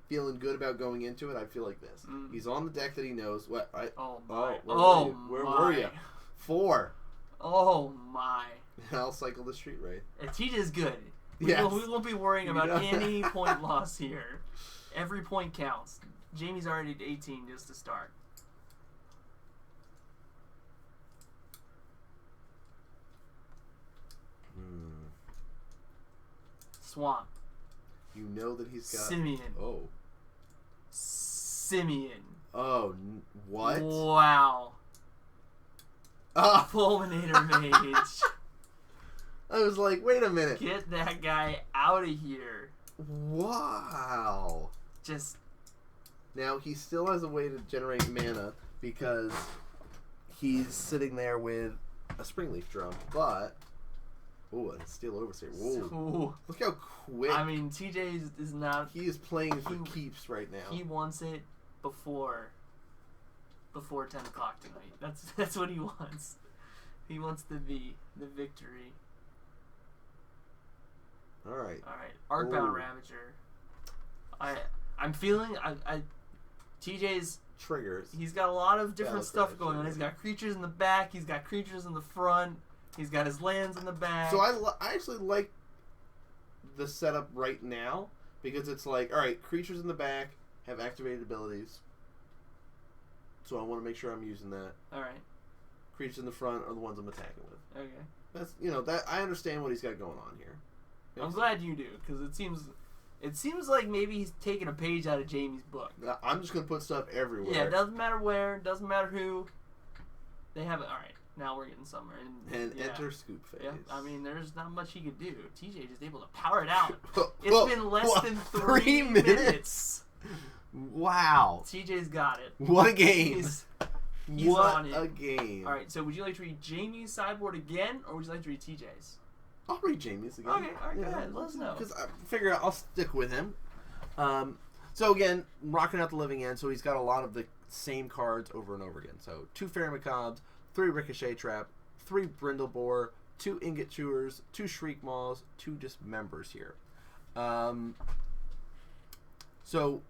feeling good about going into it, I feel like this. He's on the deck that he knows. What? Where were you? 4. Oh my! I'll cycle the street raid. And TJ's good. Yes. We won't be worrying about any point loss here. Every point counts. Jamie's already at 18 just to start. Swamp. You know that he's got Simeon. Oh. Simeon. Oh, what? Wow. Fulminator Mage. I was like, wait a minute. Get that guy out of here. Wow. Just. Now, he still has a way to generate mana because he's sitting there with a Springleaf Drum, but. Oh, a Steel Overseer. Whoa. Ooh. Look how quick. I mean, TJ is not. He is playing for keeps right now. He wants it before 10 o'clock tonight. That's what he wants. He wants the victory. All right. Arcbound Ravager. I'm feeling TJ's triggers. He's got a lot of different stuff going on. He's got creatures in the back. He's got creatures in the front. He's got his lands in the back. So I actually like the setup right now because it's like, all right, creatures in the back have activated abilities. So I want to make sure I'm using that. All right. Creatures in the front are the ones I'm attacking with. Okay. That's that I understand what he's got going on here. I'm glad you do because it seems like maybe he's taking a page out of Jamie's book. I'm just gonna put stuff everywhere. Yeah, it doesn't matter where, doesn't matter who. They have it. All right. Now we're getting somewhere. And enter scoop phase. Yeah, I mean, there's not much he could do. TJ just able to power it out. It's been less than 3 minutes. Wow. TJ's got it. What a game. He's on it. What a game. All right, so would you like to read Jamie's sideboard again, or would you like to read TJ's? I'll read Jamie's again. Okay, all right, go ahead. Let us know. Because I figure I'll stick with him. So again, rocking out the living end, so he's got a lot of the same cards over and over again. So 2 Fairy Macabres, 3 Ricochet Trap, 3 Brindlebore, 2 Ingot Chewers, 2 Shriek Maws, 2 Dismembers here. So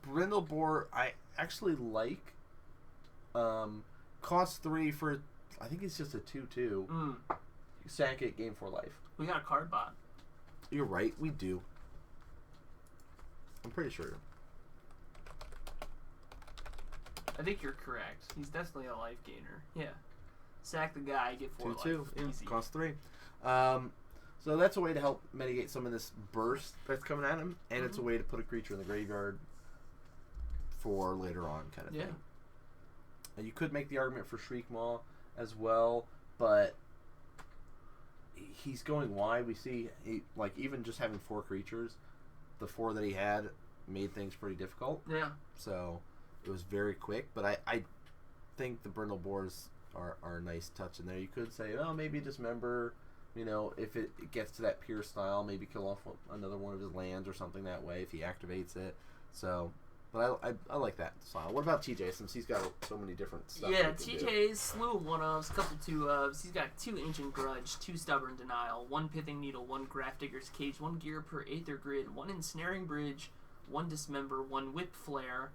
Brindlebore, I actually like. Cost 3 for, I think it's just a 2/2. Sack it, game 4 life. We got a card bot. You're right, we do. I'm pretty sure. I think you're correct. He's definitely a life gainer. Yeah. Sack the guy, get 4 life. 2/2. Yeah, easy. cost 3. So that's a way to help mitigate some of this burst that's coming at him, and it's a way to put a creature in the graveyard for later on kind of thing. And you could make the argument for Shriek Maw as well, but he's going wide. We see, like, even just having 4 creatures, the 4 that he had made things pretty difficult. Yeah. So it was very quick, but I think the Brindlebores are a nice touch in there. You could say, oh, maybe Dismember, if it gets to that pure style, maybe kill off another one of his lands or something that way if he activates it. So, but I like that style. What about TJ, since he's got so many different stuff? Yeah, TJ's slew of 1-ofs, couple 2-ofs. He's got 2 Ancient Grudge, 2 Stubborn Denial, 1 Pithing Needle, 1 Grafdigger's Cage, 1 Gear per Aether Grid, 1 Ensnaring Bridge, 1 Dismember, 1 Whip Flare,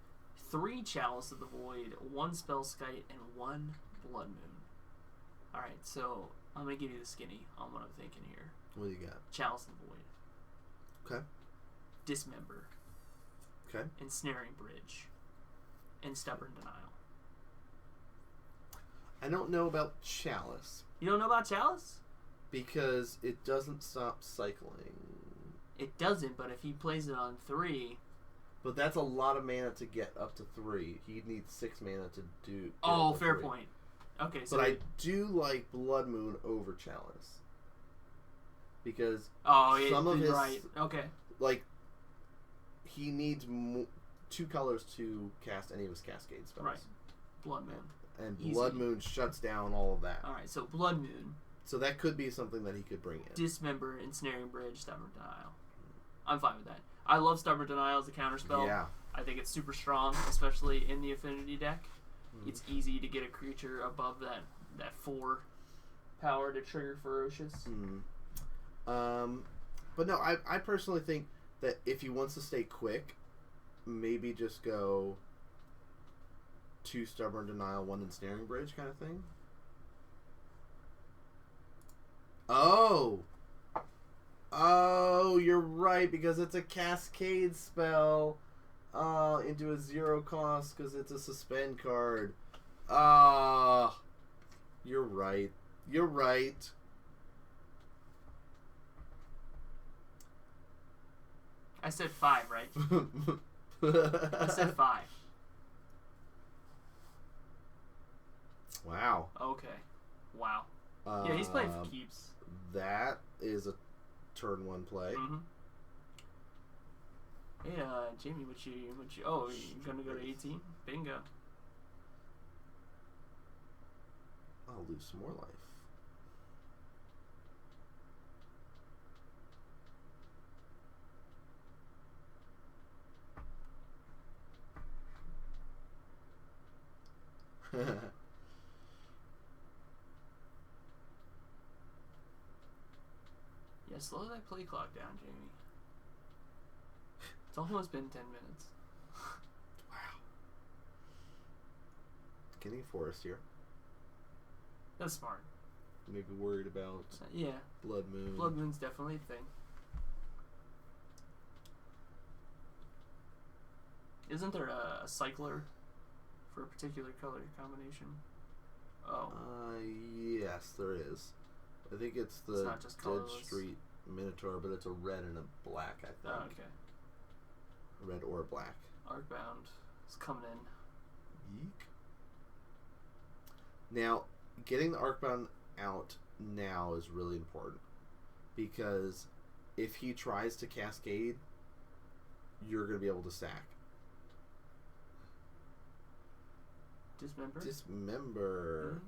3 Chalice of the Void, 1 Spellskite, and 1 Blood Moon. Alright, so I'm going to give you the skinny on what I'm thinking here. What do you got? Chalice of the Void. Okay. Dismember. Okay. Ensnaring Bridge. And Stubborn Denial. I don't know about Chalice. You don't know about Chalice? Because it doesn't stop cycling. It doesn't, but if he plays it on 3... But that's a lot of mana to get up to 3. He'd need 6 mana to do... Oh, fair point. Okay, so... But I do like Blood Moon over Chalice. Because some of his... Right, okay. Like, he needs 2 colors to cast any of his Cascade spells. Right. Blood Moon. And Blood Moon shuts down all of that. Alright, so Blood Moon. So that could be something that he could bring in. Dismember, Ensnaring Bridge, Stubborn Denial. I'm fine with that. I love Stubborn Denial as a counterspell. Yeah. I think it's super strong, especially in the Affinity deck. It's easy to get a creature above that 4 power to trigger Ferocious. But no, I personally think that if he wants to stay quick, maybe just go 2 Stubborn Denial, 1 Ensnaring Bridge kind of thing. Oh! Oh, you're right, because it's a Cascade spell into a 0 cost because it's a suspend card. You're right. You're right. I said 5, right? I said 5. Wow. Okay. Wow. Yeah, he's playing for keeps. That is a turn 1 play. Mm-hmm. Hey, Jamie, what you? Oh, you're gonna go to 18? Bingo. I'll lose some more life. Yeah, slow that play clock down, Jamie. It's almost been 10 minutes. Wow. Getting Forest here. That's smart. Maybe worried about yeah. Blood Moon. Blood Moon's definitely a thing. Isn't there a cycler for a particular color combination? Oh. Yes, there is. I think it's the not just Dead colorless. Street Minotaur, but it's a red and a black, I think. Oh, okay. Red or black. Arcbound is coming in. Yeek. Now, getting the Arcbound out now is really important. Because if he tries to Cascade, you're going to be able to sack. Dismember? Dismember.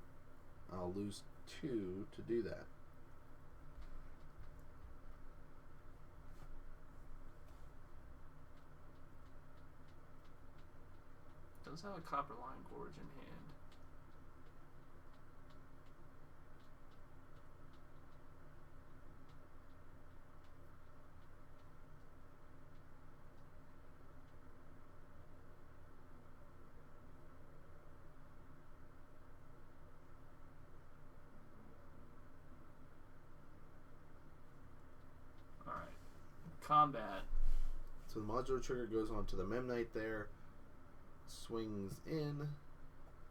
Mm-hmm. I'll lose 2 to do that. Does have a Copper Line Gorge in hand. Alright. Combat. So the modular trigger goes on to the Memnite there. Swings in.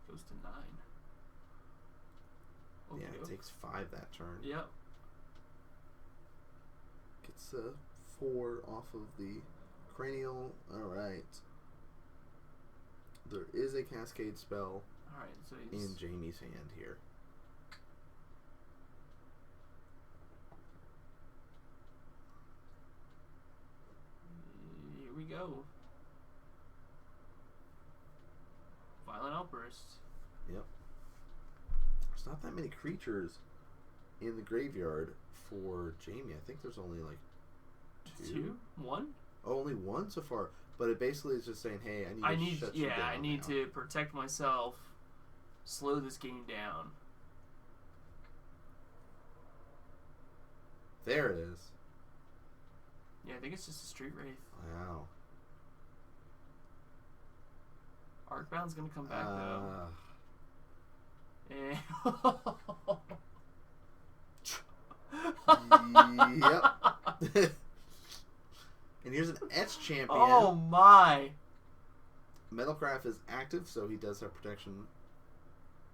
Goes to 9. Okay. Yeah, it takes 5 that turn. Yep. Gets a 4 off of the cranial. Alright. There is a Cascade spell so he's in Jamie's hand here. Here we go. Violent Outburst. Yep. There's not that many creatures in the graveyard for Jamie. I think there's only like 2? 1? Oh, only 1 so far. But it basically is just saying, hey, I need to shut you down. I need now. to protect myself, slow this game down. There it is. Yeah, I think it's just a Street Wraith. Wow. Arcbound's gonna come back though. Yep. And here's an Etch Champion. Oh my! Metalcraft is active, so he does have protection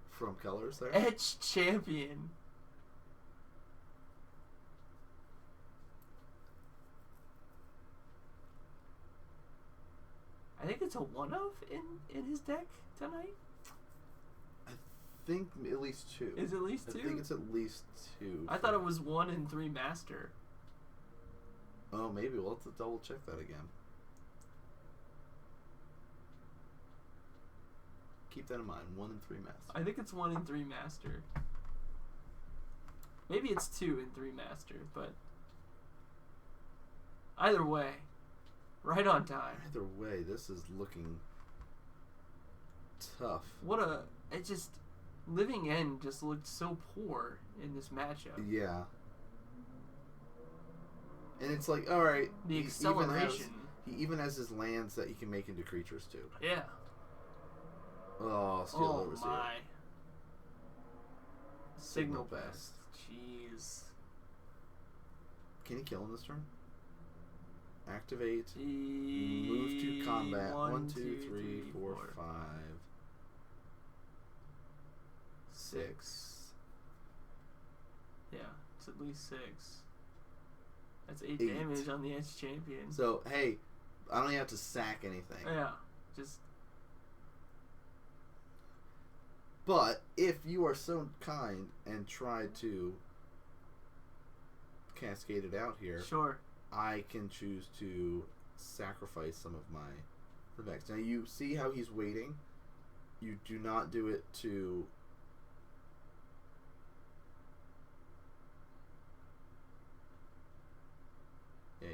from colors there. Etch Champion. I think it's a one of in his deck tonight. I think at least 2. Is it at least 2? I think it's at least 2. I thought it was 1 and 3 master. Oh, maybe we'll have to double check that again. Keep that in mind. 1 and 3 master. I think it's 1 and 3 master. Maybe it's 2 and 3 master, but either way, right on time. Either way, this is looking tough. It just, Living End just looked so poor in this matchup. Yeah. And it's like, all right, The acceleration. He even has his lands that he can make into creatures too. Yeah. Oh, Steel Overseer. My. Signal Pest. Pest. Jeez. Can he kill him this turn? Activate. Move to combat. 1, 2, 3, 4, 5, 6. Yeah, it's at least 6. That's 8 damage on the Edge Champion. So, hey, I don't have to sack anything. Yeah, just... But, if you are so kind and try to cascade it out here... Sure. I can choose to sacrifice some of my effects. Now, you see how he's waiting? You do not do it to... Yeah,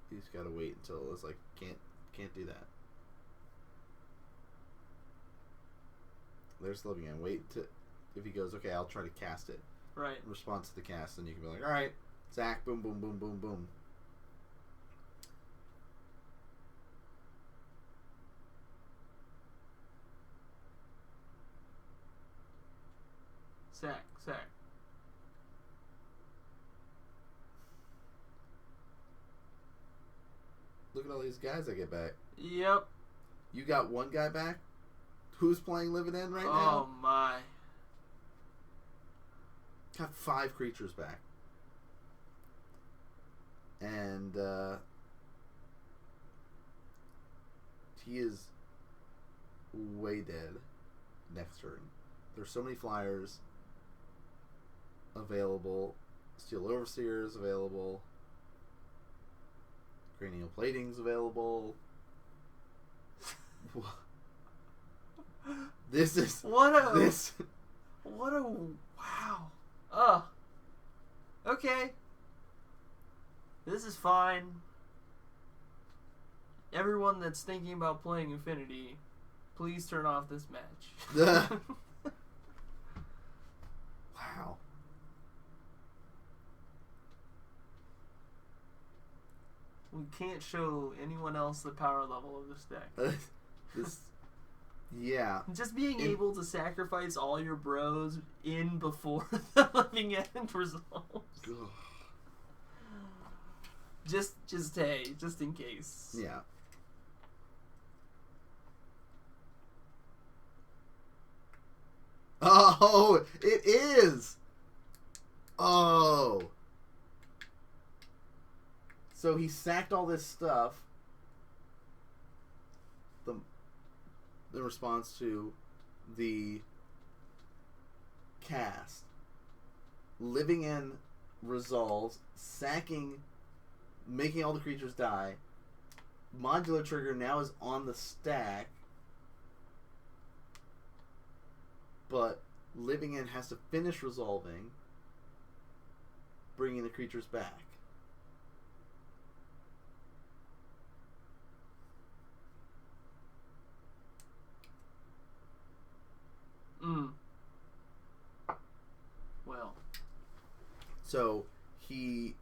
he's got to wait until it's like, can't do that. There's living in. Wait to... If he goes, okay, I'll try to cast it. Right. In response to the cast, then you can be like, alright, Zach, boom, boom, boom, boom, boom. Sack. Look at all these guys I get back. Yep. You got one guy back? Who's playing Living End right Oh now? my. Got 5 creatures back. And he is way dead next turn. There's so many flyers available. Steel Overseers available. Cranial Plating's available. This is... What a... This... What a... Wow. Okay. This is fine. Everyone that's thinking about playing Infinity, please turn off this match. Wow. We can't show anyone else the power level of this deck. This... Yeah. Just being able to sacrifice all your bros in before the living end resolves. Just in case. Yeah. Oh, it is. Oh. So he sacked all this stuff. In response to the cast. Living in resolves, sacking, making all the creatures die. Modular trigger now is on the stack, but Living In has to finish resolving, bringing the creatures back. Well. So he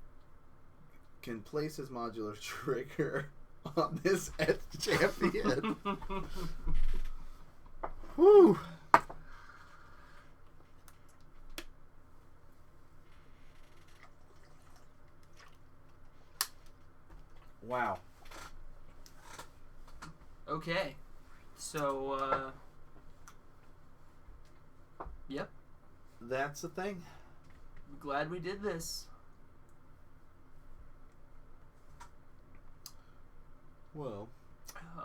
can place his modular trigger on this Edge Champion. Whew. Wow. Okay. So, yep. That's the thing. I'm glad we did this. Well.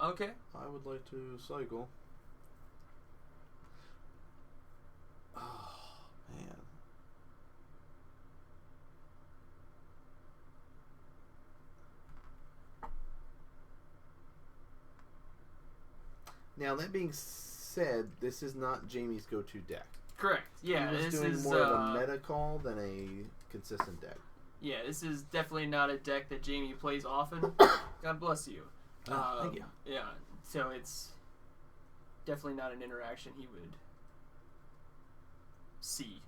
Okay. I would like to cycle. Oh, man. Now, that being said, this is not Jamie's go-to deck. Correct. Yeah, he was this doing is more of a meta call than a consistent deck. Yeah, this is definitely not a deck that Jamie plays often. God bless you. Thank you. Yeah, so it's definitely not an interaction he would see.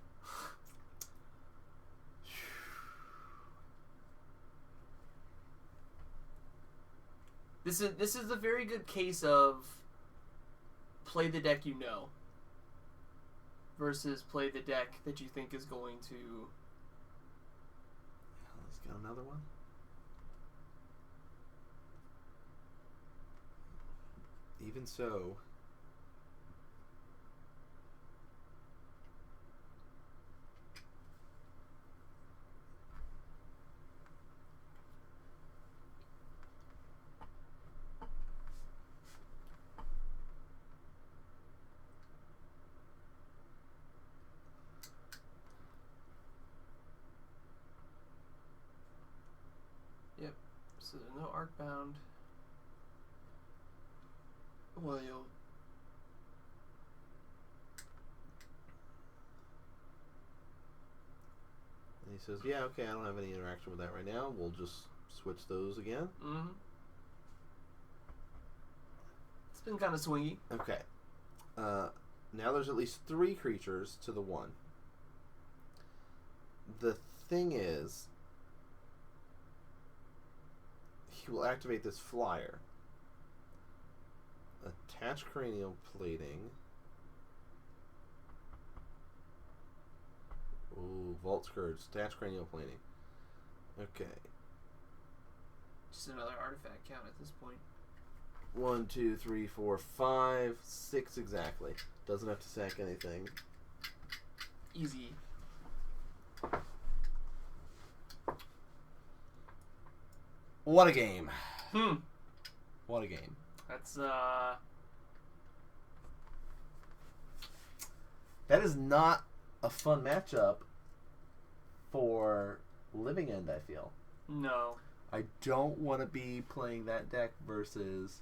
This is a very good case of play the deck you know versus play the deck that you think is going to. Let's get another one. Even so. Yep. So no Arcbound. Well, you'll. And he says, yeah, okay, I don't have any interaction with that right now. We'll just switch those again. Mm-hmm. It's been kind of swingy. Okay. Now there's at least 3 creatures to the 1. The thing is, he will activate this flyer. Attach cranial plating. Ooh, Vault Scourge. Attach cranial plating. Okay. Just another artifact count at this point. 1, 2, 3, 4, 5, 6 exactly. Doesn't have to sack anything. Easy. What a game. What a game. That's That is not a fun matchup for Living End, I feel. No. I don't want to be playing that deck versus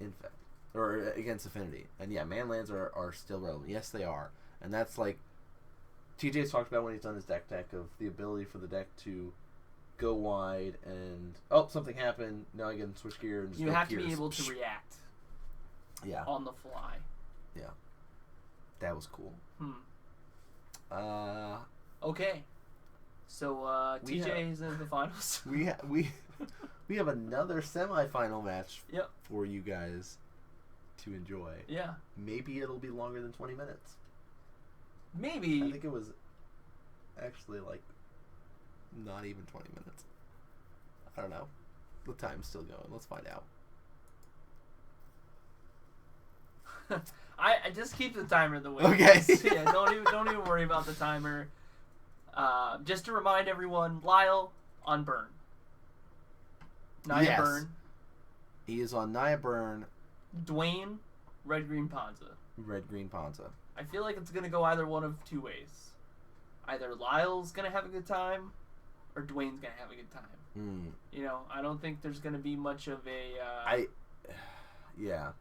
Infect. Or against Affinity. And yeah, manlands are still relevant. Yes, they are. And that's like TJ's talked about when he's done his deck of the ability for the deck to go wide and something happened. Now I can switch gear and just you go have gears. to be able to react. Yeah. On the fly. Yeah. That was cool. Okay. So TJ is in the finals. We have another semifinal match for you guys to enjoy. Yeah. Maybe it'll be longer than 20 minutes. Maybe. I think it was actually like not even 20 minutes. I don't know. The time's still going. Let's find out. I just keep the timer the way okay. it is. Yeah, don't even worry about the timer. Just to remind everyone, Lyle on Burn. Naya Burn. He is on Naya Burn. Dwayne, Red Green Ponza. Red Green Ponza. I feel like it's gonna go either one of 2 ways. Either Lyle's gonna have a good time, or Dwayne's gonna have a good time. You know, I don't think there's gonna be much of a. Yeah.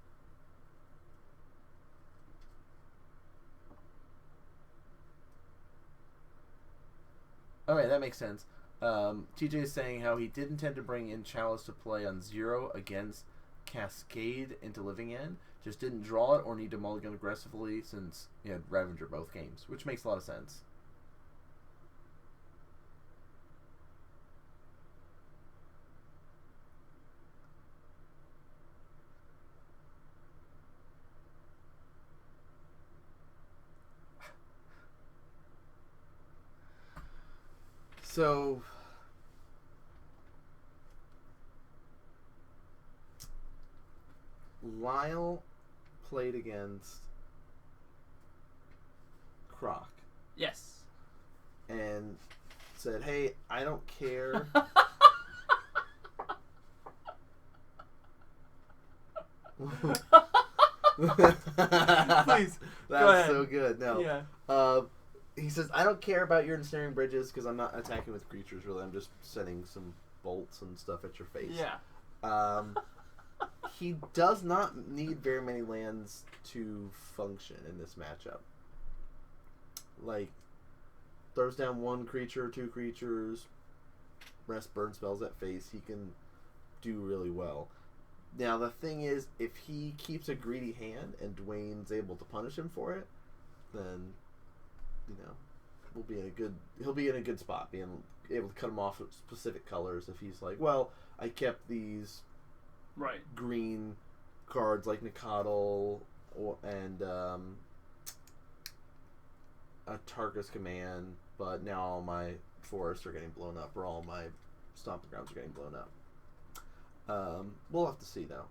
Okay, that makes sense. TJ is saying how he did intend to bring in Chalice to play on 0 against Cascade into Living End, just didn't draw it or need to mulligan aggressively since he had Ravager both games, which makes a lot of sense. So Lyle played against Croc. Yes. And said, hey, I don't care. Please. That's so good. No. Yeah. He says, I don't care about your ensnaring bridges because I'm not attacking with creatures, really. I'm just setting some bolts and stuff at your face. Yeah. He does not need very many lands to function in this matchup. Like, throws down 1 creature, 2 creatures, rest burn spells at face. He can do really well. Now, the thing is, if he keeps a greedy hand and Dwayne's able to punish him for it, then, you know, he'll be in a good spot, being able to cut him off with specific colors if he's like, well, I kept these Right. green cards like Nicodle and a Tarkus Command, but now all my forests are getting blown up, or all my stomping grounds are getting blown up. We'll have to see though.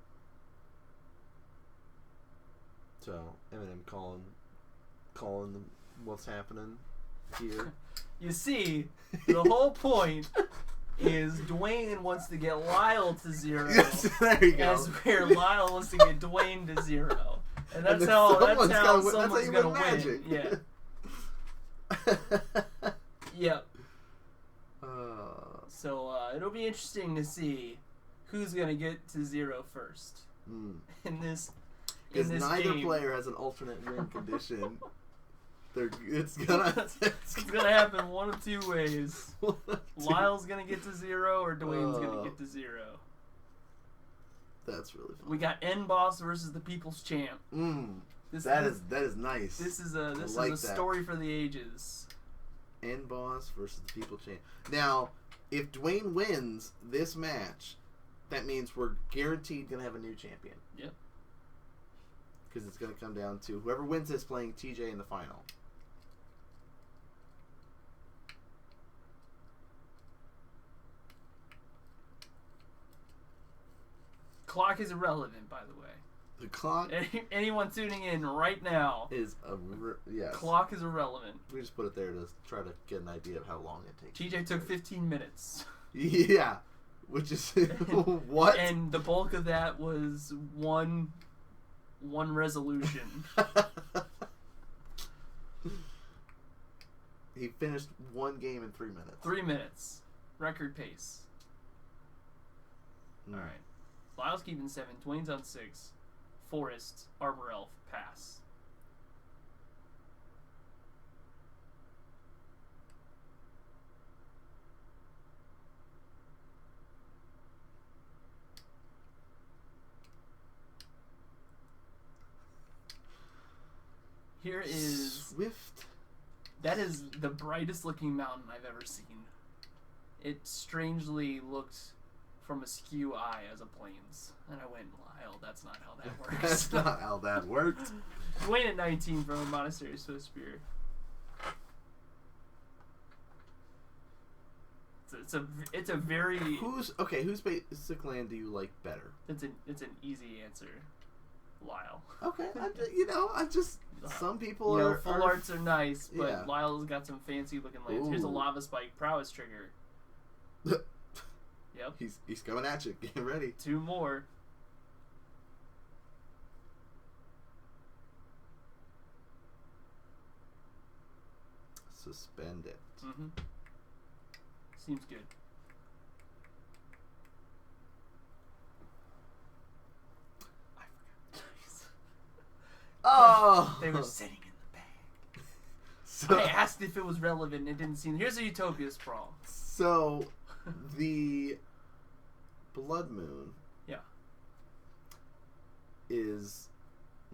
So Eminem calling what's happening here. You see, the whole point is Dwayne wants to get Lyle to 0. Yes, there you go. As where Lyle wants to get Dwayne to 0. And that's how someone's gonna win. Yeah. Yep. So it'll be interesting to see who's gonna get to 0 first in this. Because neither game. player has an alternate win condition. It's gonna happen one of two ways. Lyle's gonna get to 0, or Dwayne's gonna get to 0. That's really fun. We got N Boss versus the People's Champ. That is nice. This is a story for the ages. N Boss versus the People's Champ. Now, if Dwayne wins this match, that means we're guaranteed gonna have a new champion. Yep. Because it's gonna come down to whoever wins this playing TJ in the final. Clock is irrelevant, by the way. The clock. Anyone tuning in right now is yes. Clock is irrelevant. We just put it there to try to get an idea of how long it takes. TJ took 15 minutes. Yeah, which is what? And the bulk of that was one resolution. He finished one game in 3 minutes. 3 minutes, record pace. All right. Lyle's keeping 7. Dwayne's on 6. Forest, Arbor Elf, pass. Here is Swift. That is the brightest looking mountain I've ever seen. It strangely looked from a skew eye as a plains. And I went, Lyle, that's not how that works. That's not how that worked. Dwayne at 19 from a Monastery Swift Spear. It's a very whose basic land do you like better? It's an easy answer. Lyle. Okay, some people full arts are nice, but yeah. Lyle's got some fancy looking lands. Here's a Lava Spike Prowess Trigger. Yep. He's coming at you. Get ready. 2 more. Suspend it. Mm-hmm. Seems good. I forgot. Oh! They were sitting in the bag. So, I asked if it was relevant and it didn't seem. Here's a Utopia Sprawl. So, the Blood Moon is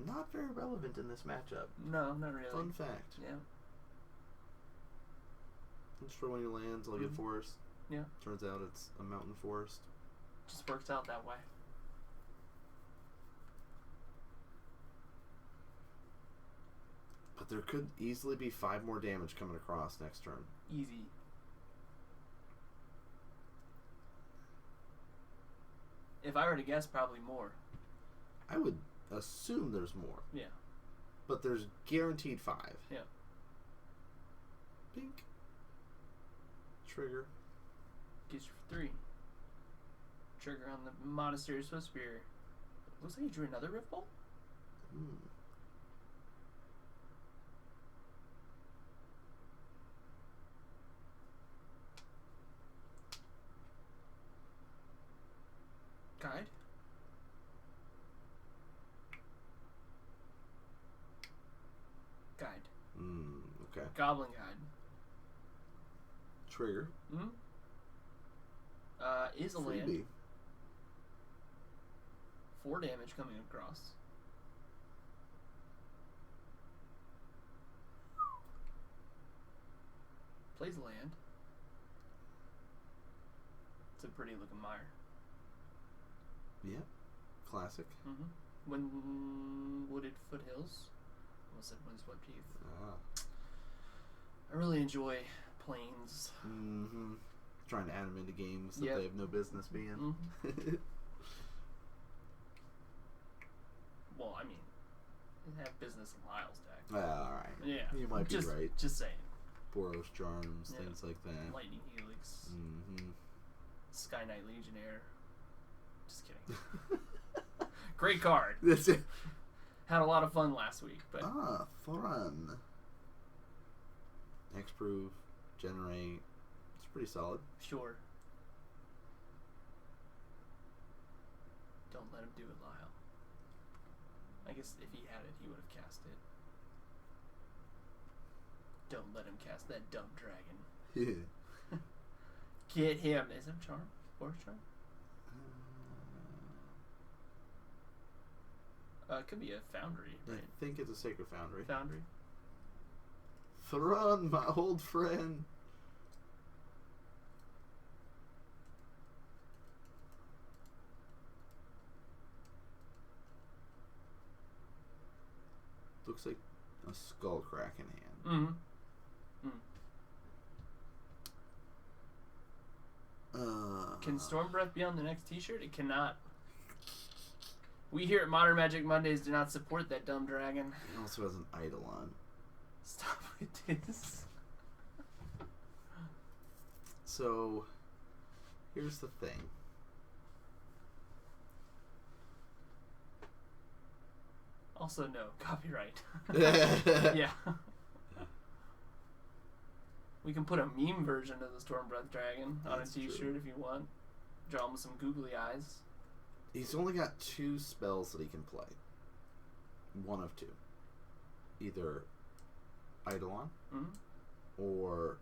not very relevant in this matchup. No, not really. Fun fact. Yeah. Destroy one of your lands, I'll get forest. Yeah. Turns out it's a mountain forest. Just works out that way. But there could easily be 5 more damage coming across next turn. Easy. If I were to guess, probably more. I would assume there's more. Yeah. But there's guaranteed 5. Yeah. Pink. Trigger. Gets you for 3. Trigger on the Monastery Swift Spear. Looks like he drew another Rift Bolt. Guide. Guide. Okay. Goblin Guide. Trigger. Is a land. Freebie. 4 damage coming across. Plays land. It's a pretty looking mire. Yeah. Classic. When Wooded Foothills. Almost said Windswept Heath. I really enjoy planes. Trying to add them into games that they have no business being. Well, I mean, they have business in Miles deck. Alright. Yeah. You might be right. Just saying. Boros Charms, things like that. Lightning Helix. Sky Knight Legionnaire. Just kidding. Great card. That's it. Had a lot of fun last week, but fun. X-Proof, Generate. It's pretty solid. Sure. Don't let him do it, Lyle. I guess if he had it, he would have cast it. Don't let him cast that dumb dragon. Get him. Is it a charm? Or a charm? It could be a foundry, right? I think it's a Sacred Foundry. Foundry. Thrun, my old friend. Looks like a skull crack in hand. Can Stormbreath be on the next t-shirt? It cannot. We here at Modern Magic Mondays do not support that dumb dragon. It also has an Eidolon. Stop with this. So, here's the thing. Also, no. Copyright. Yeah. We can put a meme version of the Stormbreath Dragon on a t-shirt if you want. Draw him with some googly eyes. He's only got 2 spells that he can play. One of 2. Either Eidolon or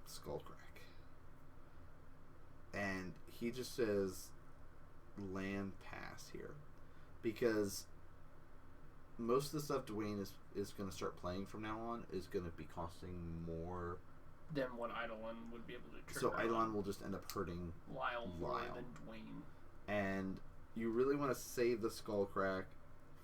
Skullcrack. And he just says land pass here. Because most of the stuff Dwayne is going to start playing from now on is going to be costing more than what Eidolon would be able to trigger. So Eidolon will just end up hurting Lyle more than Dwayne. And you really want to save the Skullcrack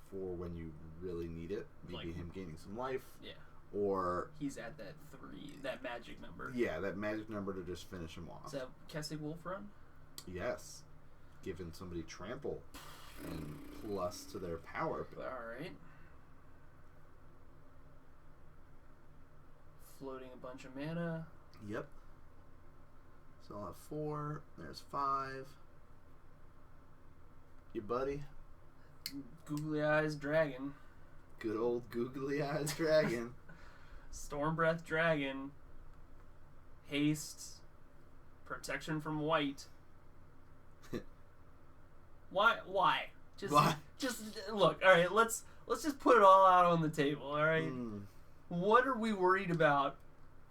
for when you really need it. Maybe him gaining some life. Yeah. Or he's at that 3, that magic number. Yeah, that magic number to just finish him off. Is that Kessig Wolf run? Yes. Giving somebody trample and plus to their power. Alright. Floating a bunch of mana. Yep. So I'll have 4. There's 5. Your buddy. Googly Eyes Dragon. Good old Googly Eyes Dragon. Stormbreath Dragon. Haste. Protection from white. Why? Just look, alright, let's just put it all out on the table, alright? What are we worried about?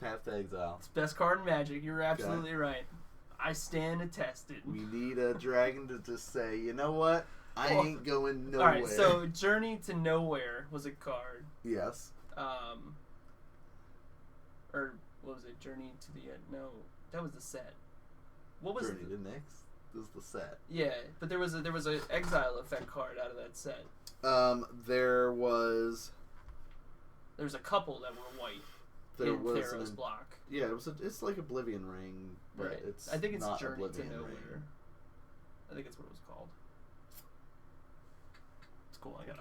Path to Exile. It's best card in Magic. You're absolutely right. I stand attested. We need a dragon to just say, you know what? I ain't going nowhere. Alright, so Journey to Nowhere was a card. Yes. Or what was it? Journey to the End? No, that was the set. What was Journey to Nyx? This is the set. Yeah, but there was a exile effect card out of that set. There was a couple that were white. There was Theros block. Yeah, it's like Oblivion Ring, but right. it's I think it's not Journey Oblivion to Nowhere. Ring. I think that's what it was called. It's cool. I got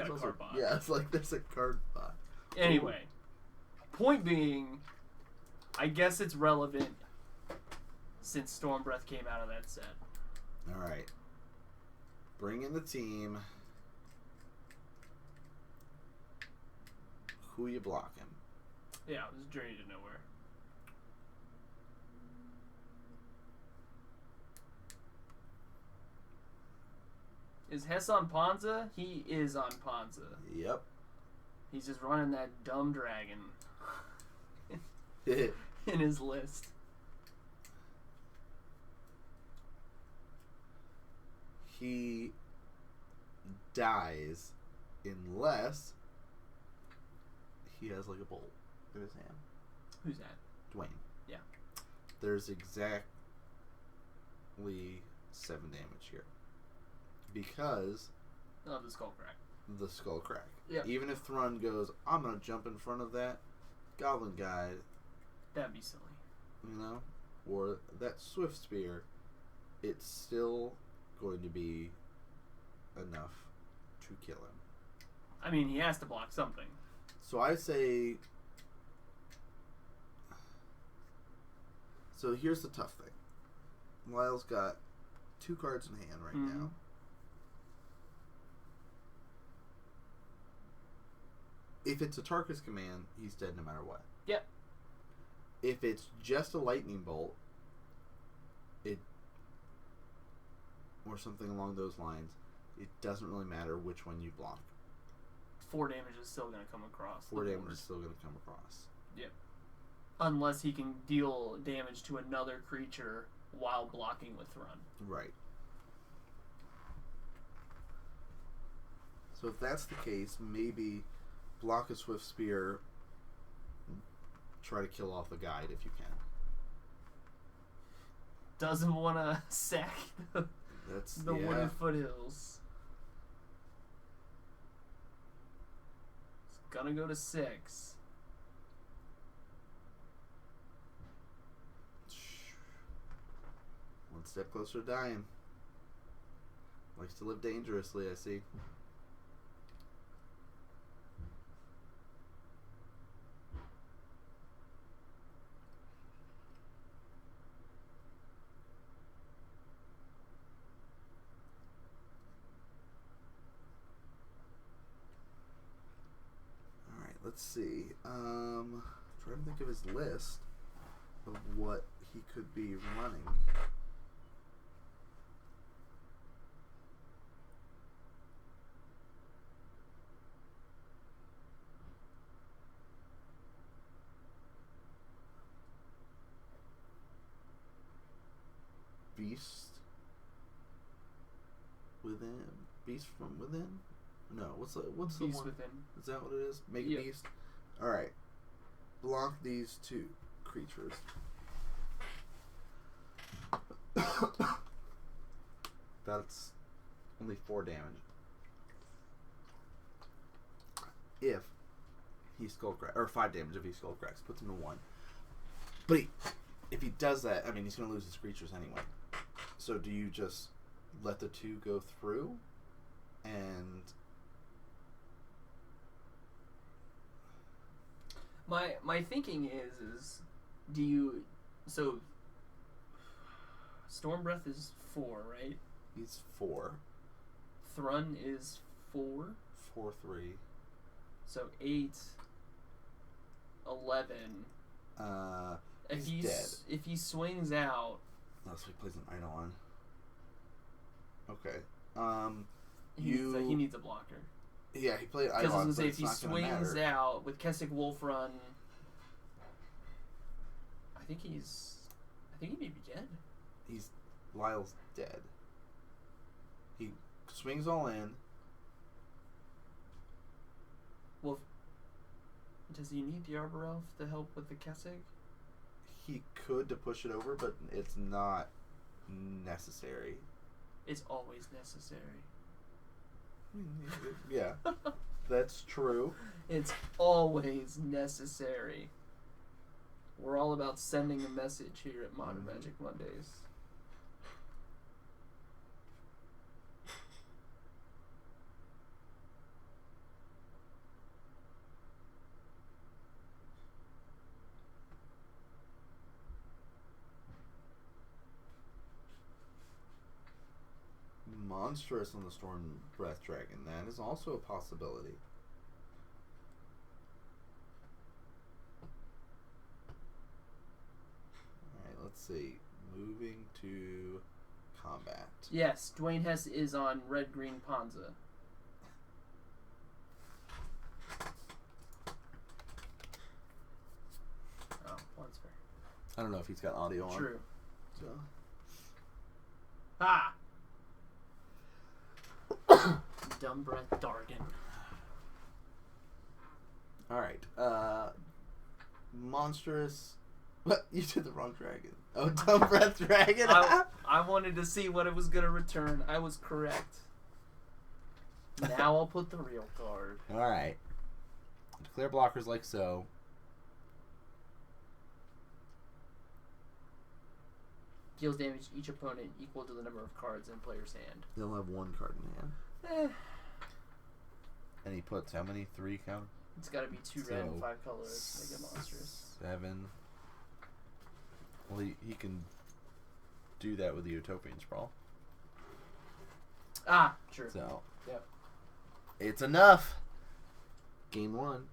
There's a card bot. Yeah, it's like there's a card bot. Anyway, point being, I guess it's relevant since Stormbreath came out of that set. All right. Bring in the team. Who you blocking? Yeah, it was Journey to Nowhere. Is Hess on Ponza? He is on Ponza. Yep. He's just running that dumb dragon in his list. He dies unless he has like a bolt in his hand. Who's that? Dwayne. Yeah. There's exactly 7 damage here. because of the skull crack. The skull crack. Yeah. Even if Thrun goes, I'm gonna jump in front of that Goblin Guide, that'd be silly. You know, or that Swift Spear, it's still going to be enough to kill him. I mean, he has to block something. So I say. So here's the tough thing. Lyle's got 2 cards in hand right now. If it's a Tarkus command, he's dead no matter what. Yep. If it's just a lightning bolt, or something along those lines, it doesn't really matter which one you block. 4 damage is still going to come across. 4 damage is still going to come across. Yep. Unless he can deal damage to another creature while blocking with Thrun. Right. So if that's the case, maybe block a Swift Spear, try to kill off the guide if you can. Doesn't want to sack the wooded foothills. It's gonna go to 6. One step closer to dying. Likes to live dangerously, I see. Let's see. Trying to think of his list of what he could be running. Beast within. Beast from within. No, what's the Beast one? Within. Is that what it is? Make Yep. Beast. All right. Block these 2 creatures. That's only 4 damage. If he skull cracks, or 5 damage if he skull cracks, puts him to 1. But if he does that, I mean, he's going to lose his creatures anyway. So do you just let the 2 go through and? My thinking is do you, so Storm Breath is 4, right? He's 4. Thrun is 4. 4, 3. So 8, 11. If he swings out. Oh, so he plays an Eidolon. Okay. He needs a blocker. Yeah, he played Eidolon. Because I was but going to say, if he swings out with Kessig Wolf Run, I think he may be dead. Lyle's dead. He swings all in. Well, does he need the Arbor Elf to help with the Kessig? He could to push it over, but it's not necessary. It's always necessary. Yeah, that's true. It's always necessary. We're all about sending a message here at Modern Magic Mondays. Monstrous on the Storm Breath Dragon. That is also a possibility. Alright, let's see. Moving to combat. Yes, Dwayne Hess is on Red-Green Panza. Oh, one's fair. I don't know if he's got audio on. True. So. Ah! Dumb Breath Dargan. Alright. Monstrous. What? You did the wrong dragon. Oh, Dumb Breath Dragon. I wanted to see what it was going to return. I was correct. Now I'll put the real card. All right. Declare blockers like so. Deals damage to each opponent equal to the number of cards in player's hand. They'll have one card in hand. And he puts how many? 3 count? It's got to be 2 red and 5 colors. Make it monstrous. 7. Well, he can do that with the Utopian Sprawl. Ah, true. So, yep. It's enough. Game 1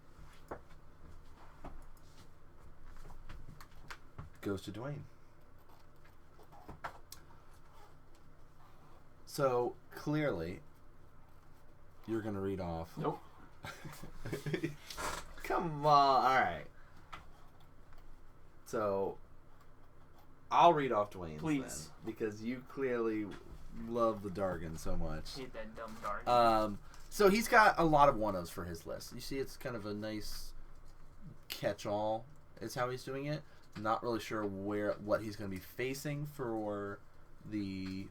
goes to Dwayne. So, clearly, you're going to read off. Nope. Come on. All right. So, I'll read off Dwayne's Please. then, because you clearly love the Dargan so much. Hate that dumb Dargan. So he's got a lot of 1-ofs for his list. You see, it's kind of a nice catch-all is how he's doing it. Not really sure what he's going to be facing for the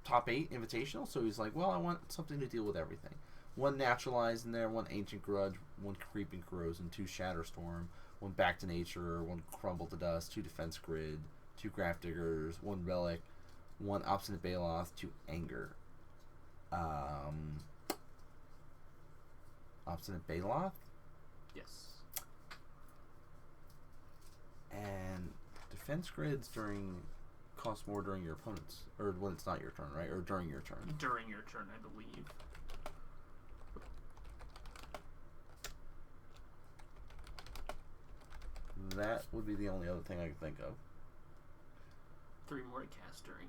top 8 Invitational. So he's like, well, I want something to deal with everything. 1 Naturalized in there, 1 Ancient Grudge, 1 Creeping Corrosion, 2 Shatterstorm, 1 Back to Nature, 1 Crumble to Dust, 2 Defense Grid, 2 Grafdiggers, 1 Relic, 1 Obstinate Baloth, 2 Anger. Obstinate Baloth? Yes. And Defense Grids cost more during your opponent's, or when it's not your turn, right? Or during your turn. During your turn, I believe. That would be the only other thing I could think of. 3 more to cast during.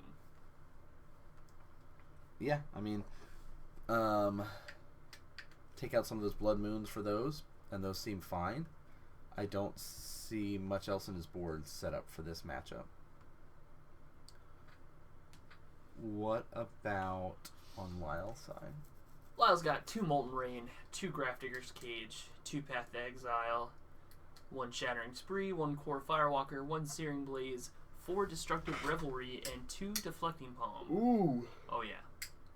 Yeah, I mean, take out some of those Blood Moons for those, and those seem fine. I don't see much else in his board set up for this matchup. What about on Lyle's side? Lyle's got 2 Molten Rain, 2 Grafdigger's Cage, 2 Path to Exile, 1 Shattering Spree, 1 Core Firewalker, 1 Searing Blaze, 4 Destructive Revelry, and 2 Deflecting Palm. Ooh. Oh, yeah.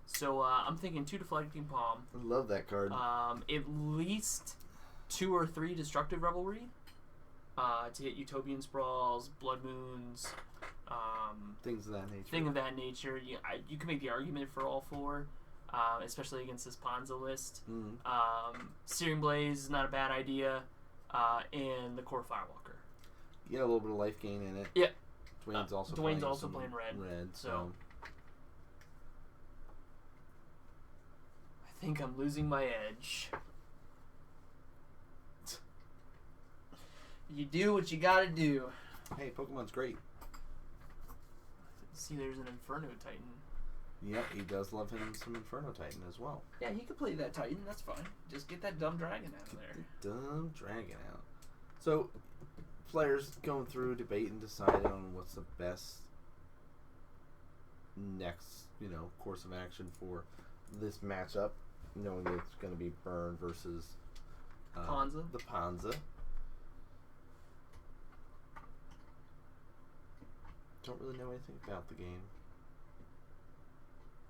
So, I'm thinking 2 Deflecting Palm. I love that card. At least 2 or 3 Destructive Revelry to hit Utopian Sprawls, Blood Moons, things of that nature. Thing of that nature. You can make the argument for all 4, especially against this Ponza list. Searing Blaze is not a bad idea, and the Core Firewalker. You get a little bit of life gain in it. Yeah. Dwayne's also playing red. So I think I'm losing my edge. You do what you gotta do. Hey, Pokemon's great. See, there's an Inferno Titan. Yep, he does love him some Inferno Titan as well. Yeah, he could play that Titan. That's fine. Just get that dumb dragon out of there. Get the dumb dragon out. So, players going through, debating, deciding on what's the best next, course of action for this matchup, knowing that it's going to be Burn versus Ponza. The Ponza. Don't really know anything about the game.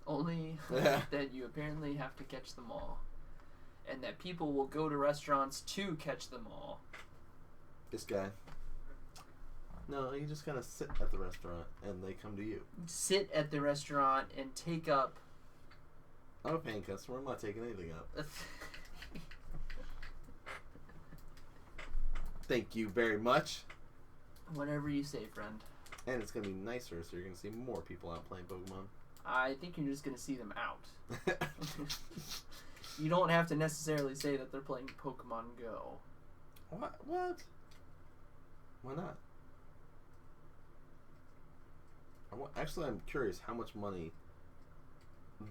Only that you apparently have to catch them all. And that people will go to restaurants to catch them all. This guy. No, you just kind of sit at the restaurant and they come to you. Sit at the restaurant and take up... I'm a paying customer. I'm not taking anything up. Thank you very much. Whatever you say, friend. And it's going to be nicer, so you're going to see more people out playing Pokemon. I think you're just going to see them out. You don't have to necessarily say that they're playing Pokemon Go. What? Why not? Actually, I'm curious how much money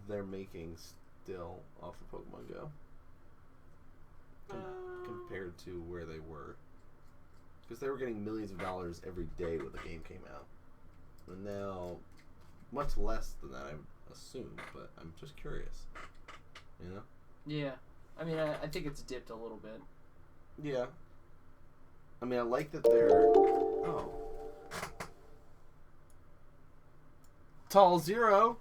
they're making still off of Pokemon Go compared to where they were. Because they were getting millions of dollars every day when the game came out. And now, much less than that, I assume, but I'm just curious. Yeah. I mean, I think it's dipped a little bit. Yeah. I mean, I like that they're... Oh. Tall Zero.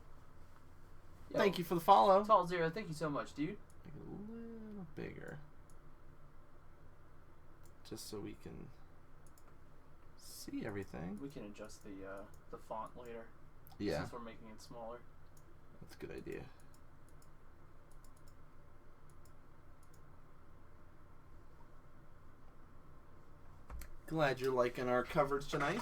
Yo, Thank you for the follow. Tall Zero, thank you so much, dude. Make it a little bigger. Just so we can see everything. We can adjust the font later. Yeah. Since we're making it smaller. That's a good idea. Glad you're liking our coverage tonight.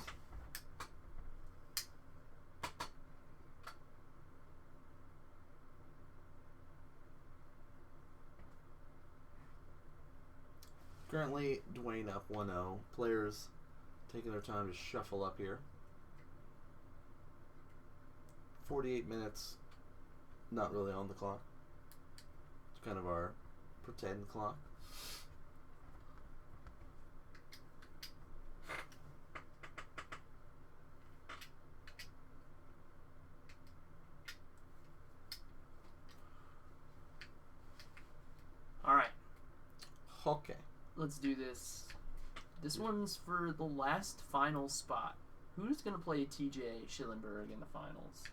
Currently, Dwayne up 1-0. Players taking their time to shuffle up here. 48 minutes, not really on the clock. It's kind of our pretend clock. All right. Okay. Let's do this. This one's for the last final spot. Who's going to play TJ Schillenberg in the finals?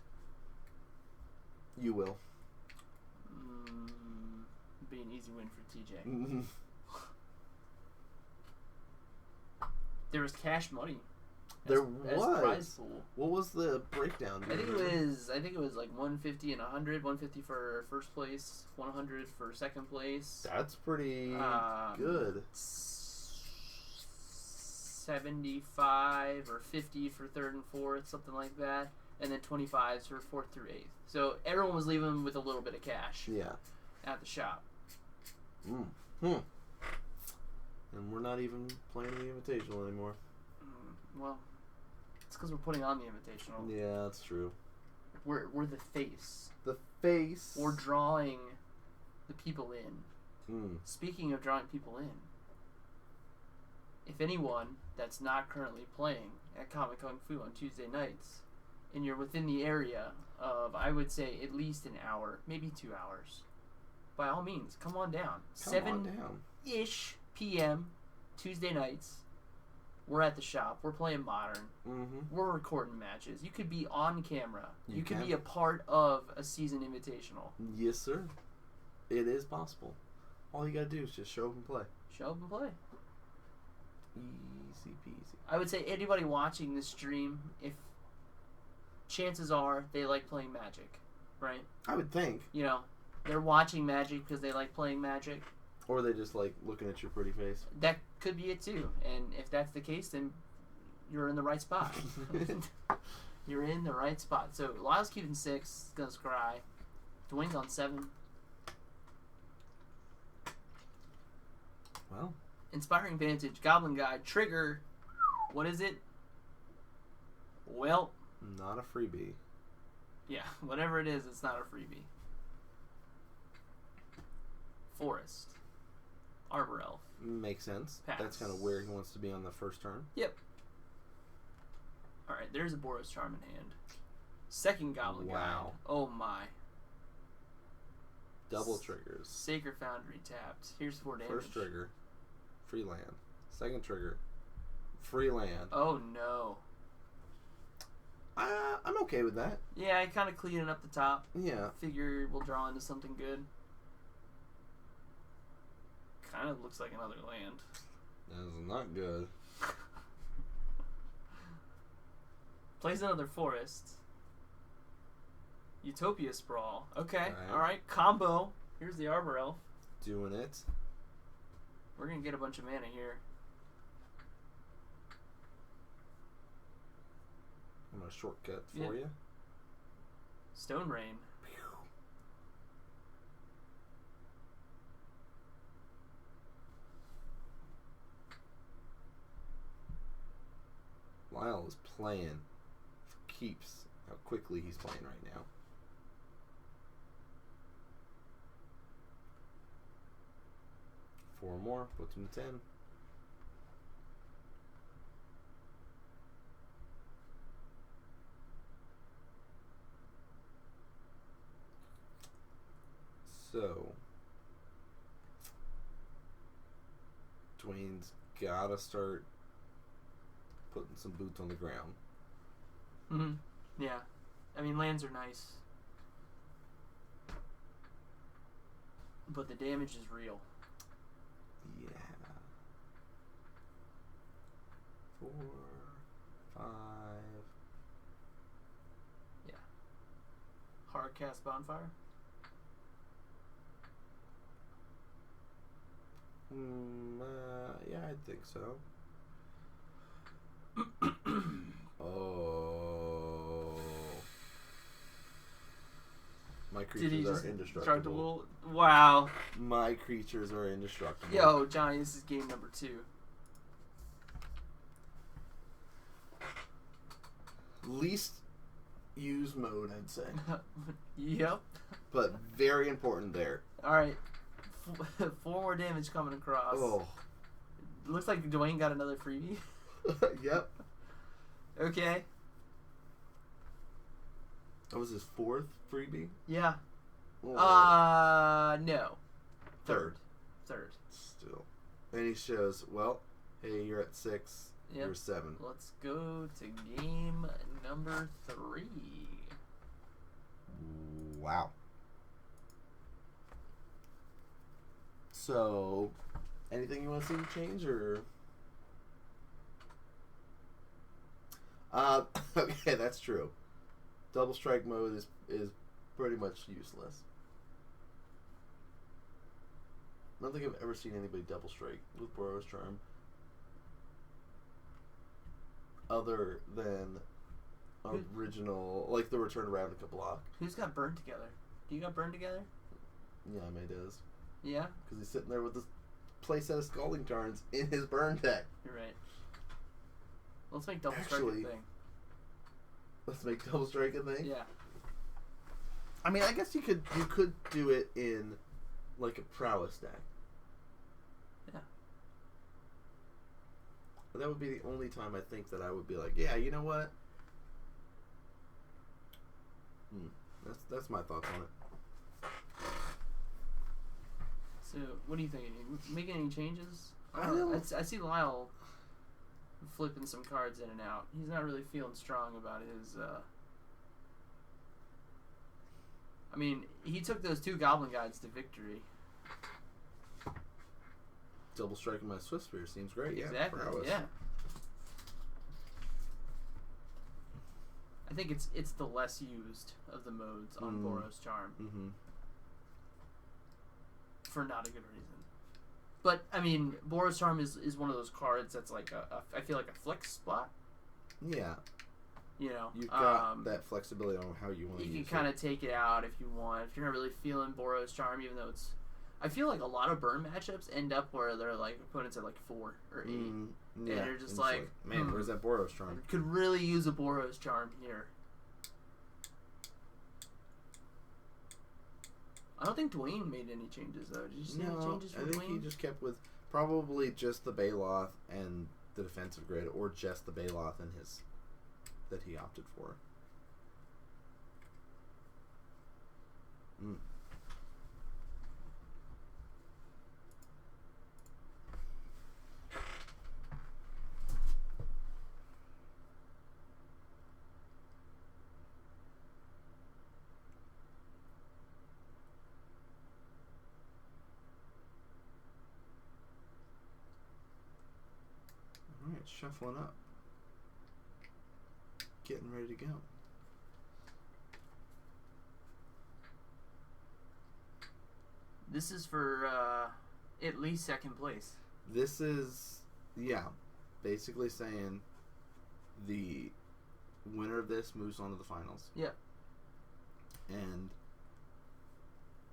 You will. Be an easy win for TJ. There was cash money. There as was. Prize pool. What was the breakdown? I think it was like 150 and 100. 150 for first place, 100 for second place. That's pretty good. 75 or 50 for third and fourth, something like that, and then 25s for fourth through eighth. So everyone was leaving with a little bit of cash. Yeah. At the shop. And we're not even playing the Invitational anymore. Well, it's because we're putting on the Invitational. Yeah, that's true. We're the face. The face. We're drawing the people in. Mm. Speaking of drawing people in, if anyone that's not currently playing at Comic Kung Fu on Tuesday nights, and you're within the area of, I would say, at least an hour, maybe 2 hours, by all means, come on down. 7-ish p.m. Tuesday nights. We're at the shop. We're playing Modern. Mm-hmm. We're recording matches. You could be on camera. You could can. be a part of a season invitational. Yes, sir. It is possible. All you gotta do is just show up and play. Show up and play. Easy peasy. I would say anybody watching this stream, if chances are they like playing Magic, right? I would think. You know, they're watching Magic because they like playing Magic. Or they just like looking at your pretty face. That could be it too. And if that's the case, then you're in the right spot. You're in the right spot. So Lyle's keeping 6, gonna scry. Dwayne's on 7. Well. Inspiring Vantage, Goblin Guide, Trigger. What is it? Well. Not a freebie. Yeah, whatever it is, it's not a freebie. Forest. Arbor Elf. Makes sense. Pass. That's kind of where he wants to be on the first turn. Yep. Alright, there's a Boros Charm in hand. Second Goblin Guide. Oh my. Double triggers. Sacred Foundry tapped. Here's 4 damage. First trigger. Free land. Second trigger. Free land. Oh no. I'm okay with that. Yeah, I kind of cleaning up the top. Yeah. Figure we'll draw into something good. Kind of looks like another land. That is not good. Plays another forest. Utopia Sprawl. Okay. Alright. Alright. Combo. Here's the Arbor Elf. Doing it. We're going to get a bunch of mana here. I'm going to shortcut for you. Stone Rain. Lyle is playing for keeps. How quickly he's playing right now. Four more, puts him to 10. So, Dwayne's gotta start putting some boots on the ground. Mm-hmm. Yeah. I mean, lands are nice. But the damage is real. Yeah. 4, 5. Yeah. Hard cast bonfire. Yeah, I think so. Oh. My Did he creatures just are indestructible. Wow. My creatures are indestructible. Yo, Johnny, this is game number 2. Least used mode, I'd say. Yep. But very important there. Alright. 4 more damage coming across. Oh. Looks like Dwayne got another freebie. Yep. Okay. That was his 4th freebie? Yeah. Oh. No. Third. Still. And he shows, well, hey, you're at 6. Yep. You're 7. Let's go to game number 3. Wow. So, anything you want to see change, or? Okay, that's true. Double strike mode is pretty much useless. I don't think I've ever seen anybody double strike with Boros Charm, other than original, like the Return to Ravnica block. Who's got burned together? Do you got burned together? Yeah, May does. Yeah? Because he's sitting there with this playset of Scalding Tarns in his burn deck. You're right. Let's make double strike a thing. Let's make double strike a thing? Yeah. I mean, I guess you could do it in like a prowess deck. Yeah. But that would be the only time I think that I would be like, yeah, you know what? That's my thoughts on it. So, what do you think? Making any changes? I I see Lyle flipping some cards in and out. He's not really feeling strong about his. I mean, he took those 2 Goblin Guides to victory. Double striking my Swift Spear seems great. Exactly. Prowess. Yeah. I think it's the less used of the modes on Boros Charm. Mm-hmm. For not a good reason. But, I mean, Boros Charm is one of those cards that's like I feel like a flex spot. Yeah. You know. You've got that flexibility on how you want to use it. You can kind of take it out if you want. If you're not really feeling Boros Charm, even though it's... I feel like a lot of burn matchups end up where they're like, opponents at like 4 or 8. Yeah. And you're just like, man, where's that Boros Charm? Could really use a Boros Charm here. I don't think Dwayne made any changes, though. Did you see any changes from Dwayne? I think he just kept with probably just the Baloth and the defensive grid, or just the Baloth and his that he opted for. Alright, shuffling up. Getting ready to go. This is for at least second place. This is, yeah, basically saying the winner of this moves on to the finals. Yep. And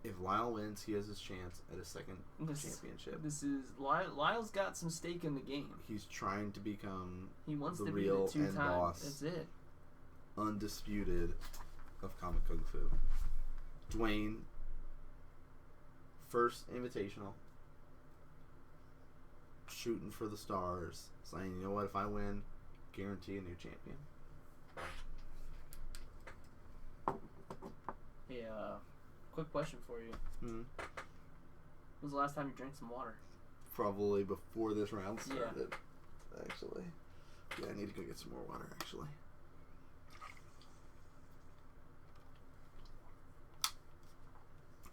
if Lyle wins, he has his chance at a second championship. This is Lyle's got some stake in the game. He's trying to become he wants the to real be the end boss. That's it. Undisputed of Comic Kung Fu. Dwayne, first Invitational, shooting for the stars, saying, you know what, if I win, guarantee a new champion. Hey, quick question for you. When was the last time you drank some water? Probably before this round started, yeah. Actually. Yeah, I need to go get some more water, actually.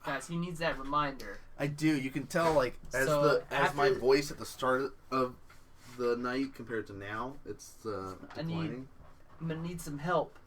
Guys, he needs that reminder. I do. You can tell, like, as my voice at the start of the night compared to now, it's declining. I'm gonna need some help.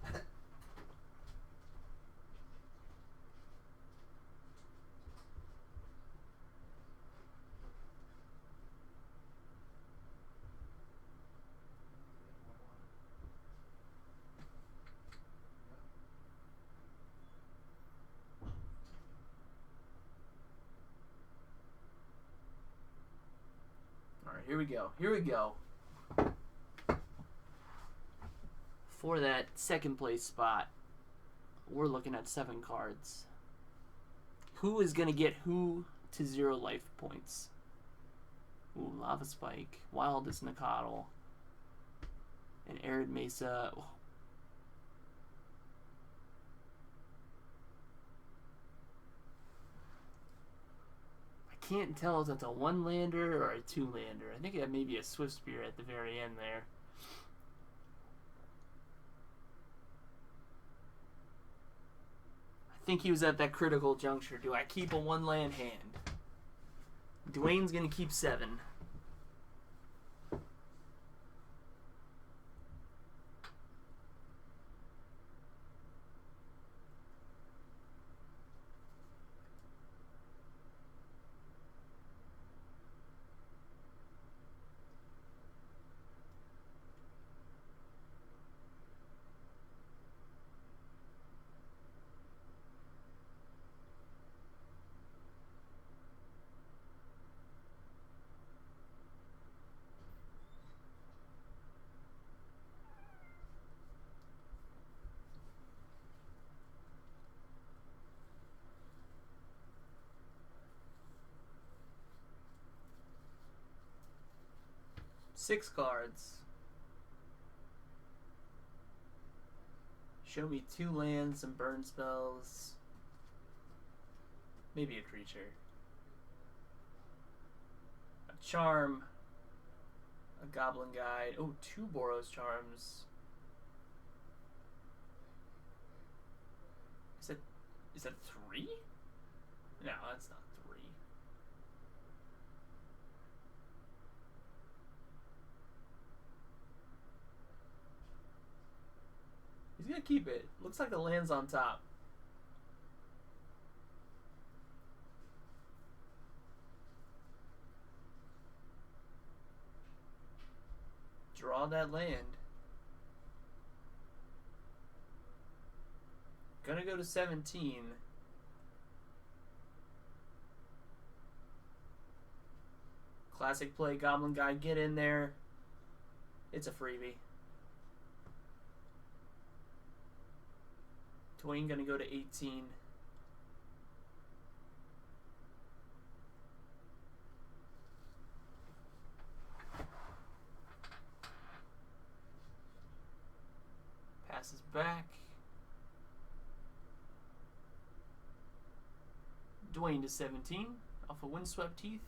Here we go. Here we go. For that second place spot, we're looking at 7 cards. Who is going to get who to 0 life points? Ooh, Lava Spike, Wildest Nicodle, and Arid Mesa. Oh. Can't tell if it's a 1-lander or a 2-lander. I think it may be a Swift Spear at the very end there. I think he was at that critical juncture. Do I keep a 1-land hand? Dwayne's going to keep 7. Six cards. Show me 2 lands, some burn spells. Maybe a creature. A charm. A goblin guide. Oh, 2 Boros charms. Is that 3? No, that's not 3. He's gonna keep it. Looks like the land's on top. Draw that land. Gonna go to 17. Classic play, Goblin Guy, get in there. It's a freebie. Dwayne gonna go to 18. Passes back. Dwayne to 17 off of Windswept Teeth.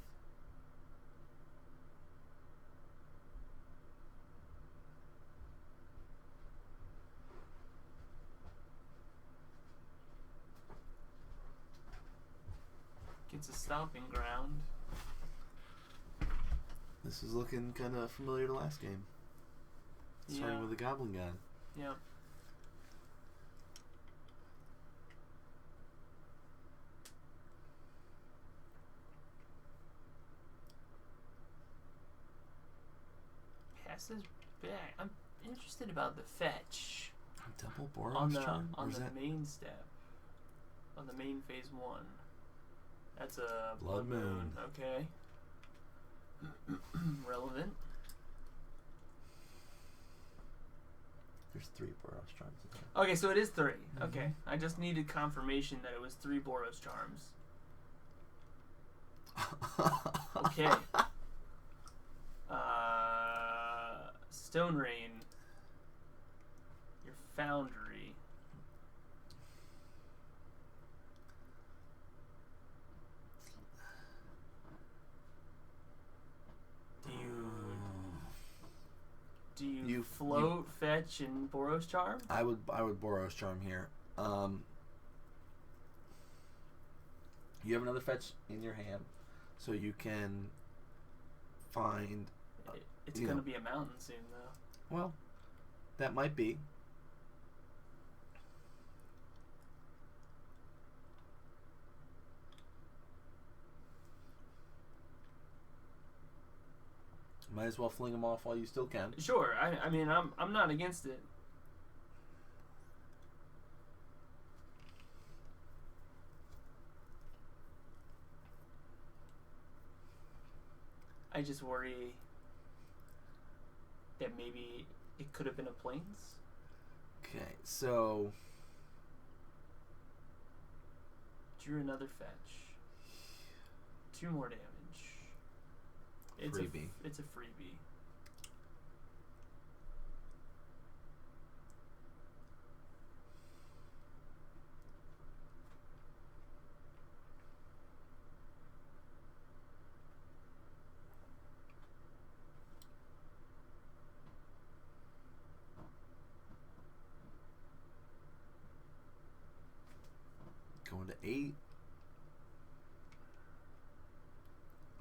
Gets a stomping ground. This is looking kind of familiar to last game. Starting with the Goblin God. Yeah. Passes back. I'm interested about the fetch. Double Boros on the charm? main step. On the main phase 1. That's a Blood Moon. Okay. Relevant. There's 3 Boros charms in there. Okay, so it is 3. Okay. I just needed confirmation that it was 3 Boros charms. Okay. Stone Rain. Your Foundry. Do you float, fetch, and Boros Charm? I would Boros Charm here. You have another fetch in your hand, so you can find. It's going to be a mountain soon, though. Well, that might be. Might as well fling them off while you still can. Sure. I mean, I'm not against it. I just worry that maybe it could have been a plains. Okay, so drew another fetch. 2 more damage. Freebie. It's a freebie. Going to 8.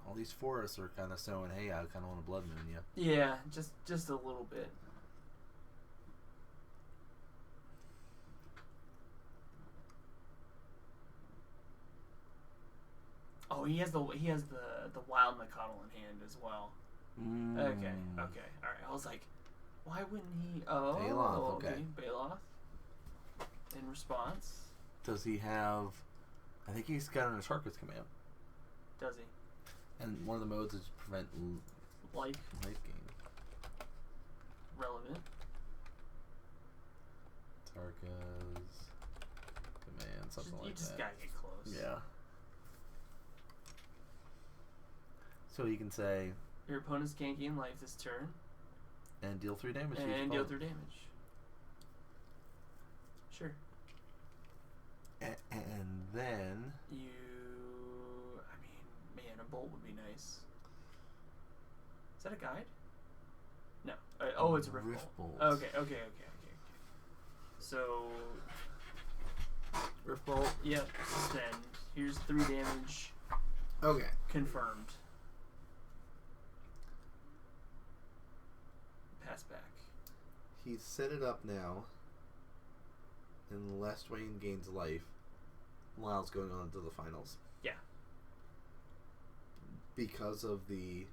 All these forests are kind of showing, hey, I kind of want to blood moon you. Yeah, just a little bit. Oh, he has the wild McConnell in hand as well. Okay, all right. I was like, why wouldn't he? Oh, Baloth, okay. Baloth. In response, does he have? I think he's got an Asharka's command. Does he? And one of the modes is prevent life gain. Relevant. Tarka's command, something like that. You just gotta get close. Yeah. So you can say your opponent's can't gain life this turn. And deal 3 damage. And deal 3 damage. Sure. And then you, I mean, man, a bolt would be nice. Is that a guide? No. Oh, it's a rift bolt. Okay. So rift bolt. Yep. Suspend. Here's 3 damage. Okay. Confirmed. Pass back. He's set it up now. Unless Dwayne gains life, Lyle's going on to the finals. Yeah. Because of the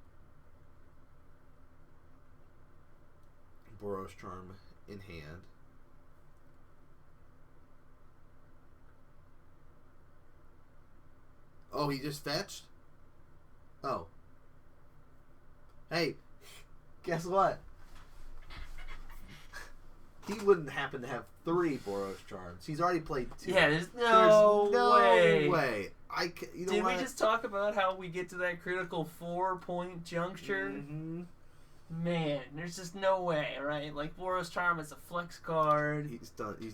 Boros Charm in hand. Oh, he just fetched? Oh. Hey, guess what? He wouldn't happen to have 3 Boros Charms. He's already played 2. Yeah, there's no way. You know Did we just talk about how we get to that critical 4-point juncture? Mm-hmm. Man, there's just no way, right? Like Boros Charm is a flex card. He's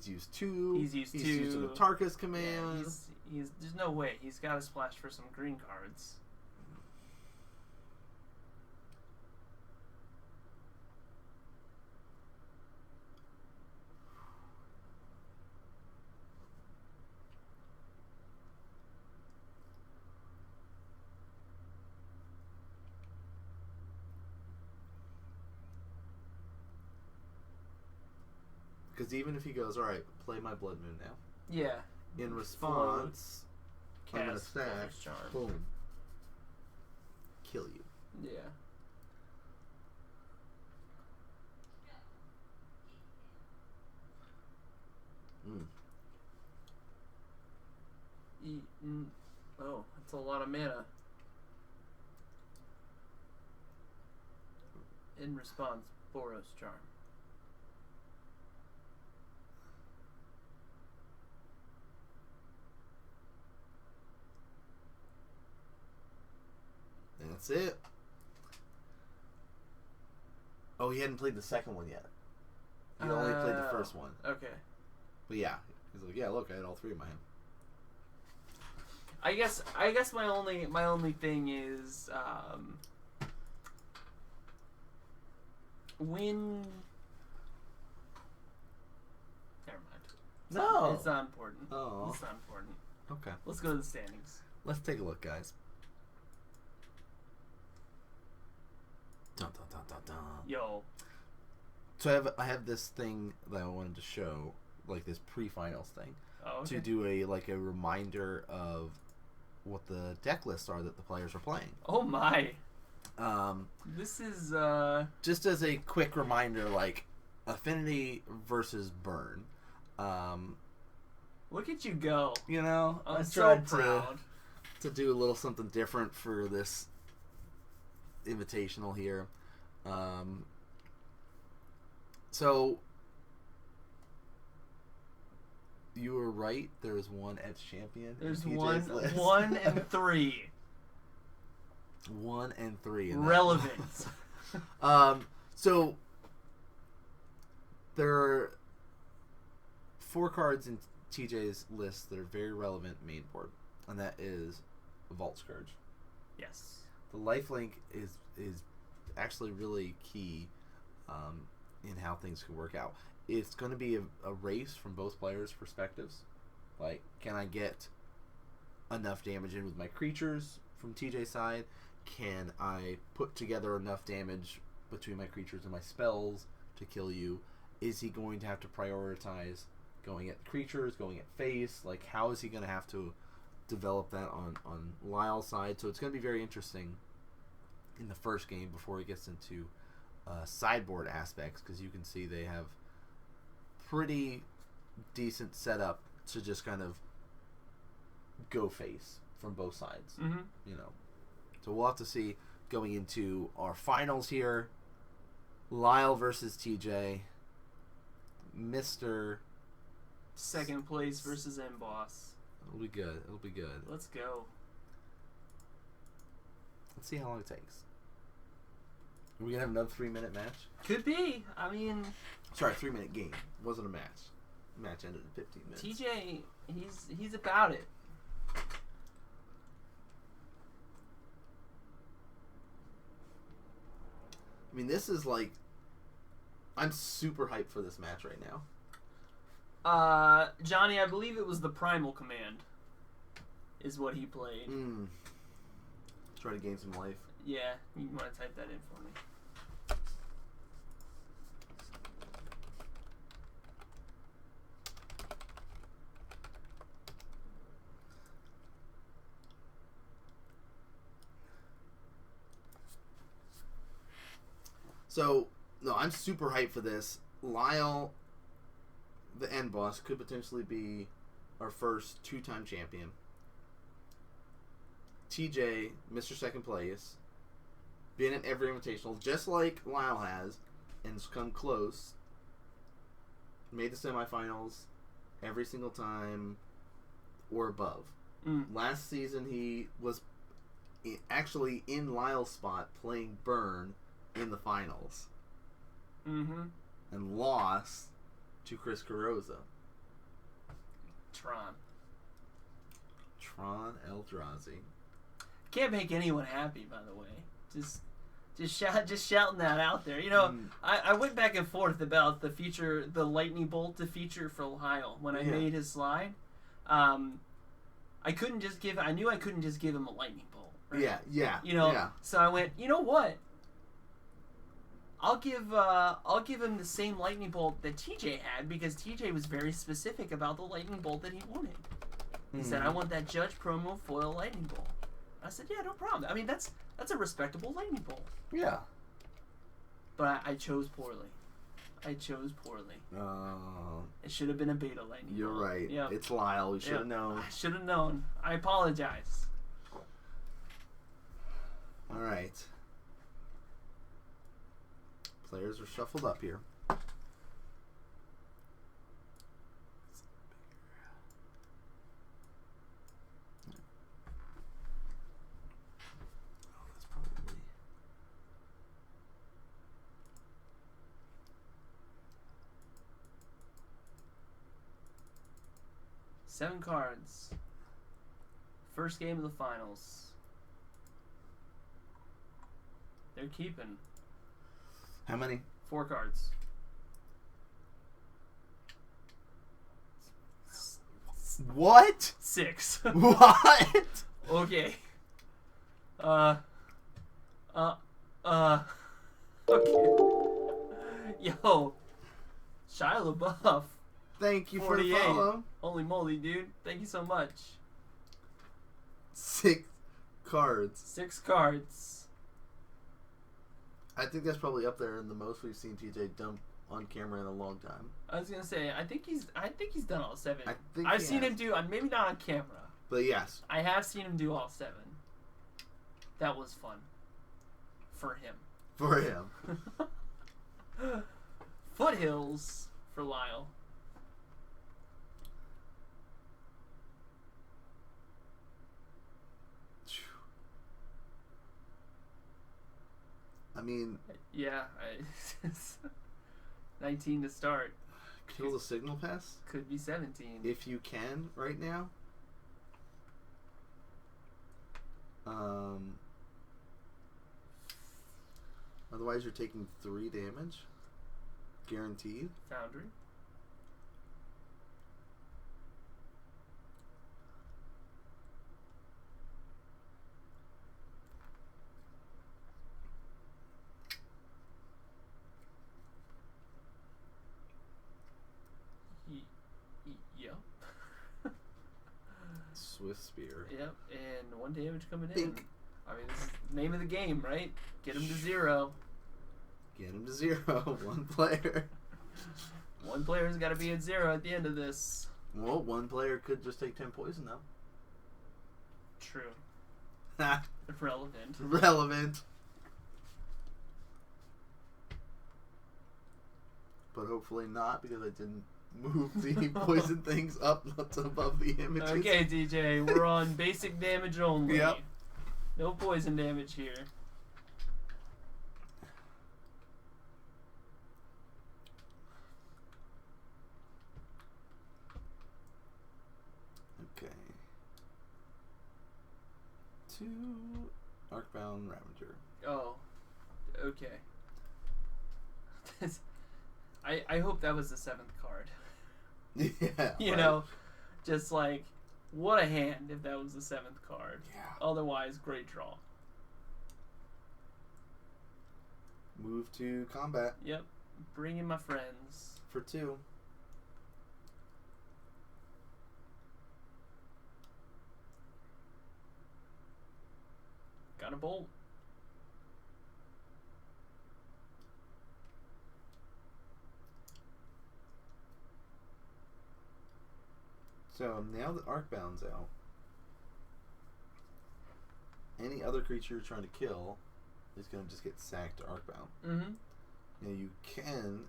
used 2. He's used an Tarka's command. Yeah, there's no way. He's got to splash for some green cards. Because even if he goes, all right, play my Blood Moon now. Yeah. In response, I'm going to stack, boom, kill you. Yeah. Oh, that's a lot of mana. In response, Boros Charm. That's it. Oh, he hadn't played the second one yet. He only played the first one. Okay. But yeah, he's like, yeah, look, I had all 3 in my hand. I guess my only thing is when. Never mind. No, it's not important. Oh, it's not important. Okay. Let's go to the standings. Let's take a look, guys. Dun, dun, dun, dun, dun. Yo. So I have this thing that I wanted to show, like this pre-finals thing, Okay. to do a reminder of what the deck lists are that the players are playing. Oh my. This is just as a quick reminder, like Affinity versus Burn. Look at you go. You know, I'm I so tried proud to do a little something different for this invitational here. So you were right. There is one Edge champion. There's in one, TJ's list. 1 and 3. 1 and 3. In Relevant. So there are 4 cards in TJ's list that are very relevant main board, and that is Vault Scourge. Yes. The lifelink is actually really key in how things can work out. It's going to be a race from both players' perspectives. Like, can I get enough damage in with my creatures from TJ's side? Can I put together enough damage between my creatures and my spells to kill you? Is he going to have to prioritize going at creatures, going at face? Like, how is he going to have to develop that on Lyle's side? So it's going to be very interesting in the first game before he gets into sideboard aspects, because you can see they have pretty decent setup to just kind of go face from both sides. Mm-hmm. You know, so we'll have to see going into our finals here. Lyle versus TJ. Mr. Second place versus M-Boss. It'll be good. It'll be good. Let's go. Let's see how long it takes. Are we gonna have another 3-minute match? Could be. I mean, sorry, 3-minute game. Wasn't a match. Match ended in 15 minutes. TJ, he's about it. I mean, this is like, I'm super hyped for this match right now. Johnny, I believe it was the Primal Command is what he played. Try to gain some life. Yeah, you want to type that in for me. So, no, I'm super hyped for this. Lyle, the end boss, could potentially be our first 2-time champion. TJ, Mr. Second Place, been at every invitational, just like Lyle has, and has come close. Made the semifinals every single time or above. Last season, he was actually in Lyle's spot playing Burn in the finals. Mm-hmm. And lost to Chris Carrozza. Tron Eldrazi. Can't make anyone happy, by the way. Just shouting that out there. You know, I went back and forth about the lightning bolt to feature for Lyle when I made his slide. I couldn't just give. I knew I couldn't just give him a lightning bolt. Right? Yeah. You know. So I went. You know what? I'll give him the same lightning bolt that TJ had, because TJ was very specific about the lightning bolt that he wanted. He said, "I want that Judge promo foil lightning bolt." I said, "Yeah, no problem." I mean, that's a respectable lightning bolt. Yeah. But I chose poorly. It should have been a beta lightning You're bolt. right. Yep. It's Lyle. You should have known. I should have known. I apologize. All right. Players are shuffled up here. That's probably... 7 cards. First game of the finals. They're keeping. How many? 4 cards. What? 6. What? Okay. Okay. Yo, Shia LaBeouf. Thank you for the 48. follow. Holy moly, dude. Thank you so much. 6 cards. 6 cards. I think that's probably up there in the most we've seen TJ dump on camera in a long time. I was gonna say, I think he's done all 7. I've seen him do, maybe not on camera. But yes. I have seen him do all 7. That was fun. For him. For him. Foothills for Lyle. I mean... Yeah. 19 to start. Kill the signal pass? Could be 17. If you can, right now. Otherwise, you're taking 3 damage. Guaranteed. Foundry. Yep. Swift Spear. Yep, and 1 damage coming in. Bink. I mean, this is the name of the game, right? Get him to 0. Get him to 0. 1 player. 1 player's got to be at 0 at the end of this. Well, 1 player could just take 10 poison, though. True. Ha. Relevant. Relevant. But hopefully not, because I didn't move the poison things up to above the images. Okay, DJ, we're on basic damage only. Yep. No poison damage here. Okay. 2 Arcbound Ravager. Oh, okay. I hope that was the 7th card. Yeah. You know, just like, what a hand if that was the 7th card. Yeah. Otherwise, great draw. Move to combat. Yep. Bring in my friends. For 2. Got a bolt. So now that Arcbound's out, any other creature you're trying to kill is going to just get sacked to Arcbound. Mm-hmm. Now you can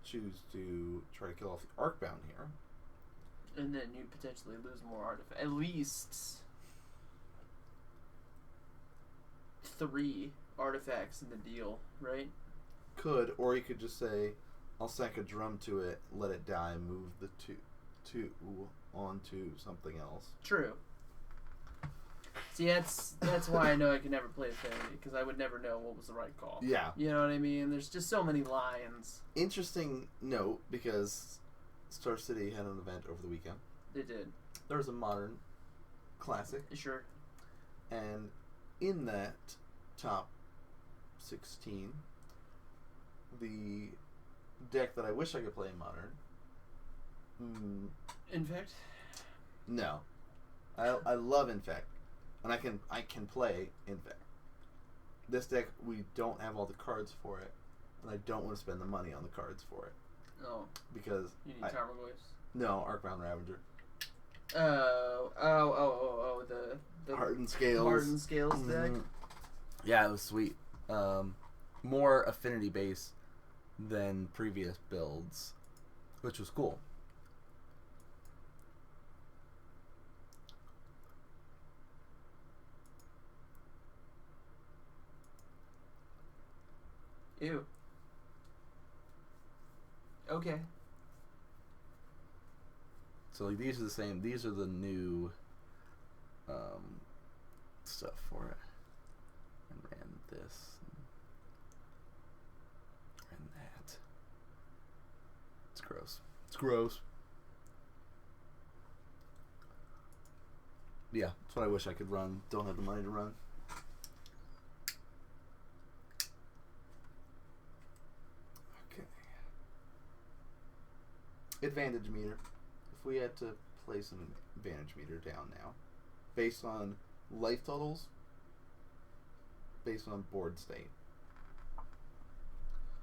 choose to try to kill off the Arcbound here. And then you potentially lose more artifacts. At least 3 artifacts in the deal, right? Could, or you could just say, I'll sack a drum to it, let it die, move the 2 onto something else. True. See, that's why I know I can never play Affinity, because I would never know what was the right call. Yeah. You know what I mean? There's just so many lions. Interesting note, because Star City had an event over the weekend. They did. There was a Modern Classic. Sure. And in that top 16, the deck that I wish I could play in Modern... Infect? No. I love Infect. And I can play Infect. This deck, we don't have all the cards for it. And I don't want to spend the money on the cards for it. Oh. Because... You need Tarmogoyfs? No, Arcbound Ravager. The Hardened Scales. Hardened Scales deck. Yeah, it was sweet. More affinity base than previous builds, which was cool. Ew. Okay. So like, these are the same. These are the new stuff for it. And ran this. And that. It's gross. It's gross. Yeah, that's what I wish I could run. Don't have the money to run. Okay. Advantage meter. If we had to place an advantage meter down now, based on life totals, based on board state,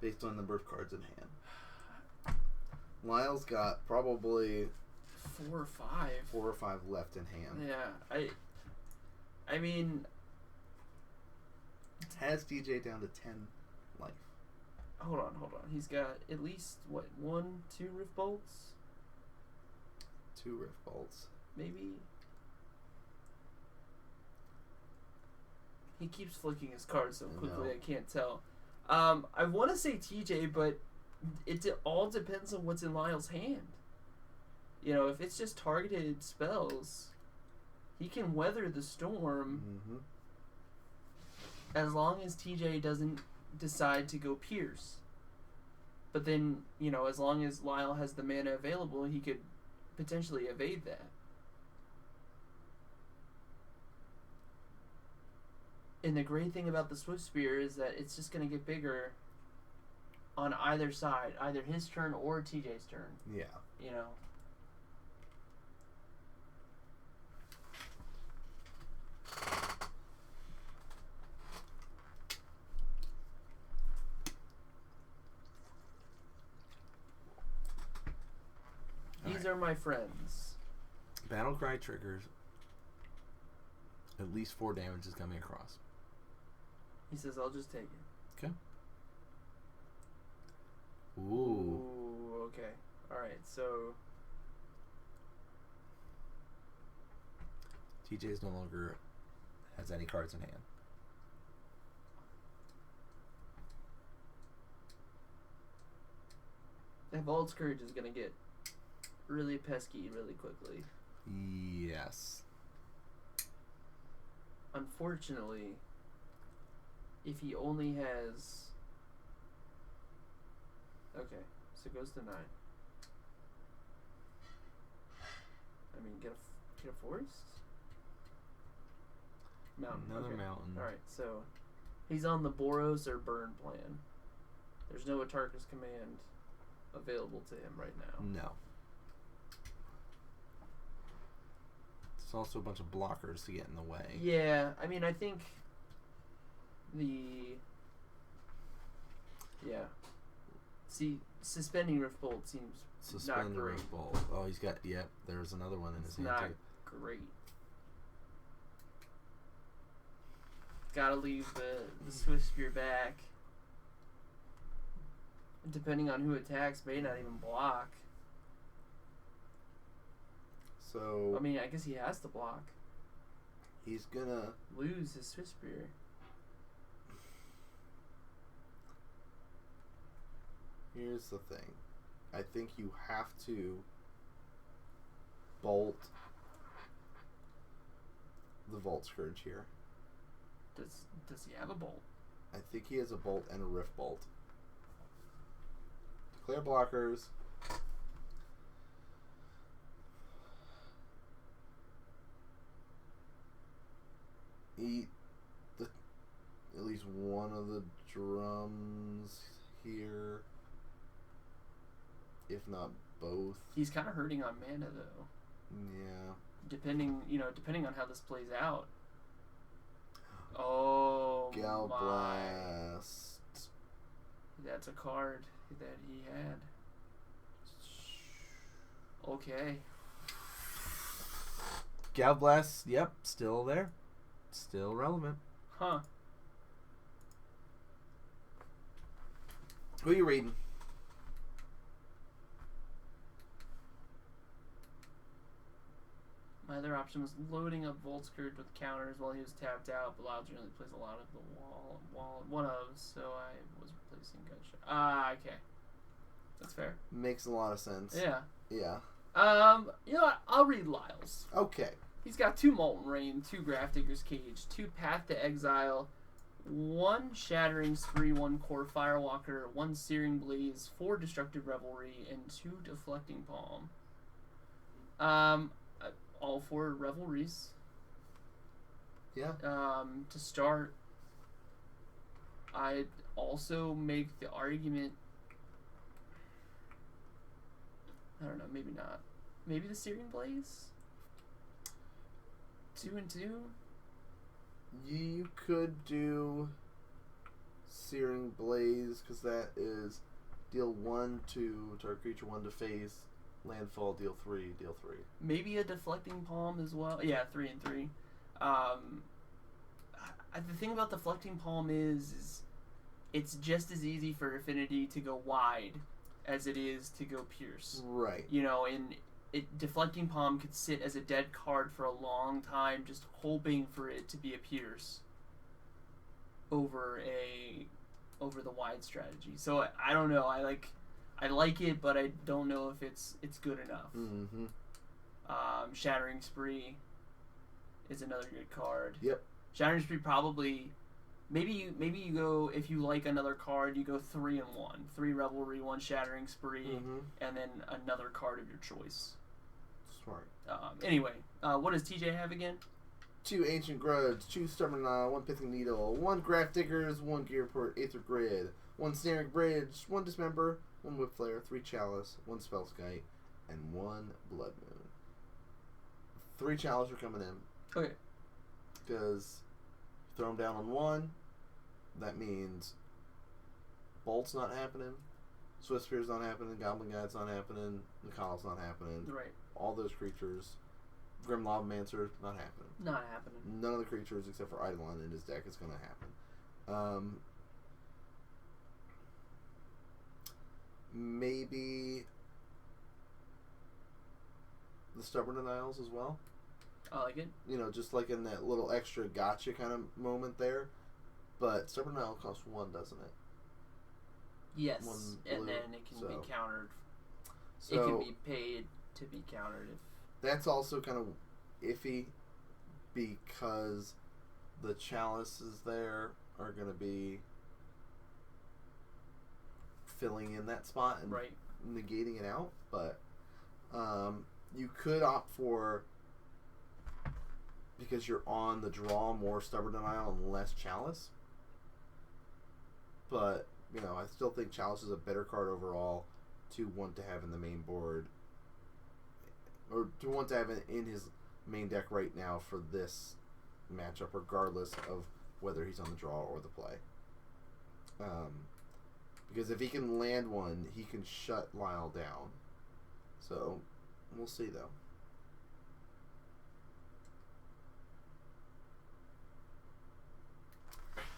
based on number of cards in hand. Lyle's got probably 4 or 5. 4 or 5 left in hand. Yeah, I mean, Has DJ down to 10 life. hold on. He's got at least what 1, 2 rift bolts, 2 rift bolts. maybe. He keeps flicking his cards so quickly I can't tell. I want to say TJ, but it all depends on what's in Lyle's hand. You know, if it's just targeted spells, he can weather the storm as long as TJ doesn't decide to go pierce. But then, you know, as long as Lyle has the mana available, he could potentially evade that. And the great thing about the Swift Spear is that it's just going to get bigger on either side, either his turn or TJ's turn. Yeah. You know. These are my friends. Battle Cry triggers. At least 4 damage is coming across. He says, I'll just take it. Okay. Ooh, okay. Alright, so... TJ's no longer has any cards in hand. That Vault Scourge is going to get really pesky really quickly. Yes. Unfortunately, if he only has... Okay, so it goes to 9. I mean, get a forest? Mountain. Another okay. mountain. Alright, so he's on the Boros or Burn plan. There's no Atarka's Command available to him right now. No. There's also a bunch of blockers to get in the way. Yeah, I mean, I think See, suspending Rift Bolt seems not great. Rift Bolt. Oh, he's got, there's another one in his hand, Not too. great. Gotta leave the Swift Spear back. Depending on who attacks, may not even block. So... I mean, I guess he has to block. He's gonna... lose his Swift Spear. Here's the thing. I think you have to bolt the Vault Scourge here. Does he have a bolt? I think he has a bolt and a Rift Bolt. Declare blockers. Eat at least one of the drums here, if not both. He's kind of hurting on mana though. Yeah. Depending on how this plays out. Oh Gal my! Blast. That's a card that he had. Okay. Gal Blast, yep, still there. Still relevant. Huh. Who are you reading? My other option was loading up Vault Scourge with counters while he was tapped out, but Loud generally plays a lot of the wall one of, so I was replacing Gutshot. Okay. That's fair. Makes a lot of sense. Yeah. Yeah. You know what? I'll read Lyle's. Okay. He's got 2 Molten Rain, 2 Grafdigger's Cage, 2 Path to Exile, 1 Shattering Spree, 1 Core Firewalker, 1 Searing Blaze, 4 Destructive Revelry, and 2 Deflecting Palm. All 4 Revelries. Yeah. To start, I'd also make the argument. I don't know. Maybe not. Maybe the Searing Blaze. 2 and 2. You could do Searing Blaze because that is deal 1 to target creature 1 to face. Landfall, deal 3, deal 3. Maybe a Deflecting Palm as well. Yeah, 3 and 3. The thing about Deflecting Palm is it's just as easy for Affinity to go wide as it is to go Pierce. Right. You know, and Deflecting Palm could sit as a dead card for a long time, just hoping for it to be a Pierce over the wide strategy. So I don't know. I like it, but I don't know if it's good enough. Mm-hmm. Shattering Spree is another good card. Yep. Shattering Spree probably. Maybe you go, if you like another card, you go 3 and 1. 3 Revelry, 1 Shattering Spree, and then another card of your choice. Smart. Anyway, what does TJ have again? 2 Ancient Grudge, 2 Stubborn Nile, 1 Pithing Needle, 1 Graft Diggers, 1 Gearport, Aether Grid, 1 Snaring Bridge, 1 Dismember, 1 Whip Flare, 3 Chalice, 1 Spellskite, and 1 Blood Moon. 3 Chalice are coming in. Okay. Because throw them down on 1, that means Bolt's not happening, Swift Spear's not happening, Goblin Guide's not happening, Nikal's not happening. Right. All those creatures, Grim Lavamancer, not happening. Not happening. None of the creatures except for Eidolon in his deck is going to happen. Maybe the Stubborn Denials as well. I like it. You know, just like in that little extra gotcha kind of moment there. But Stubborn Denial costs 1, doesn't it? Yes, 1 and blue, then it can so. be countered. So it can be paid to be countered. That's also kind of iffy because the chalices there are going to be filling in that spot and negating it out. But you could opt for, because you're on the draw, more Stubborn Denial and less Chalice. But, you know, I still think Chalice is a better card overall to want to have in the main board, or to want to have in his main deck right now for this matchup, regardless of whether he's on the draw or the play. Because if he can land one, he can shut Lyle down. So, we'll see though.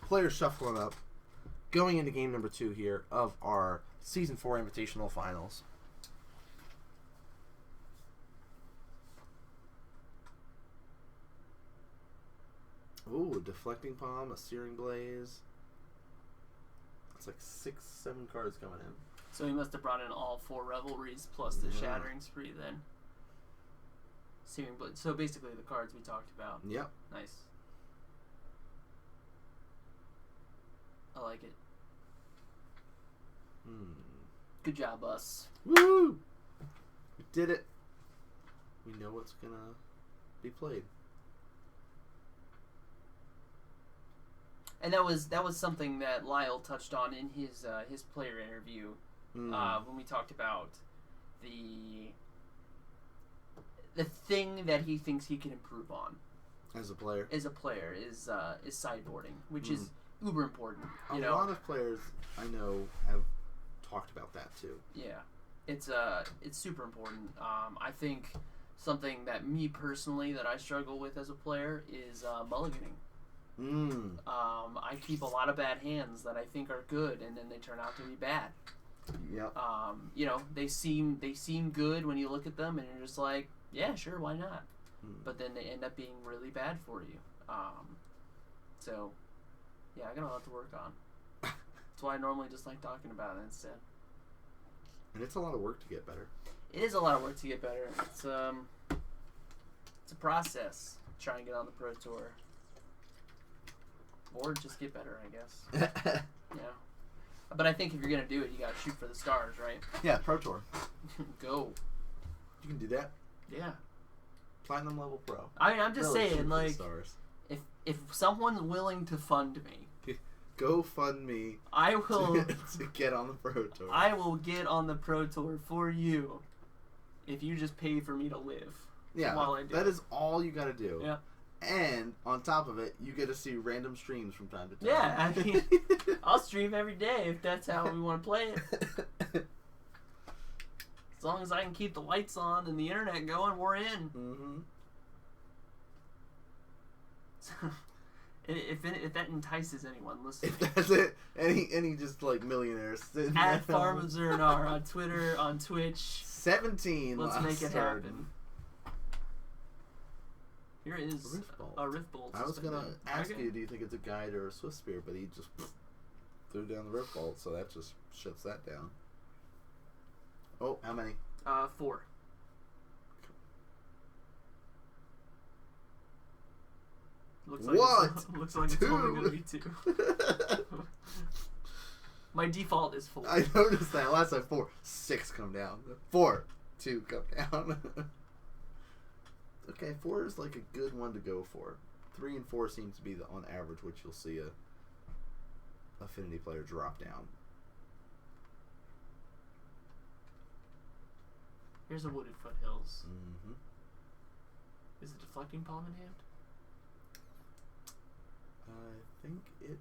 Players shuffling up. Going into game number 2 here of our Season 4 Invitational Finals. Ooh, a Deflecting Palm, a Searing Blaze. It's like 6, 7 cards coming in. So he must have brought in all 4 Revelries plus the Shattering Spree then. Searing Blaze. So basically the cards we talked about. Yep. Nice. I like it. Good job, us. Woo! We did it. We know what's gonna be played. And that was something that Lyle touched on in his player interview when we talked about the thing that he thinks he can improve on as a player. Is sideboarding, which is uber important. A lot of players I know have talked about that too. Yeah, it's super important. I think something that me personally that I struggle with as a player is mulliganing. I keep a lot of bad hands that I think are good, and then they turn out to be bad. Yep. You know, they seem good when you look at them, and you're just like, yeah, sure, why not? But then they end up being really bad for you. So, yeah, I got a lot to work on. That's why I normally just like talking about it instead. And it's a lot of work to get better. It is a lot of work to get better. It's a process. Try and get on the Pro Tour. Or just get better, I guess. Yeah. But I think if you're going to do it, you got to shoot for the stars, right? Yeah, Pro Tour. Go. You can do that. Yeah. Platinum level pro. I mean, I'm just really saying, like, if someone's willing to fund me, go fund me. I will to get on the Pro Tour. I will get on the Pro Tour for you if you just pay for me to live. Yeah, while I do that it. is all you got to do. Yeah. And on top of it, you get to see random streams from time to time. Yeah, I mean, I'll stream every day if that's how we want to play it. As long as I can keep the lights on and the internet going, we're in. Mm-hmm. If that entices anyone listening. If that's it, any just like millionaires. At Farm of Zernar on Twitter, on Twitch. 17. Let's make it started. happen. Here is a Rift Bolt. I was gonna ask you, do you think it's a guide or a Swift Spear? But he just threw down the Rift Bolt, so that just shuts that down. Oh, how many? 4. Looks like looks like it's only gonna be 2. My default is 4. I noticed that last time. 4, 6 come down. 4, 2 come down. Okay, 4 is like a good one to go for. 3 and 4 seems to be the on average which you'll see a affinity player drop down. Here's a Wooded Foothills. Mm-hmm. Is it Deflecting Palm in hand? I think it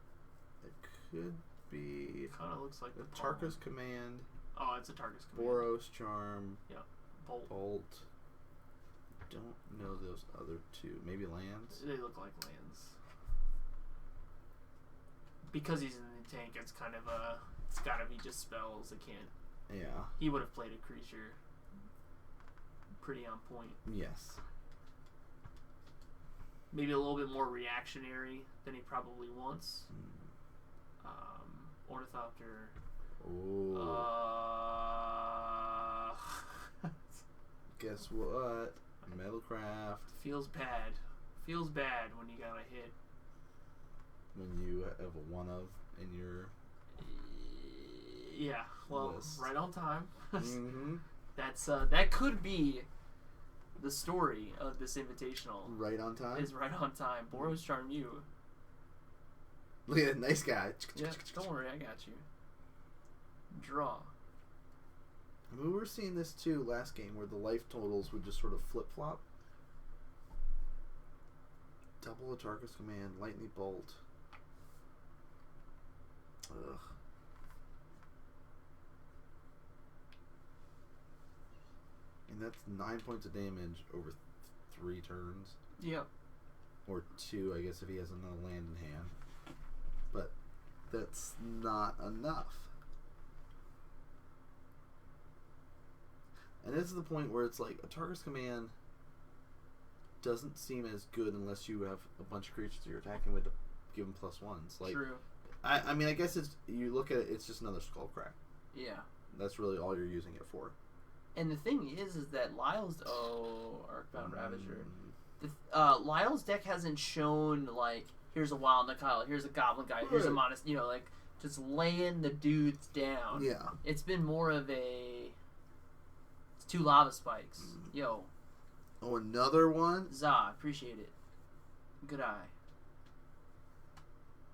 could be. Kind of looks like the the Tarka's Command. Oh, it's a Tarka's Command. Boros Charm. Yeah. Bolt. Don't know those other 2. Maybe lands. They look like lands. Because he's in the tank, it's kind of it's gotta be just spells. It can't. Yeah. He would have played a creature. Pretty on point. Yes. Maybe a little bit more reactionary than he probably wants. Ornithopter. Oh. Guess what? Metalcraft. Feels bad. Feels bad when you got a hit. When you have a 1 of in your. Yeah. Well, list. right on time. Mm-hmm. That could be the story of this invitational. Right on time? Is right on time. Boros Charm you. Look at that, nice guy. Yeah, don't worry, I got you. Draw. I mean, we were seeing this too last game where the life totals would just sort of flip-flop. Double a Tarka's Command, Lightning Bolt. Ugh. And that's 9 points of damage over 3 turns. Yep. Or 2, I guess, if he has another land in hand. But that's not enough. And this is the point where it's like a Tarka's Command doesn't seem as good unless you have a bunch of creatures that you're attacking with to give them +1s. Like, true. I mean, I guess it's, you look at it, it's just another Skullcrack. Yeah. That's really all you're using it for. And the thing is that Lyle's Arcbound Ravager. Lyle's deck hasn't shown like here's a Wild Nikyle, here's a Goblin guy, here's a Modest, like just laying the dudes down. Yeah. It's been more of it's 2 Lava Spikes. Yo. Oh, another one? Za, appreciate it. Good eye.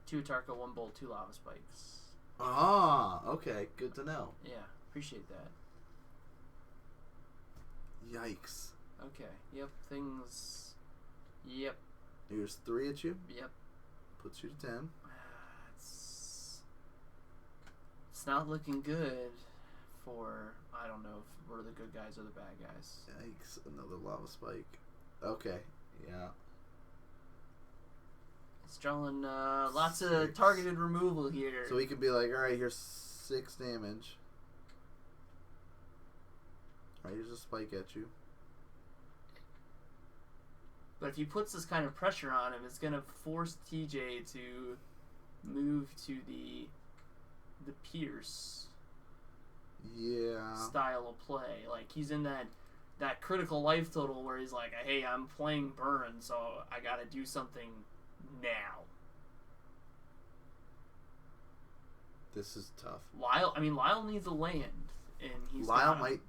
2 Tarka, 1 Bolt, 2 Lava Spikes. Ah, okay, good to know. Yeah, appreciate that. Yikes. Okay. Yep. Things. Yep. Here's 3 at you. Yep. Puts you to 10. It's not looking good for, I don't know if we're the good guys or the bad guys. Yikes. Another Lava Spike. Okay. Yeah. It's drawing lots of targeted removal here. So he could be like, alright, here's 6 damage. Alright, here's a spike at you. But if he puts this kind of pressure on him, it's going to force TJ to move to the Pierce style of play. Like, he's in that critical life total where he's like, hey, I'm playing burn, so I got to do something now. This is tough. Lyle needs a land, and he's Lyle might.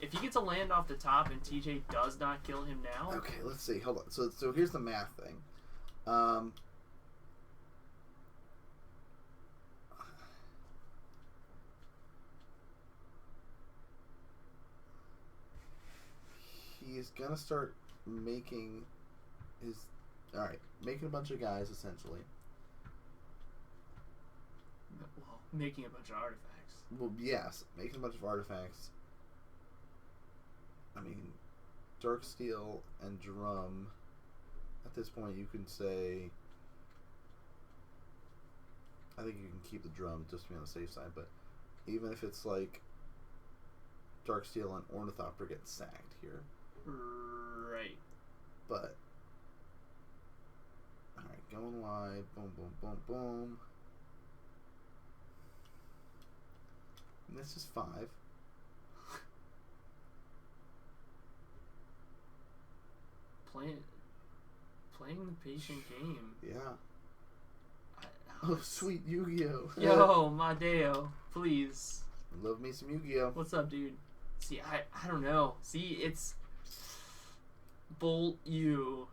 If he gets a land off the top and TJ does not kill him now... Okay, let's see. Hold on. So here's the math thing. He's gonna start making his... Alright, making a bunch of guys, essentially. Well, making a bunch of artifacts. Well, yes, making a bunch of artifacts. I mean, Darksteel and Drum, at this point you can say... I think you can keep the Drum just to be on the safe side, but even if it's like Darksteel and Ornithopter get sacked here. Right. But, alright, going wide, boom, boom, boom, boom. And this is 5. Playing the patient game. Yeah. Oh, sweet Yu-Gi-Oh! Yo, Madeo, please. Love me some Yu-Gi-Oh! What's up, dude? See, I don't know. See, it's Bolt U.